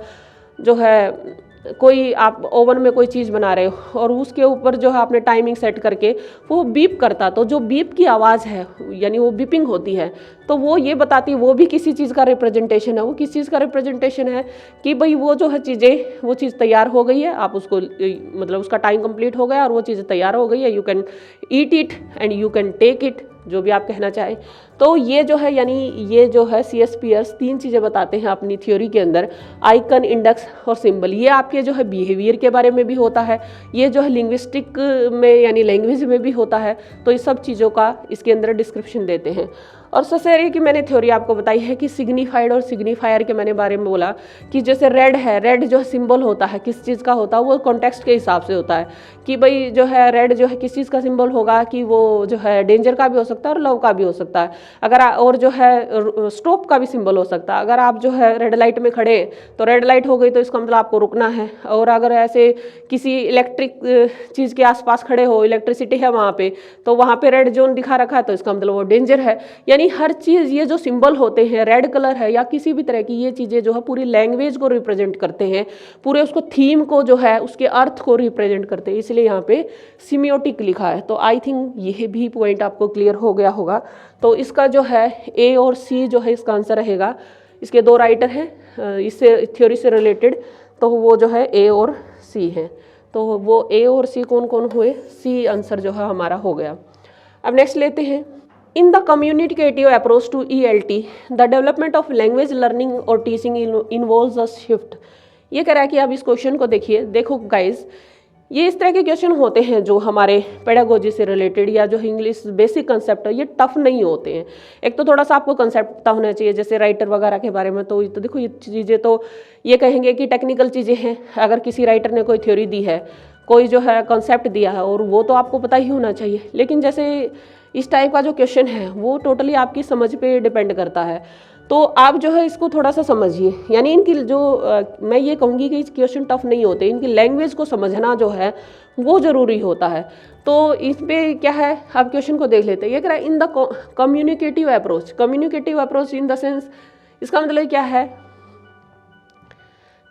जो है कोई आप ओवन में कोई चीज़ बना रहे हो और उसके ऊपर जो है आपने टाइमिंग सेट करके वो बीप करता, तो जो बीप की आवाज़ है यानी वो बीपिंग होती है, तो वो ये बताती है वो भी किसी चीज़ का रिप्रेजेंटेशन है। वो किस चीज़ का रिप्रेजेंटेशन है कि भाई वो जो है चीज़ें, वो चीज़ तैयार हो गई है, आप उसको मतलब उसका टाइम कंप्लीट हो गया और वो चीज़ तैयार हो गई है, you can eat it and you can take it, जो भी आप कहना चाहें। तो ये जो है यानी ये जो है CS पियर्स 3 चीज़ें बताते हैं अपनी थ्योरी के अंदर, आइकन, इंडेक्स और सिंबल। ये आपके जो है बिहेवियर के बारे में भी होता है, ये जो है लिंग्विस्टिक में यानी लैंग्वेज में भी होता है। तो इस सब चीज़ों का इसके अंदर डिस्क्रिप्शन देते हैं। और सबसे की मैंने थ्योरी आपको बताई है कि सिग्निफाइड और सिग्निफायर के मैंने बारे में बोला कि जैसे रेड है, रेड जो सिंबल होता है किस चीज़ का होता है, वो कॉन्टेक्स्ट के हिसाब से होता है कि भाई जो है रेड जो है किस चीज़ का सिंबल होगा, कि वो जो है डेंजर का भी हो सकता है और लव का भी हो सकता है। अगर और जो है स्टॉप का भी सिंबल हो सकता है। अगर आप जो है रेड लाइट में खड़े तो रेड लाइट हो गई तो इसका मतलब आपको रुकना है, और अगर ऐसे किसी इलेक्ट्रिक चीज़ के आसपास खड़े हो, इलेक्ट्रिसिटी है वहाँ पे, तो वहाँ पे रेड जोन दिखा रखा है तो इसका मतलब वो डेंजर है। यानी हर चीज़ ये जो सिंबल होते हैं, रेड कलर है या किसी भी तरह की, ये चीज़ें जो है पूरी लैंग्वेज को रिप्रेजेंट करते हैं, पूरे उसको थीम को जो है उसके अर्थ को रिप्रेजेंट करते हैं, इसलिए यहाँ पे सिमियोटिक लिखा है। तो आई थिंक ये भी पॉइंट आपको क्लियर हो गया होगा। तो इसका जो है A और C जो है इसका आंसर रहेगा। इसके 2 राइटर हैं इससे थ्योरी से रिलेटेड, तो वो जो है A और C हैं। तो वो A और C कौन कौन हुए, C आंसर जो है हमारा हो गया। अब नेक्स्ट लेते हैं, in the communicative approach to ELT the development of language learning और टीचिंग इन्वॉल्व्स अ शिफ्ट। ये कह रहा है कि आप इस क्वेश्चन को देखिए, देखो गाइज, ये इस तरह के क्वेश्चन होते हैं जो हमारे पेडागोजी से रिलेटेड या जो इंग्लिश बेसिक कंसेप्ट है, ये टफ नहीं होते हैं। एक तो थोड़ा सा आपको कंसेप्ट पता होना चाहिए, जैसे राइटर वगैरह के बारे में, तो देखो ये चीज़ें तो ये कहेंगे कि टेक्निकल चीज़ें हैं। अगर किसी राइटर ने कोई थ्योरी दी है, कोई जो है कंसेप्ट दिया है, और वो तो आपको पता ही होना चाहिए। लेकिन जैसे इस टाइप का जो क्वेश्चन है वो टोटली आपकी समझ पे डिपेंड करता है। तो आप जो है इसको थोड़ा सा समझिए, यानी इनकी जो मैं ये कहूँगी कि क्वेश्चन टफ नहीं होते, इनकी लैंग्वेज को समझना जो है वो ज़रूरी होता है। तो इस पे क्या है, आप क्वेश्चन को देख लेते हैं। ये कह रहा है इन the communicative approach, communicative approach in the sense, इसका मतलब क्या है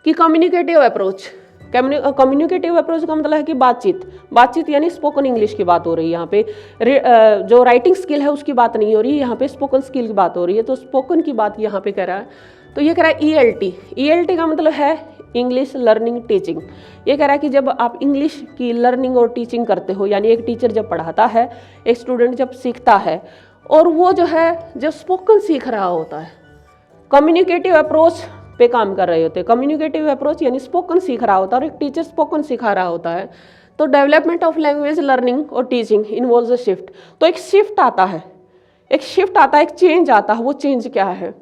कि कम्युनिकेटिव अप्रोच, कम्युनिकेटिव अप्रोच का मतलब है कि बातचीत यानी स्पोकन इंग्लिश की बात हो रही है यहाँ पे। जो राइटिंग स्किल है उसकी बात नहीं हो रही है यहाँ पे, स्पोकन स्किल की बात हो रही है। तो स्पोकन की बात यहाँ पे कह रहा है। तो ये कह रहा है ELT का मतलब है इंग्लिश लर्निंग टीचिंग। ये कह रहा है कि जब आप इंग्लिश की लर्निंग और टीचिंग करते हो, यानी एक टीचर जब पढ़ाता है, एक स्टूडेंट जब सीखता है, और वो जो है जब स्पोकन सीख रहा होता है, कम्युनिकेटिव अप्रोच पे काम कर रहे होते हैं। कम्युनिकेटिव अप्रोच यानी स्पोकन सीख रहा होता है और एक टीचर स्पोकन सिखा रहा होता है। तो डेवलपमेंट ऑफ लैंग्वेज लर्निंग और टीचिंग इन्वॉल्व्स अ शिफ्ट। तो एक शिफ्ट आता है, एक चेंज आता है। वो चेंज क्या है,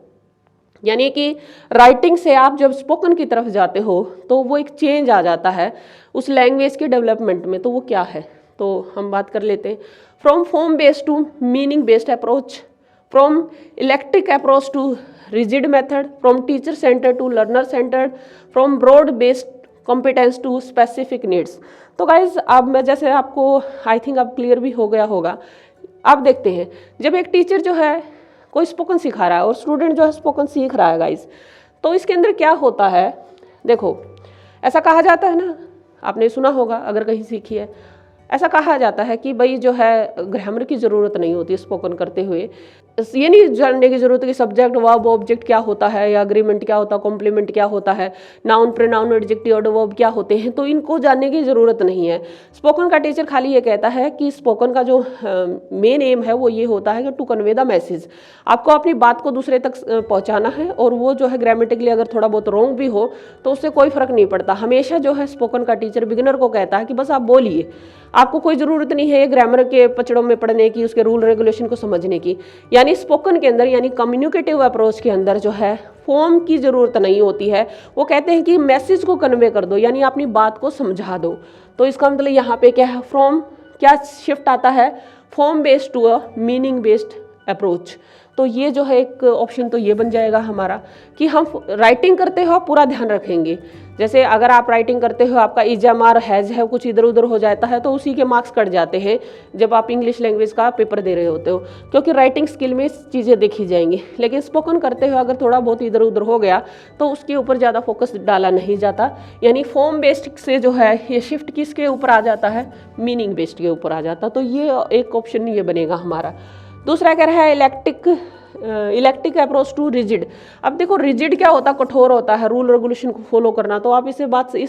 यानी कि राइटिंग से आप जब स्पोकन की तरफ जाते हो तो वो एक चेंज आ जाता है उस लैंग्वेज के डेवलपमेंट में। तो वो क्या है, तो हम बात कर लेते हैं। From form based to meaning based approach, from eclectic approach to rigid method, from teacher centered to learner centered, from broad based competence to specific needs। तो गाइज अब मैं जैसे आपको आई थिंक अब क्लियर भी हो गया होगा। अब देखते हैं, जब एक टीचर जो है कोई स्पोकन सिखा रहा है और स्टूडेंट जो है स्पोकन सीख रहा है गाइज, तो इसके अंदर क्या होता है। देखो ऐसा कहा जाता है ना, आपने सुना होगा अगर कहीं सीखी है, ऐसा कहा जाता है कि भाई जो है ग्रामर की ज़रूरत नहीं होती स्पोकन करते हुए। ये नहीं जानने की जरूरत है कि सब्जेक्ट वर्ब ऑब्जेक्ट क्या होता है, या अग्रीमेंट क्या होता है, कॉम्प्लीमेंट क्या होता है, नाउन प्रोनाउन एडजेक्टिव और वर्ब क्या होते हैं, तो इनको जानने की जरूरत नहीं है। स्पोकन का टीचर खाली ये कहता है कि स्पोकन का जो मेन एम है वो ये होता है कि टू कन्वे द मैसेज, आपको अपनी बात को दूसरे तक पहुंचाना है, और वो जो है ग्रामेटिकली अगर थोड़ा बहुत रॉन्ग भी हो तो उससे कोई फर्क नहीं पड़ता। हमेशा जो है स्पोकन का टीचर बिगिनर को कहता है कि बस आप बोलिए, आपको कोई ज़रूरत नहीं है ये ग्रामर के पचड़ों में पढ़ने की, उसके रूल रेगुलेशन को समझने की। यानी स्पोकन के अंदर, यानी कम्युनिकेटिव अप्रोच के अंदर जो है फॉर्म की ज़रूरत नहीं होती है। वो कहते हैं कि मैसेज को कन्वे कर दो, यानी अपनी बात को समझा दो। तो इसका मतलब यहाँ पे क्या है, फ्रॉम क्या शिफ्ट आता है, form based to a meaning based approach. तो ये जो है एक ऑप्शन तो ये बन जाएगा हमारा कि हम राइटिंग करते हो पूरा ध्यान रखेंगे। जैसे अगर आप राइटिंग करते हो, आपका इजामार हैज़ है कुछ इधर उधर हो जाता है तो उसी के मार्क्स कट जाते हैं जब आप इंग्लिश लैंग्वेज का पेपर दे रहे होते हो, क्योंकि राइटिंग स्किल में चीज़ें देखी जाएंगी। लेकिन स्पोकन करते हुए अगर थोड़ा बहुत इधर उधर हो गया तो उसके ऊपर ज़्यादा फोकस डाला नहीं जाता। यानी फॉर्म बेस्ड से जो है ये शिफ्ट किसके ऊपर आ जाता है, मीनिंग बेस्ड के ऊपर आ जाता। तो ये एक ऑप्शन ये बनेगा हमारा। दूसरा कह रहा है इलेक्टिक अप्रोच टू रिजिड। अब देखो रिजिड क्या होता है, कठोर होता है, रूल रेगुलेशन को फॉलो करना। तो आप इस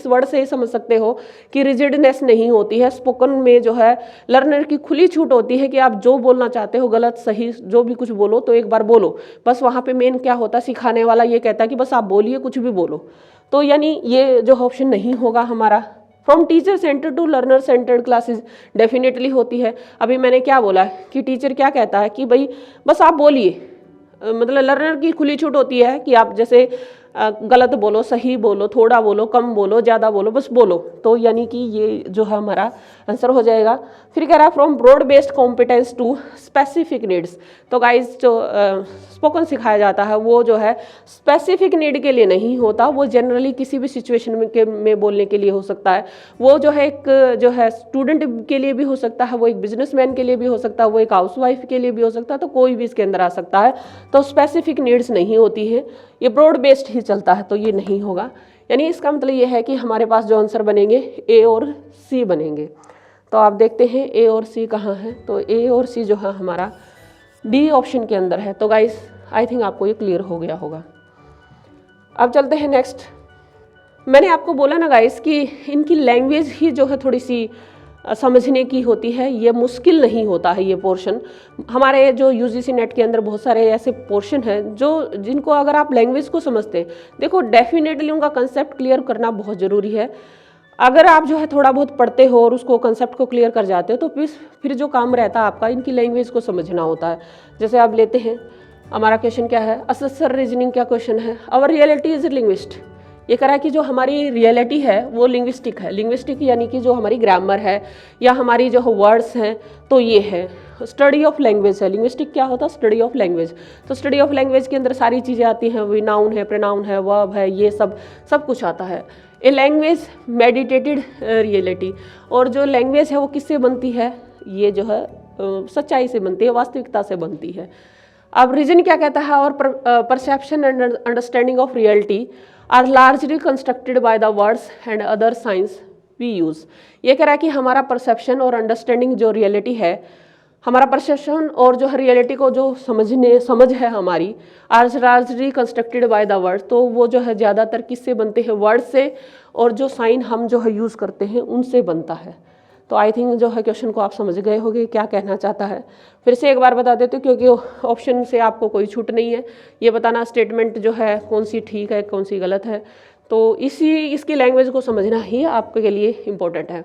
वर्ड से ही समझ सकते हो कि रिजिडनेस नहीं होती है। स्पोकन में जो है लर्नर की खुली छूट होती है कि आप जो बोलना चाहते हो, गलत सही जो भी कुछ बोलो तो एक बार बोलो। बस वहाँ पे मेन क्या होता है, सिखाने वाला ये कहता है कि बस आप बोलिए, कुछ भी बोलो। तो यानी ये जो ऑप्शन नहीं होगा हमारा। From teacher centred to learner centred classes definitely होती है। अभी मैंने क्या बोला कि टीचर क्या कहता है कि भाई बस आप बोलिए, मतलब लर्नर की खुली छूट होती है कि आप जैसे गलत बोलो, सही बोलो, थोड़ा बोलो, कम बोलो, ज़्यादा बोलो, बस बोलो। तो यानी कि ये जो है हमारा आंसर हो जाएगा। फिर कह रहा है from broad based competence to specific needs. तो गाइस जो स्पोकन सिखाया जाता है वो जो है स्पेसिफिक नीड के लिए नहीं होता, वो जनरली किसी भी सिचुएशन में बोलने के लिए हो सकता है। वो जो है एक जो है स्टूडेंट के लिए भी हो सकता है, वो एक बिजनेसमैन के लिए भी हो सकता है, वो एक हाउसवाइफ के लिए भी हो सकता है, तो कोई भी इसके अंदर आ सकता है। तो स्पेसिफिक नीड्स नहीं होती है, ये ब्रॉड बेस्ड ही चलता है, तो ये नहीं होगा। यानी इसका मतलब ये है कि हमारे पास जो आंसर बनेंगे ए और सी बनेंगे। तो आप देखते हैं ए और सी कहाँ है, तो ए और सी जो है हमारा डी ऑप्शन के अंदर है। तो गाइस आई थिंक आपको ये क्लियर हो गया होगा। अब चलते हैं नेक्स्ट। मैंने आपको बोला ना गाइस कि इनकी लैंग्वेज ही जो है थोड़ी सी समझने की होती है, ये मुश्किल नहीं होता है ये पोर्शन। हमारे जो यूजीसी नेट के अंदर बहुत सारे ऐसे पोर्शन हैं जिनको अगर आप लैंग्वेज को समझते हैं, देखो डेफिनेटली उनका कंसेप्ट क्लियर करना बहुत ज़रूरी है। अगर आप जो है थोड़ा बहुत पढ़ते हो और उसको कंसेप्ट को क्लियर कर जाते हो तो फिर जो काम रहता है आपका इनकी लैंग्वेज को समझना होता है। जैसे आप लेते हैं, हमारा क्वेश्चन क्या है, असेसर रीजनिंग क्या क्वेश्चन है, आवर रियलिटी इज लिंग्विस्ट। ये कह रहा है कि जो हमारी रियलिटी है वो लिंग्विस्टिक है। लिंग्विस्टिक यानी कि जो हमारी ग्रामर है या हमारी जो वर्ड्स हैं, तो ये है स्टडी ऑफ लैंग्वेज है। लिंग्विस्टिक क्या होता है, स्टडी ऑफ लैंग्वेज। तो स्टडी ऑफ लैंग्वेज के अंदर सारी चीज़ें आती हैं, वी नाउन है, प्रोनाउन है, वर्ब है, ये सब कुछ आता है। ए लैंग्वेज मेडिटेटेड रियलिटी, और जो लैंग्वेज है वो किससे बनती है, ये जो है सच्चाई से बनती है, वास्तविकता से बनती है। अब रीजन क्या कहता है, और perception and understanding of reality are largely constructed by the words and other signs we use. ये कह रहा है कि हमारा परसेप्शन और अंडरस्टैंडिंग जो रियलिटी है, हमारा परसेप्शन और जो रियलिटी को जो समझ है हमारी, are largely constructed by the word, तो वो जो है ज़्यादातर किससे बनते हैं, वर्ड से, और जो साइन हम जो है यूज़ करते हैं उनसे बनता है। तो आई थिंक जो है क्वेश्चन को आप समझ गए होंगे क्या कहना चाहता है। फिर से एक बार बता देते हो क्योंकि ऑप्शन से आपको कोई छूट नहीं है, ये बताना स्टेटमेंट जो है कौन सी ठीक है कौन सी गलत है। तो इसकी लैंग्वेज को समझना ही आपके लिए इम्पोर्टेंट है।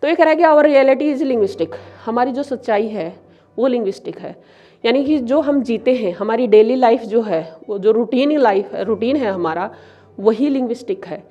तो ये कह रहा है कि आवर रियलिटी इज़ लिंग्विस्टिक, हमारी जो सच्चाई है वो लिंग्विस्टिक है। यानी कि जो हम जीते हैं, हमारी डेली लाइफ जो है, वो जो रूटीन है हमारा, वही लिंग्विस्टिक है।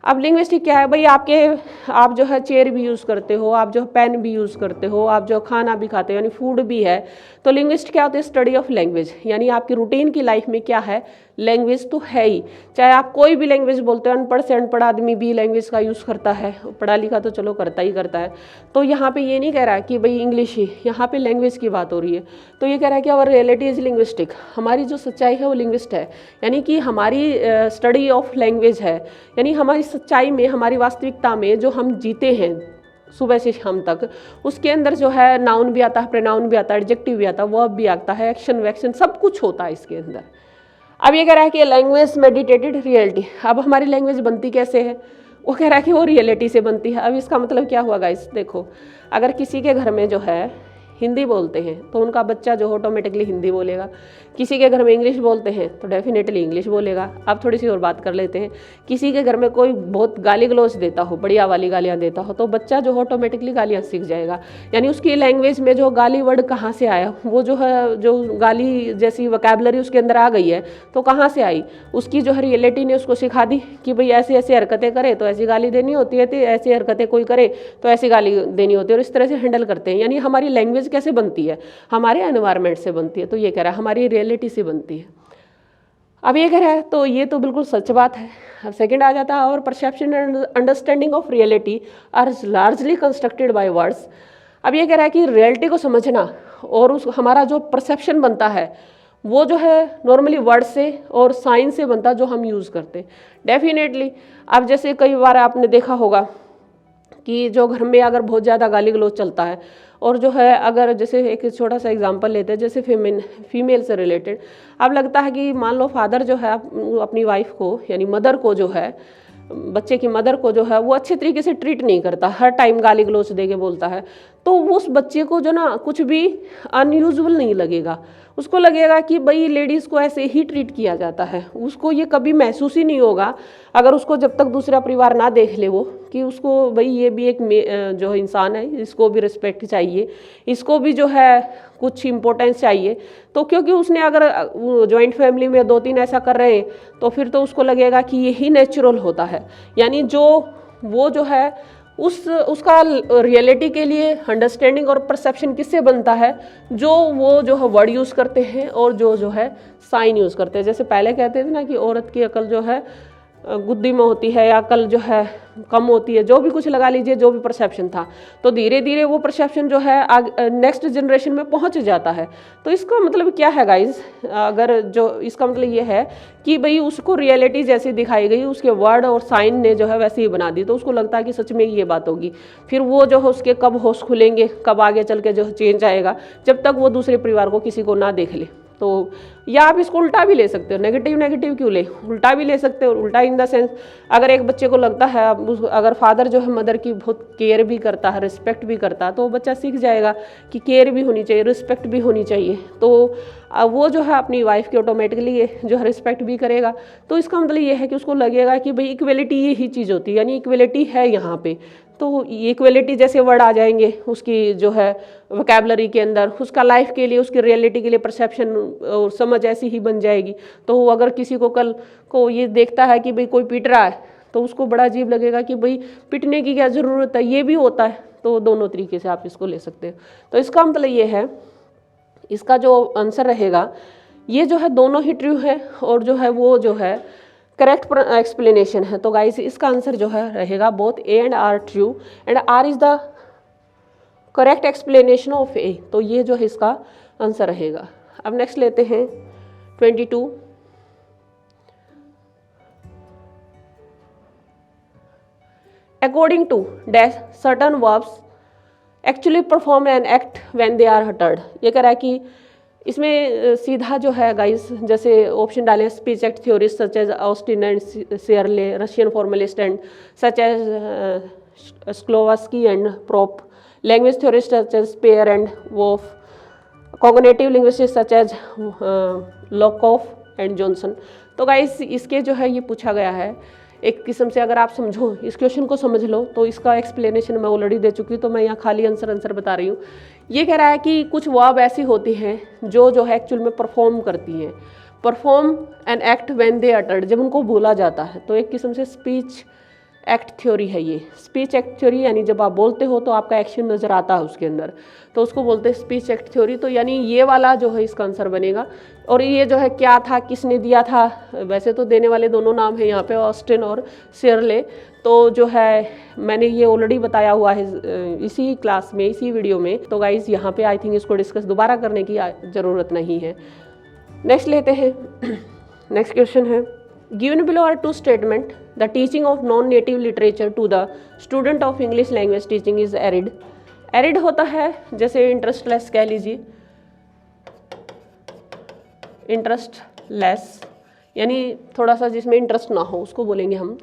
अब लिंग्विस्टिक क्या है भाई, आप जो है चेयर भी यूज़ करते हो, आप जो पेन भी यूज़ करते हो, आप जो खाना भी खाते हो, यानी फूड भी है। तो लिंग्विस्ट क्या होता है, स्टडी ऑफ लैंग्वेज। यानी आपकी रूटीन की लाइफ में क्या है, लैंग्वेज तो है ही। चाहे आप कोई भी लैंग्वेज बोलते हो, अनपढ़ से अनपढ़ आदमी भी लैंग्वेज का यूज़ करता है, पढ़ा लिखा तो चलो करता ही करता है। तो यहाँ पे ये नहीं कह रहा है कि भाई इंग्लिश ही, यहाँ पे लैंग्वेज की बात हो रही है। तो ये कह रहा है कि आवर रियलिटी इज़ लिंग्विस्टिक, हमारी जो सच्चाई है वो लिंग्विस्ट है। यानी कि हमारी स्टडी ऑफ लैंग्वेज है, यानी हमारी सच्चाई में, हमारी वास्तविकता में जो हम जीते हैं सुबह से शाम तक, उसके अंदर जो है नाउन भी आता है, प्रोनाउन भी आता है, एडजेक्टिव भी आता है, वर्ब भी आता है, एक्शन वैक्शन सब कुछ होता है इसके अंदर। अब ये कह रहा है कि लैंग्वेज मेडिटेटेड रियलिटी। अब हमारी लैंग्वेज बनती कैसे है? वो कह रहा है कि वो रियलिटी से बनती है। अब इसका मतलब क्या हुआ गाइस? देखो, अगर किसी के घर में जो है हिंदी बोलते हैं तो उनका बच्चा जो ऑटोमेटिकली हिंदी बोलेगा, किसी के घर में इंग्लिश बोलते हैं तो डेफिनेटली इंग्लिश बोलेगा। अब थोड़ी सी और बात कर लेते हैं, किसी के घर में कोई बहुत गाली गलौज देता हो, बढ़िया वाली गालियाँ देता हो, तो बच्चा जो ऑटोमेटिकली गालियाँ सीख जाएगा। यानी उसकी लैंग्वेज में जो गाली वर्ड कहाँ से आया, वो जो है जो गाली जैसी वोकैबुलरी उसके अंदर आ गई है तो कहाँ से आई? उसकी जो है रियलिटी ने उसको सिखा दी कि भाई ऐसी ऐसी हरकतें करे तो ऐसी गाली देनी होती है, ऐसी हरकतें कोई करे तो ऐसी गाली देनी होती है, और इस तरह से हैंडल करते हैं। यानी हमारी लैंग्वेज कैसे बनती है? हमारे एनवायरनमेंट से बनती है। तो ये कह रहा है हमारी रियलिटी से बनती है। अब ये कह रहा है तो ये तो बिल्कुल सच बात है। अब सेकंड आ जाता है, और perception and understanding of reality are largely constructed by words. अब ये कह रहा है कि रियलिटी को समझना और उस हमारा जो परसेप्शन बनता है वो जो है नॉर्मली वर्ड से और साइन से बनता, जो हम यूज़ करते हैं डेफिनेटली। अब जैसे कई बार आपने देखा होगा कि जो घर में अगर बहुत ज़्यादा गाली गलौज चलता है, और जो है अगर जैसे एक छोटा सा एग्जांपल लेते हैं, जैसे फीमेल से रिलेटेड, अब लगता है कि मान लो फादर जो है अपनी वाइफ को यानी मदर को जो है, बच्चे की मदर को जो है वो अच्छे तरीके से ट्रीट नहीं करता, हर टाइम गाली गलौज दे के बोलता है, तो उस बच्चे को जो ना कुछ भी अनयूजुअल नहीं लगेगा। उसको लगेगा कि भाई लेडीज़ को ऐसे ही ट्रीट किया जाता है। उसको ये कभी महसूस ही नहीं होगा, अगर उसको जब तक दूसरा परिवार ना देख ले वो, कि उसको भाई ये भी एक जो इंसान है, इसको भी रिस्पेक्ट चाहिए, इसको भी जो है कुछ इम्पोर्टेंस चाहिए। तो क्योंकि उसने अगर जॉइंट फैमिली में 2-3 ऐसा कर रहे हैं तो फिर तो उसको लगेगा कि यही नेचुरल होता है। यानी जो वो जो है उसका रियलिटी के लिए अंडरस्टैंडिंग और परसेप्शन किससे बनता है? जो वो जो है वर्ड यूज़ करते हैं और जो है साइन यूज़ करते हैं। जैसे पहले कहते थे ना कि औरत की अकल जो है गुद्दी में होती है या अकल जो है कम होती है, जो भी कुछ लगा लीजिए, जो भी परसेप्शन था, तो धीरे धीरे वो परसेप्शन जो है नेक्स्ट जनरेशन में पहुंच जाता है। तो इसका मतलब क्या है गाइज? अगर जो इसका मतलब ये है कि भाई उसको रियलिटी जैसी दिखाई गई, उसके वर्ड और साइन ने जो है वैसे ही बना दी, तो उसको लगता है कि सच में ये बात होगी। फिर वो जो है उसके कब होश खुलेंगे, कब आगे चल के जो चेंज आएगा, जब तक वो दूसरे परिवार को किसी को ना देख ले। तो या आप इसको उल्टा भी ले सकते हो, नेगेटिव क्यों ले, उल्टा भी ले सकते हो। उल्टा इन द सेंस, अगर एक बच्चे को लगता है अगर फादर जो है मदर की बहुत केयर भी करता है, रिस्पेक्ट भी करता है, तो वो बच्चा सीख जाएगा कि केयर भी होनी चाहिए, रिस्पेक्ट भी होनी चाहिए। तो वो जो है अपनी वाइफ की ऑटोमेटिकली जो है रिस्पेक्ट भी करेगा। तो इसका मतलब ये है कि उसको लगेगा कि भाई इक्वलिटी यही चीज़ होती है, यानी इक्वलिटी है यहाँ पे। तो इक्वलिटी जैसे वर्ड आ जाएंगे उसकी जो है वोकैबुलरी के अंदर, उसका लाइफ के लिए, उसकी रियलिटी के लिए परसेप्शन और समझ ऐसी ही बन जाएगी। तो अगर किसी को कल को ये देखता है कि भाई कोई पीट रहा है, तो उसको बड़ा अजीब लगेगा कि भाई पिटने की क्या ज़रूरत है, ये भी होता है। तो दोनों तरीके से आप इसको ले सकते हो। तो इसका मतलब ये है, इसका जो आंसर रहेगा ये जो है दोनों ही ट्रू है, और जो है वो जो है करेक्ट एक्सप्लेनेशन है। तो गाइस इसका आंसर जो है रहेगा both A and R true and R is the correct explanation of A. तो ये जो है इसका आंसर रहेगा। अब नेक्स्ट लेते हैं 22। According to dash certain verbs actually perform an act when they are uttered. ये कह रहा है कि इसमें सीधा जो है गाइस, जैसे ऑप्शन डालें speech act theories such as Austin and Searle, Russian formalist and such as Shklovsky and Propp, language theorist such as Sapir and Whorf, cognitive linguistics such as Lakoff and Johnson. तो guys इसके जो है ये पूछा गया है एक किस्म से, अगर आप समझो इस क्वेश्चन को समझ लो तो इसका एक्सप्लेनेशन मैं ऑलरेडी दे चुकी हूँ, तो मैं यहाँ खाली आंसर बता रही हूँ। ये कह रहा है कि कुछ वर्ब ऐसी होती हैं जो है एक्चुअल में परफॉर्म करती हैं, perform an act when they uttered, जब उनको बोला जाता है। तो एक किस्म से स्पीच एक्ट थ्योरी है ये। स्पीच एक्ट थ्योरी यानी जब आप बोलते हो तो आपका एक्शन नज़र आता है उसके अंदर, तो उसको बोलते हैं स्पीच एक्ट थ्योरी। तो यानी ये वाला जो है इसका आंसर बनेगा। और ये जो है क्या था, किसने दिया था, वैसे तो देने वाले दोनों नाम हैं यहाँ पे, ऑस्टिन और सेयरले। तो जो है मैंने ये ऑलरेडी बताया हुआ है इसी क्लास में, इसी वीडियो में। तो गाइज यहाँ पे आई थिंक इसको डिस्कस दोबारा करने की ज़रूरत नहीं है। नेक्स्ट लेते हैं। नेक्स्ट क्वेश्चन है, given below are two statement the teaching of non native literature to the student of English language teaching is arid. Arid होता है जैसे इंटरेस्टलेस कह लीजिए, इंटरेस्टलेस यानी थोड़ा सा जिसमें इंटरेस्ट ना हो उसको बोलेंगे हम।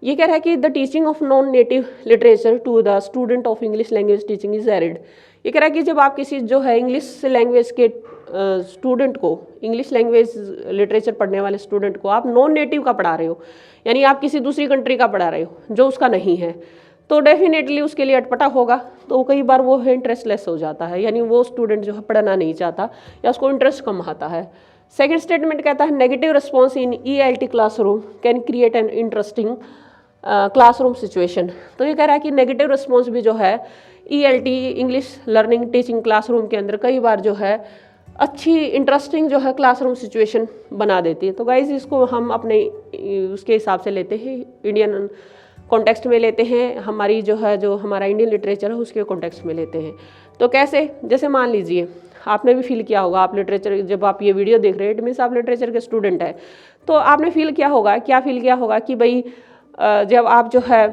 ये कह रहा है कि the teaching of non native literature to the student of English language teaching is arid. ये कह रहा है कि जब आप किसी जो है इंग्लिश लैंग्वेज के स्टूडेंट को, इंग्लिश लैंग्वेज लिटरेचर पढ़ने वाले स्टूडेंट को आप नॉन नेटिव का पढ़ा रहे हो, यानी आप किसी दूसरी कंट्री का पढ़ा रहे हो जो उसका नहीं है, तो डेफिनेटली उसके लिए अटपटा होगा। तो कई बार वो है इंटरेस्टलेस हो जाता है, यानी वो स्टूडेंट जो है पढ़ना नहीं चाहता या उसको इंटरेस्ट कम आता है। सेकेंड स्टेटमेंट कहता है negative response in ELT classroom can create an interesting classroom situation. तो ये कह रहा है कि नेगेटिव रिस्पॉन्स भी जो है ELT English learning teaching classroom के अंदर कई बार जो है अच्छी इंटरेस्टिंग जो है क्लासरूम सिचुएशन बना देती है। तो गाइज इसको हम अपने उसके हिसाब से लेते हैं, इंडियन कॉन्टेक्स्ट में लेते हैं, हमारी जो है जो हमारा इंडियन लिटरेचर है उसके कॉन्टेक्स्ट में लेते हैं। तो कैसे, जैसे मान लीजिए आपने भी फील किया होगा, आप लिटरेचर, जब आप ये वीडियो देख रहे हैं इट मीन्स आप लिटरेचर के स्टूडेंट हैं, तो आपने फील किया होगा, क्या फील किया होगा कि भाई जब आप जो है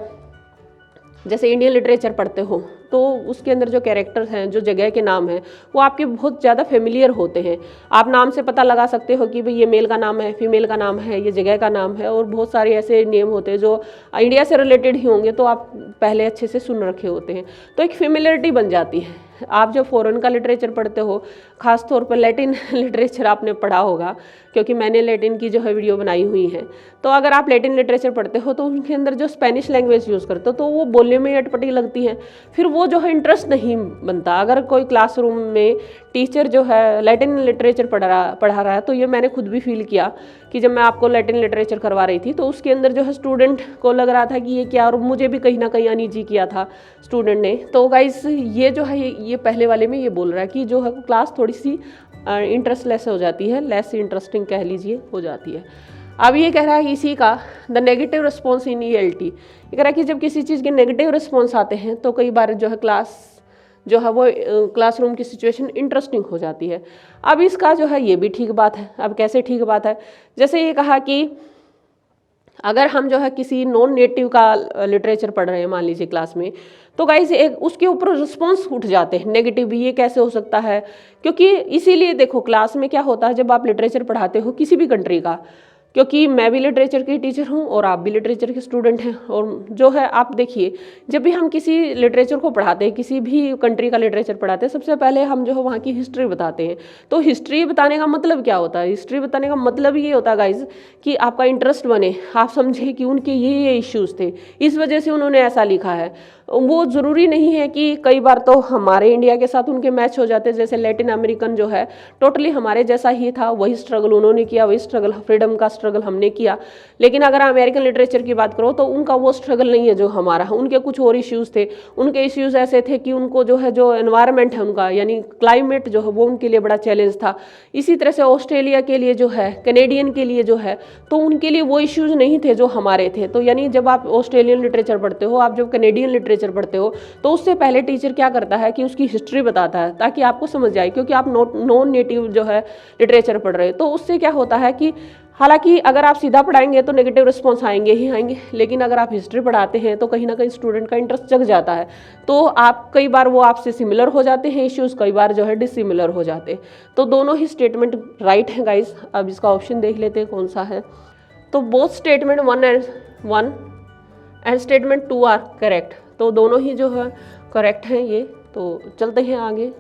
जैसे इंडियन लिटरेचर पढ़ते हो तो उसके अंदर जो कैरेक्टर्स हैं, जो जगह के नाम हैं, वो आपके बहुत ज़्यादा फेमिलियर होते हैं। आप नाम से पता लगा सकते हो कि भाई ये मेल का नाम है, फीमेल का नाम है, ये जगह का नाम है, और बहुत सारे ऐसे नेम होते हैं जो इंडिया से रिलेटेड ही होंगे, तो आप पहले अच्छे से सुन रखे होते हैं, तो एक फेमिलियरिटी बन जाती है। आप जब फॉरेन का लिटरेचर पढ़ते हो, ख़ास तौर पर लैटिन लिटरेचर आपने पढ़ा होगा, क्योंकि मैंने लैटिन की जो है वीडियो बनाई हुई है, तो अगर आप लैटिन लिटरेचर पढ़ते हो तो उनके अंदर जो स्पेनिश लैंग्वेज यूज़ करते हो तो वो बोलने में अटपटी लगती है, फिर वो जो है इंटरेस्ट नहीं बनता। अगर कोई क्लासरूम में टीचर जो है लैटिन लिटरेचर पढ़ा रहा है, तो ये मैंने खुद भी फील किया कि जब मैं आपको लैटिन लिटरेचर करवा रही थी तो उसके अंदर जो है स्टूडेंट को लग रहा था कि ये क्या, और मुझे भी कहीं ना कहीं अनईजी किया था स्टूडेंट ने। तो गाइस ये जो है ये पहले वाले में ये बोल रहा है कि जो है क्लास थोड़ी सी इंटरेस्टलेस हो जाती है, लेस इंटरेस्टिंग कह लीजिए हो जाती है। अब ये कह रहा है इसी का the negative response in ELT, ये कह रहा है कि जब किसी चीज़ के नेगेटिव रिस्पॉन्स आते हैं तो कई बार जो है क्लास जो है वो क्लासरूम की सिचुएशन इंटरेस्टिंग हो जाती है। अब इसका जो है ये भी ठीक बात है। अब कैसे ठीक बात है, जैसे ये कहा कि अगर हम जो है किसी नॉन नेटिव का लिटरेचर पढ़ रहे हैं मान लीजिए क्लास में, तो गाइस एक उसके ऊपर रिस्पॉन्स उठ जाते हैं नेगेटिव भी। ये कैसे हो सकता है, क्योंकि इसीलिए देखो क्लास में क्या होता है जब आप लिटरेचर पढ़ाते हो किसी भी कंट्री का, क्योंकि मैं भी लिटरेचर की टीचर हूँ और आप भी लिटरेचर के स्टूडेंट हैं, और जो है आप देखिए जब भी हम किसी लिटरेचर को पढ़ाते हैं, किसी भी कंट्री का लिटरेचर पढ़ाते हैं, सबसे पहले हम जो है वहाँ की हिस्ट्री बताते हैं। तो हिस्ट्री बताने का मतलब क्या होता है, हिस्ट्री बताने का मतलब ये होता है गाइज कि आपका इंटरेस्ट बने, आप समझे कि उनके ये इश्यूज़ थे, इस वजह से उन्होंने ऐसा लिखा है। वो ज़रूरी नहीं है कि कई बार तो हमारे इंडिया के साथ उनके मैच हो जाते हैं, जैसे लैटिन अमेरिकन जो है टोटली हमारे जैसा ही था, वही स्ट्रगल उन्होंने किया, वही स्ट्रगल फ्रीडम का स्ट्रगल हमने किया। लेकिन अगर अमेरिकन लिटरेचर की बात करो तो उनका वो स्ट्रगल नहीं है जो हमारा, उनके कुछ और इश्यूज़ थे। उनके इश्यूज़ ऐसे थे कि उनको जो है जो एनवायरनमेंट है उनका, यानी क्लाइमेट जो है वो उनके लिए बड़ा चैलेंज था। इसी तरह से ऑस्ट्रेलिया के लिए जो है, कैनेडियन के लिए जो है, तो उनके लिए वो इश्यूज़ नहीं थे जो हमारे थे। तो यानी जब आप ऑस्ट्रेलियन लिटरेचर पढ़ते हो, आप जब कैनेडियन लिटरेचर पढ़ते हो, तो उससे पहले टीचर क्या करता है कि उसकी हिस्ट्री बताता है ताकि आपको समझ जाए, क्योंकि आप नॉन नेटिव जो है लिटरेचर पढ़ रहे हो। तो उससे क्या होता है कि हालांकि अगर आप सीधा पढ़ाएंगे तो नेगेटिव रिस्पॉन्स आएंगे ही आएंगे, लेकिन अगर आप हिस्ट्री पढ़ाते हैं तो कहीं ना कहीं स्टूडेंट का इंटरेस्ट जग जाता है। तो आप कई बार वो आपसे सिमिलर हो जाते हैं इश्यूज़, कई बार जो है डिसिमिलर हो जाते हैं। तो दोनों ही स्टेटमेंट राइट है गाइस। अब इसका ऑप्शन देख लेते हैं कौन सा है। तो both statement 1 and statement 2 are correct. तो दोनों ही जो है करेक्ट हैं ये। तो चलते हैं आगे।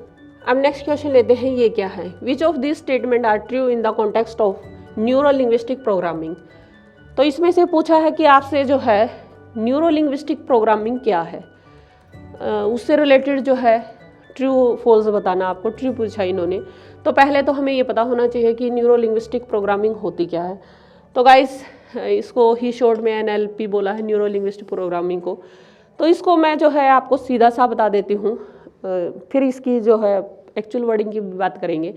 अब नेक्स्ट क्वेश्चन लेते हैं, ये क्या है, which of this statement are true in the context of neuro linguistic programming. तो इसमें से पूछा है कि आपसे जो है न्यूरो लिंग्विस्टिक प्रोग्रामिंग क्या है, उससे रिलेटेड जो है ट्रू फॉल्स बताना आपको। ट्रू पूछा इन्होंने, तो पहले तो हमें ये पता होना चाहिए कि न्यूरो लिंग्विस्टिक प्रोग्रामिंग होती क्या है। तो गाइस इसको ही शॉर्ट में NLP बोला है, न्यूरो लिंग्विस्टिक प्रोग्रामिंग को। तो इसको मैं जो है आपको सीधा सा बता देती हूँ, फिर इसकी जो है एक्चुअल वर्डिंग की बात करेंगे।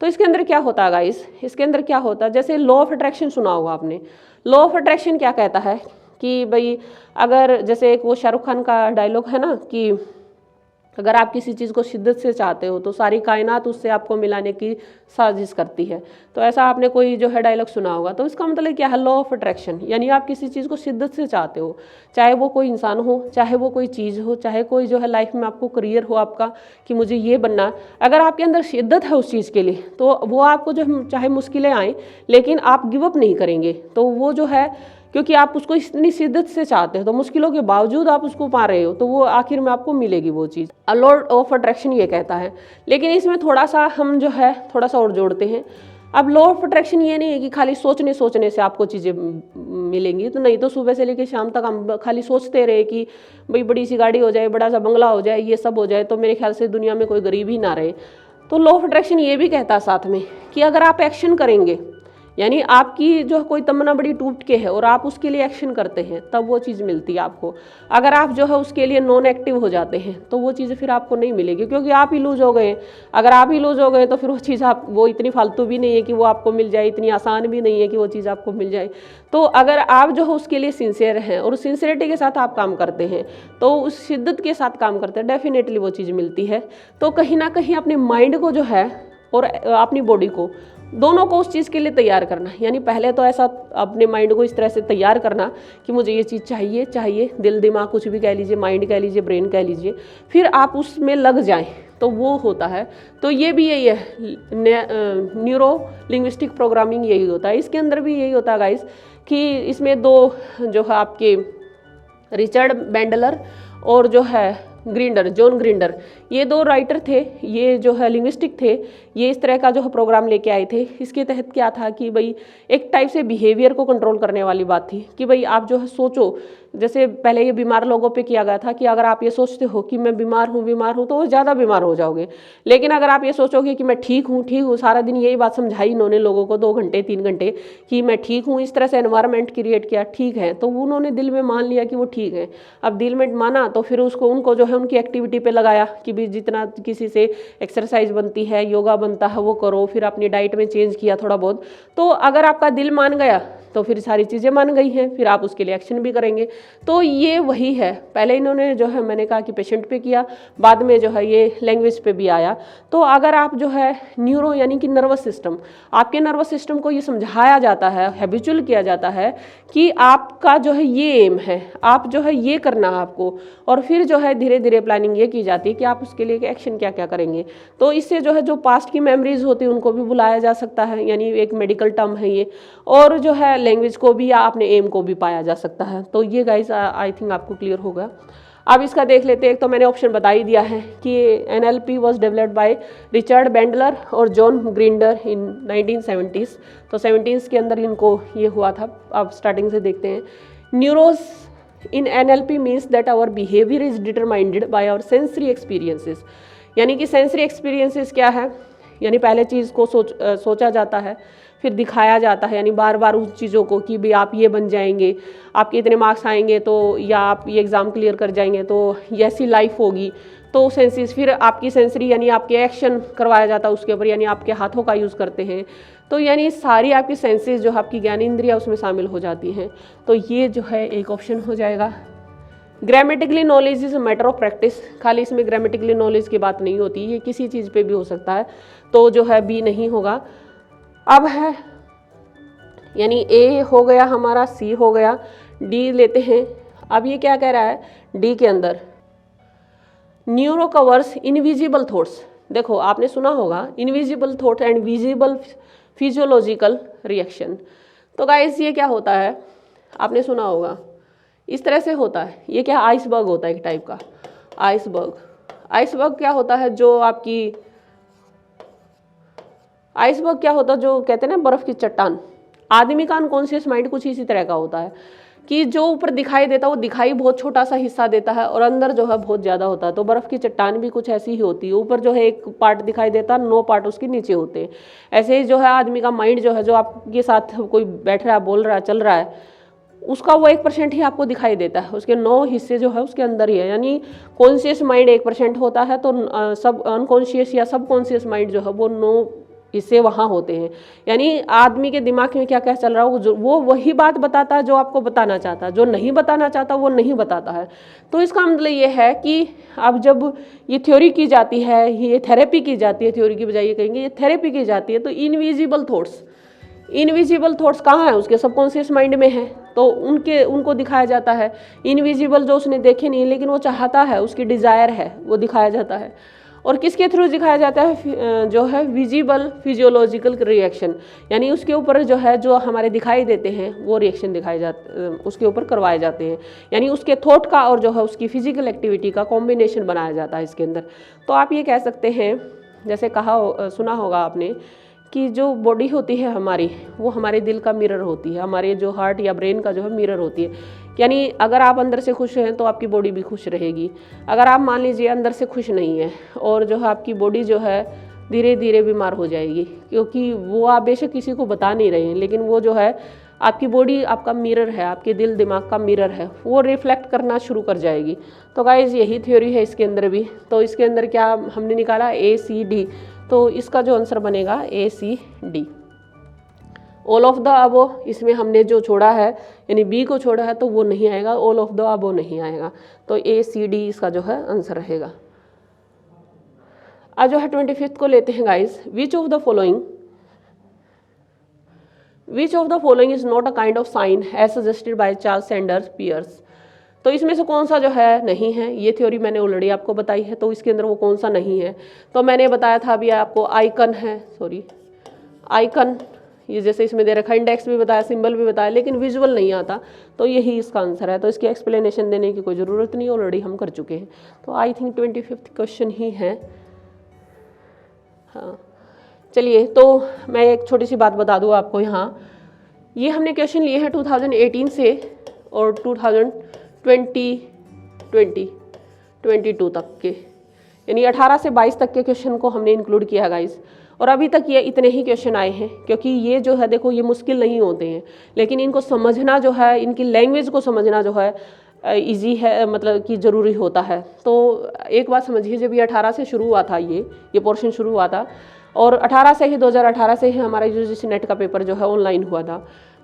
तो इसके अंदर क्या होता है गाइस, इसके अंदर क्या होता है, जैसे लॉ ऑफ अट्रैक्शन सुना होगा आपने। लॉ ऑफ अट्रैक्शन क्या कहता है कि भाई अगर जैसे एक वो शाहरुख खान का डायलॉग है ना कि अगर आप किसी चीज़ को शिद्दत से चाहते हो तो सारी कायनात उससे आपको मिलाने की साजिश करती है। तो ऐसा आपने कोई जो है डायलॉग सुना होगा। तो इसका मतलब क्या है, लॉ ऑफ अट्रैक्शन, यानी आप किसी चीज़ को शिद्दत से चाहते हो, चाहे वो कोई इंसान हो, चाहे वो कोई चीज़ हो, चाहे कोई जो है लाइफ में आपको करियर हो आपका कि मुझे ये बनना, अगर आपके अंदर शिद्दत है उस चीज़ के लिए तो वो आपको जो चाहे मुश्किलें आएँ लेकिन आप गिव अप नहीं करेंगे। तो वो जो है, क्योंकि आप उसको इतनी शिद्दत से चाहते हो तो मुश्किलों के बावजूद आप उसको पा रहे हो तो वो आखिर में आपको मिलेगी वो चीज़। लॉ ऑफ अट्रैक्शन ये कहता है। लेकिन इसमें थोड़ा सा हम जो है थोड़ा सा और जोड़ते हैं। अब लॉ ऑफ अट्रैक्शन ये नहीं है कि खाली सोचने से आपको चीज़ें मिलेंगी, तो नहीं तो सुबह से लेकर शाम तक हम खाली सोचते रहे कि भाई बड़ी सी गाड़ी हो जाए, बड़ा सा बंगला हो जाए, ये सब हो जाए तो मेरे ख्याल से दुनिया में कोई गरीब ही ना रहे। तो लॉ ऑफ अट्रैक्शन ये भी कहता है साथ में कि अगर आप एक्शन करेंगे, यानी आपकी जो कोई तमन्ना बड़ी टूट के है और आप उसके लिए एक्शन करते हैं तब वो चीज़ मिलती है आपको। अगर आप जो है उसके लिए नॉन एक्टिव हो जाते हैं तो वो चीज़ें फिर आपको नहीं मिलेगी, क्योंकि आप ही लूज हो गए। अगर आप ही लूज हो गए तो फिर वो चीज़ आप, वो इतनी फालतू भी नहीं है कि वो आपको मिल जाए, इतनी आसान भी नहीं है कि वो चीज़ आपको मिल जाए। तो अगर आप जो है उसके लिए सिंसियर हैं और सिंसियरिटी के साथ आप काम करते हैं तो उस शिद्दत के साथ काम करते हैं, डेफिनेटली वो चीज़ मिलती है। तो कहीं ना कहीं अपने माइंड को जो है और अपनी बॉडी को, दोनों को उस चीज़ के लिए तैयार करना, यानी पहले तो ऐसा अपने माइंड को इस तरह से तैयार करना कि मुझे ये चीज़ चाहिए, दिल दिमाग कुछ भी कह लीजिए, माइंड कह लीजिए, ब्रेन कह लीजिए, फिर आप उसमें लग जाएं तो वो होता है। तो ये भी यही है, न्यूरो लिंग्विस्टिक प्रोग्रामिंग यही होता है। इसके अंदर भी यही होता है गाइस कि इसमें दो जो है आपके रिचर्ड बैंडलर और जो है ग्रिंडर, जॉन ग्रिंडर, ये दो राइटर थे, ये जो है लिंग्विस्टिक थे, ये इस तरह का जो है प्रोग्राम लेके आए थे। इसके तहत क्या था कि भाई एक टाइप से बिहेवियर को कंट्रोल करने वाली बात थी कि भाई आप जो है सोचो, जैसे पहले ये बीमार लोगों पे किया गया था कि अगर आप ये सोचते हो कि मैं बीमार हूँ तो वो ज़्यादा बीमार हो जाओगे। लेकिन अगर आप ये सोचोगे कि मैं ठीक हूँ, सारा दिन यही बात समझाई इन्होंने लोगों को 2 घंटे 3 घंटे कि मैं ठीक हूँ, इस तरह से एनवायरनमेंट क्रिएट किया, ठीक है, तो उन्होंने दिल में मान लिया कि वो ठीक है। अब दिल में माना तो फिर उनको जो है उनकी एक्टिविटी पे लगाया कि भी जितना किसी से एक्सरसाइज बनती है, योगा बनता है, वो करो। फिर अपनी डाइट में चेंज किया थोड़ा बहुत। तो अगर आपका दिल मान गया तो फिर सारी चीज़ें मान गई हैं, फिर आप उसके लिए एक्शन भी करेंगे। तो ये वही है, पहले इन्होंने जो है मैंने कहा कि पेशेंट पे किया, बाद में जो है ये लैंग्वेज पे भी आया। तो अगर आप जो है न्यूरो यानी कि नर्वस सिस्टम, आपके नर्वस सिस्टम को ये समझाया जाता है, हैबिचुअल किया जाता है कि आपका जो है ये एम है, आप जो है ये करना है आपको, और फिर जो है धीरे धीरे प्लानिंग ये की जाती है कि आप उसके लिए एक्शन क्या क्या करेंगे। तो इससे जो है जो पास्ट की मेमोरीज होती है उनको भी बुलाया जा सकता है, यानी एक मेडिकल टर्म है ये, और जो है लैंग्वेज को भी या अपने एम को भी पाया जा सकता है। तो ये गाइस आई थिंक आपको क्लियर होगा। अब इसका देख लेते हैं। एक तो मैंने ऑप्शन बता ही दिया है कि NLP was developed by Richard Bandler और जॉन ग्रिंडर इन 1970s। तो 70s के अंदर इनको ये हुआ था। अब स्टार्टिंग से देखते हैं। Neuros in NLP means that our behaviour is determined by our sensory experiences. यानी कि सेंसरी एक्सपीरियंसेस क्या है, यानी पहले चीज़ को सोचा जाता है, फिर दिखाया जाता है, यानी बार बार उस चीज़ों को कि भाई आप ये बन जाएंगे, आपके इतने मार्क्स आएंगे तो, या आप ये एग्ज़ाम क्लियर कर जाएंगे तो ये ऐसी लाइफ होगी। तो सेंसेस, फिर आपकी सेंसरी यानी आपके एक्शन करवाया जाता है उसके ऊपर, यानी आपके हाथों का यूज़ करते हैं। तो यानी सारी आपकी सेंसेस जो आपकी ज्ञान इंद्रिया उसमें शामिल हो जाती हैं। तो ये जो है एक ऑप्शन हो जाएगा। Grammatically knowledge is a matter of practice. खाली इसमें ग्रामेटिकली नॉलेज की बात नहीं होती, ये किसी चीज़ पे भी हो सकता है। तो जो है बी नहीं होगा। अब है यानी ए हो गया हमारा, सी हो गया, डी लेते हैं। अब ये क्या कह रहा है डी के अंदर, न्यूरो कवर्स इनविजिबल थॉट्स। देखो आपने सुना होगा invisible thought and visible physiological reaction. तो गाइस ये क्या होता है, आपने सुना होगा, इस तरह से होता है। ये क्या आइसबर्ग होता है, एक टाइप का आइसबर्ग क्या होता है, जो आपकी आइसबर्ग क्या होता है, जो कहते हैं ना बर्फ की चट्टान। आदमी का अनकॉन्शियस माइंड कुछ इसी तरह का होता है कि जो ऊपर दिखाई देता है वो दिखाई बहुत छोटा सा हिस्सा देता है और अंदर जो है बहुत ज़्यादा होता है। तो बर्फ़ की चट्टान भी कुछ ऐसी ही होती है, ऊपर जो है एक पार्ट दिखाई देता है, 9 पार्ट उसके नीचे होते हैं। ऐसे ही जो है आदमी का माइंड जो है, जो आपके साथ कोई बैठ रहा है, बोल रहा है, चल रहा है, उसका वो 1% ही आपको दिखाई देता है, उसके 9 हिस्से जो है उसके अंदर ही है। यानी कॉन्शियस माइंड 1% होता है, तो सब अनकॉन्शियस या सब कॉन्शियस माइंड जो है वो इससे वहाँ होते हैं। यानी आदमी के दिमाग में क्या क्या चल रहा हो वो वही बात बताता है जो आपको बताना चाहता है, जो नहीं बताना चाहता वो नहीं बताता है। तो इसका मतलब ये है कि अब जब ये थ्योरी की जाती है, ये थेरेपी की जाती है, थ्योरी की बजाय ये कहेंगे ये थेरेपी की जाती है, तो इनविजिबल थॉट्स कहाँ है, उसके सबकॉन्शियस माइंड में है, तो उनको दिखाया जाता है। इनविजिबल जो उसने देखे नहीं लेकिन वो चाहता है, उसकी डिज़ायर है, वो दिखाया जाता है। और किसके थ्रू दिखाया जाता है, जो है विजिबल फिजियोलॉजिकल रिएक्शन, यानी उसके ऊपर जो है जो हमारे दिखाई देते हैं वो रिएक्शन दिखाए जाते, उसके ऊपर करवाए जाते हैं। यानी उसके थॉट का और जो है उसकी फिजिकल एक्टिविटी का कॉम्बिनेशन बनाया जाता है इसके अंदर। तो आप ये कह सकते हैं, जैसे सुना होगा आपने कि जो बॉडी होती है हमारी, वो हमारे दिल का मिरर होती है, हमारे जो हार्ट या ब्रेन का जो है मिरर होती है। यानी अगर आप अंदर से खुश हैं तो आपकी बॉडी भी खुश रहेगी। अगर आप मान लीजिए अंदर से खुश नहीं है और जो है आपकी बॉडी जो है धीरे धीरे बीमार हो जाएगी, क्योंकि वो आप बेशक किसी को बता नहीं रहे हैं, लेकिन वो जो है आपकी बॉडी आपका मिरर है, आपके दिल दिमाग का मिरर है, वो रिफ्लेक्ट करना शुरू कर जाएगी। तो गाइज यही थ्योरी है इसके अंदर भी। तो इसके अंदर क्या हमने निकाला, ACD, तो इसका जो आंसर बनेगा ACD। All of the above इसमें हमने जो छोड़ा है यानी बी को छोड़ा है तो वो नहीं आएगा, ऑल ऑफ द अबो नहीं आएगा, तो ACD इसका जो है आंसर रहेगा। आज जो है 25th को लेते हैं guys. Which of the following is not a kind of sign as suggested by Charles Sanders Peirce. तो इसमें से कौन सा जो है नहीं है, ये थ्योरी मैंने ऑलरेडी आपको बताई है, तो इसके अंदर वो कौन सा नहीं है। तो मैंने बताया था अभी आपको आइकन है, आइकन, ये जैसे इसमें दे रखा, इंडेक्स भी बताया, सिंबल भी बताया, लेकिन विजुअल नहीं आता, तो यही इसका आंसर है। तो इसकी एक्सप्लेनेशन देने की कोई ज़रूरत नहीं, ऑलरेडी हम कर चुके हैं। तो आई थिंक 25th क्वेश्चन ही है। हाँ चलिए, तो मैं एक छोटी सी बात बता दूँ आपको यहाँ, ये हमने क्वेश्चन लिए हैं 2018 से और 2022 तक के, यानी 18 से 22 तक के क्वेश्चन को हमने इंक्लूड किया गाइस। और अभी तक ये इतने ही क्वेश्चन आए हैं, क्योंकि ये जो है देखो ये मुश्किल नहीं होते हैं, लेकिन इनको समझना जो है, इनकी लैंग्वेज को समझना जो है इजी है, मतलब कि ज़रूरी होता है। तो एक बात समझिए, जब ये 18 से शुरू हुआ था, ये पोर्शन शुरू हुआ था, और 2018 से ही हमारा यूजीसी नेट का पेपर जो है ऑनलाइन हुआ था।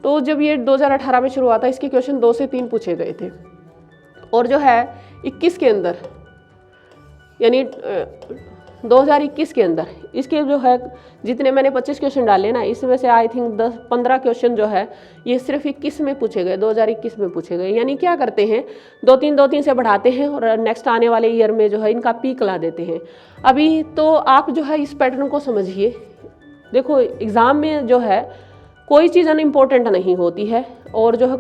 तो जब ये 2018 में शुरू हुआ था, इसके क्वेश्चन 2 से 3 पूछे गए थे, और जो है 21 के अंदर, यानी 2021 के अंदर इसके जो है जितने मैंने 25 क्वेश्चन डाले ना, इसमें से आई थिंक 10-15 क्वेश्चन जो है ये सिर्फ 21 में पूछे गए, 2021 में पूछे गए। यानी क्या करते हैं, 2-3 से बढ़ाते हैं और नेक्स्ट आने वाले ईयर में जो है इनका पीक ला देते हैं। अभी तो आप जो है इस पैटर्न को समझिए। देखो एग्ज़ाम में जो है कोई चीज़ अनइम्पोर्टेंट नहीं होती है, और जो है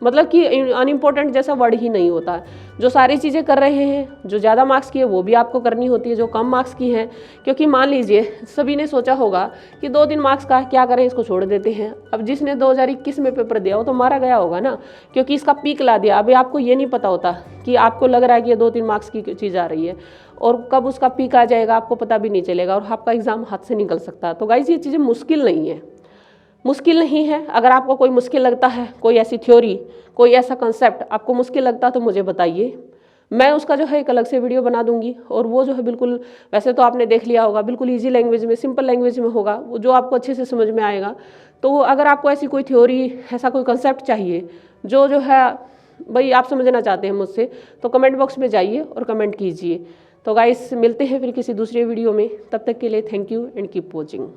मतलब कि अनइम्पोर्टेंट जैसा वर्ड ही नहीं होता। जो सारी चीज़ें कर रहे हैं, जो ज़्यादा मार्क्स की है वो भी आपको करनी होती है, जो कम मार्क्स की हैं, क्योंकि मान लीजिए सभी ने सोचा होगा कि 2-3 मार्क्स का क्या करें, इसको छोड़ देते हैं। अब जिसने 2021 में पेपर दिया वो तो मारा गया होगा ना, क्योंकि इसका पीक ला दिया। अभी आपको ये नहीं पता होता कि आपको लग रहा है कि ये 2-3 मार्क्स की चीज़ आ रही है, और कब उसका पीक आ जाएगा आपको पता भी नहीं चलेगा, और आपका एग्ज़ाम हाथ से निकल सकता है। तो गाइस ये चीज़ें मुश्किल नहीं है, मुश्किल नहीं है। अगर आपको कोई मुश्किल लगता है, कोई ऐसी थ्योरी, कोई ऐसा कंसेप्ट आपको मुश्किल लगता है तो मुझे बताइए, मैं उसका जो है एक अलग से वीडियो बना दूंगी। और वो जो है बिल्कुल, वैसे तो आपने देख लिया होगा, बिल्कुल इजी लैंग्वेज में, सिंपल लैंग्वेज में होगा, वो जो आपको अच्छे से समझ में आएगा। तो अगर आपको ऐसी कोई थ्योरी, ऐसा कोई कंसेप्ट चाहिए जो है भाई आप समझना चाहते हैं मुझसे, तो कमेंट बॉक्स में जाइए और कमेंट कीजिए। तो गाइस मिलते हैं फिर किसी दूसरे वीडियो में, तब तक के लिए thank you and keep watching.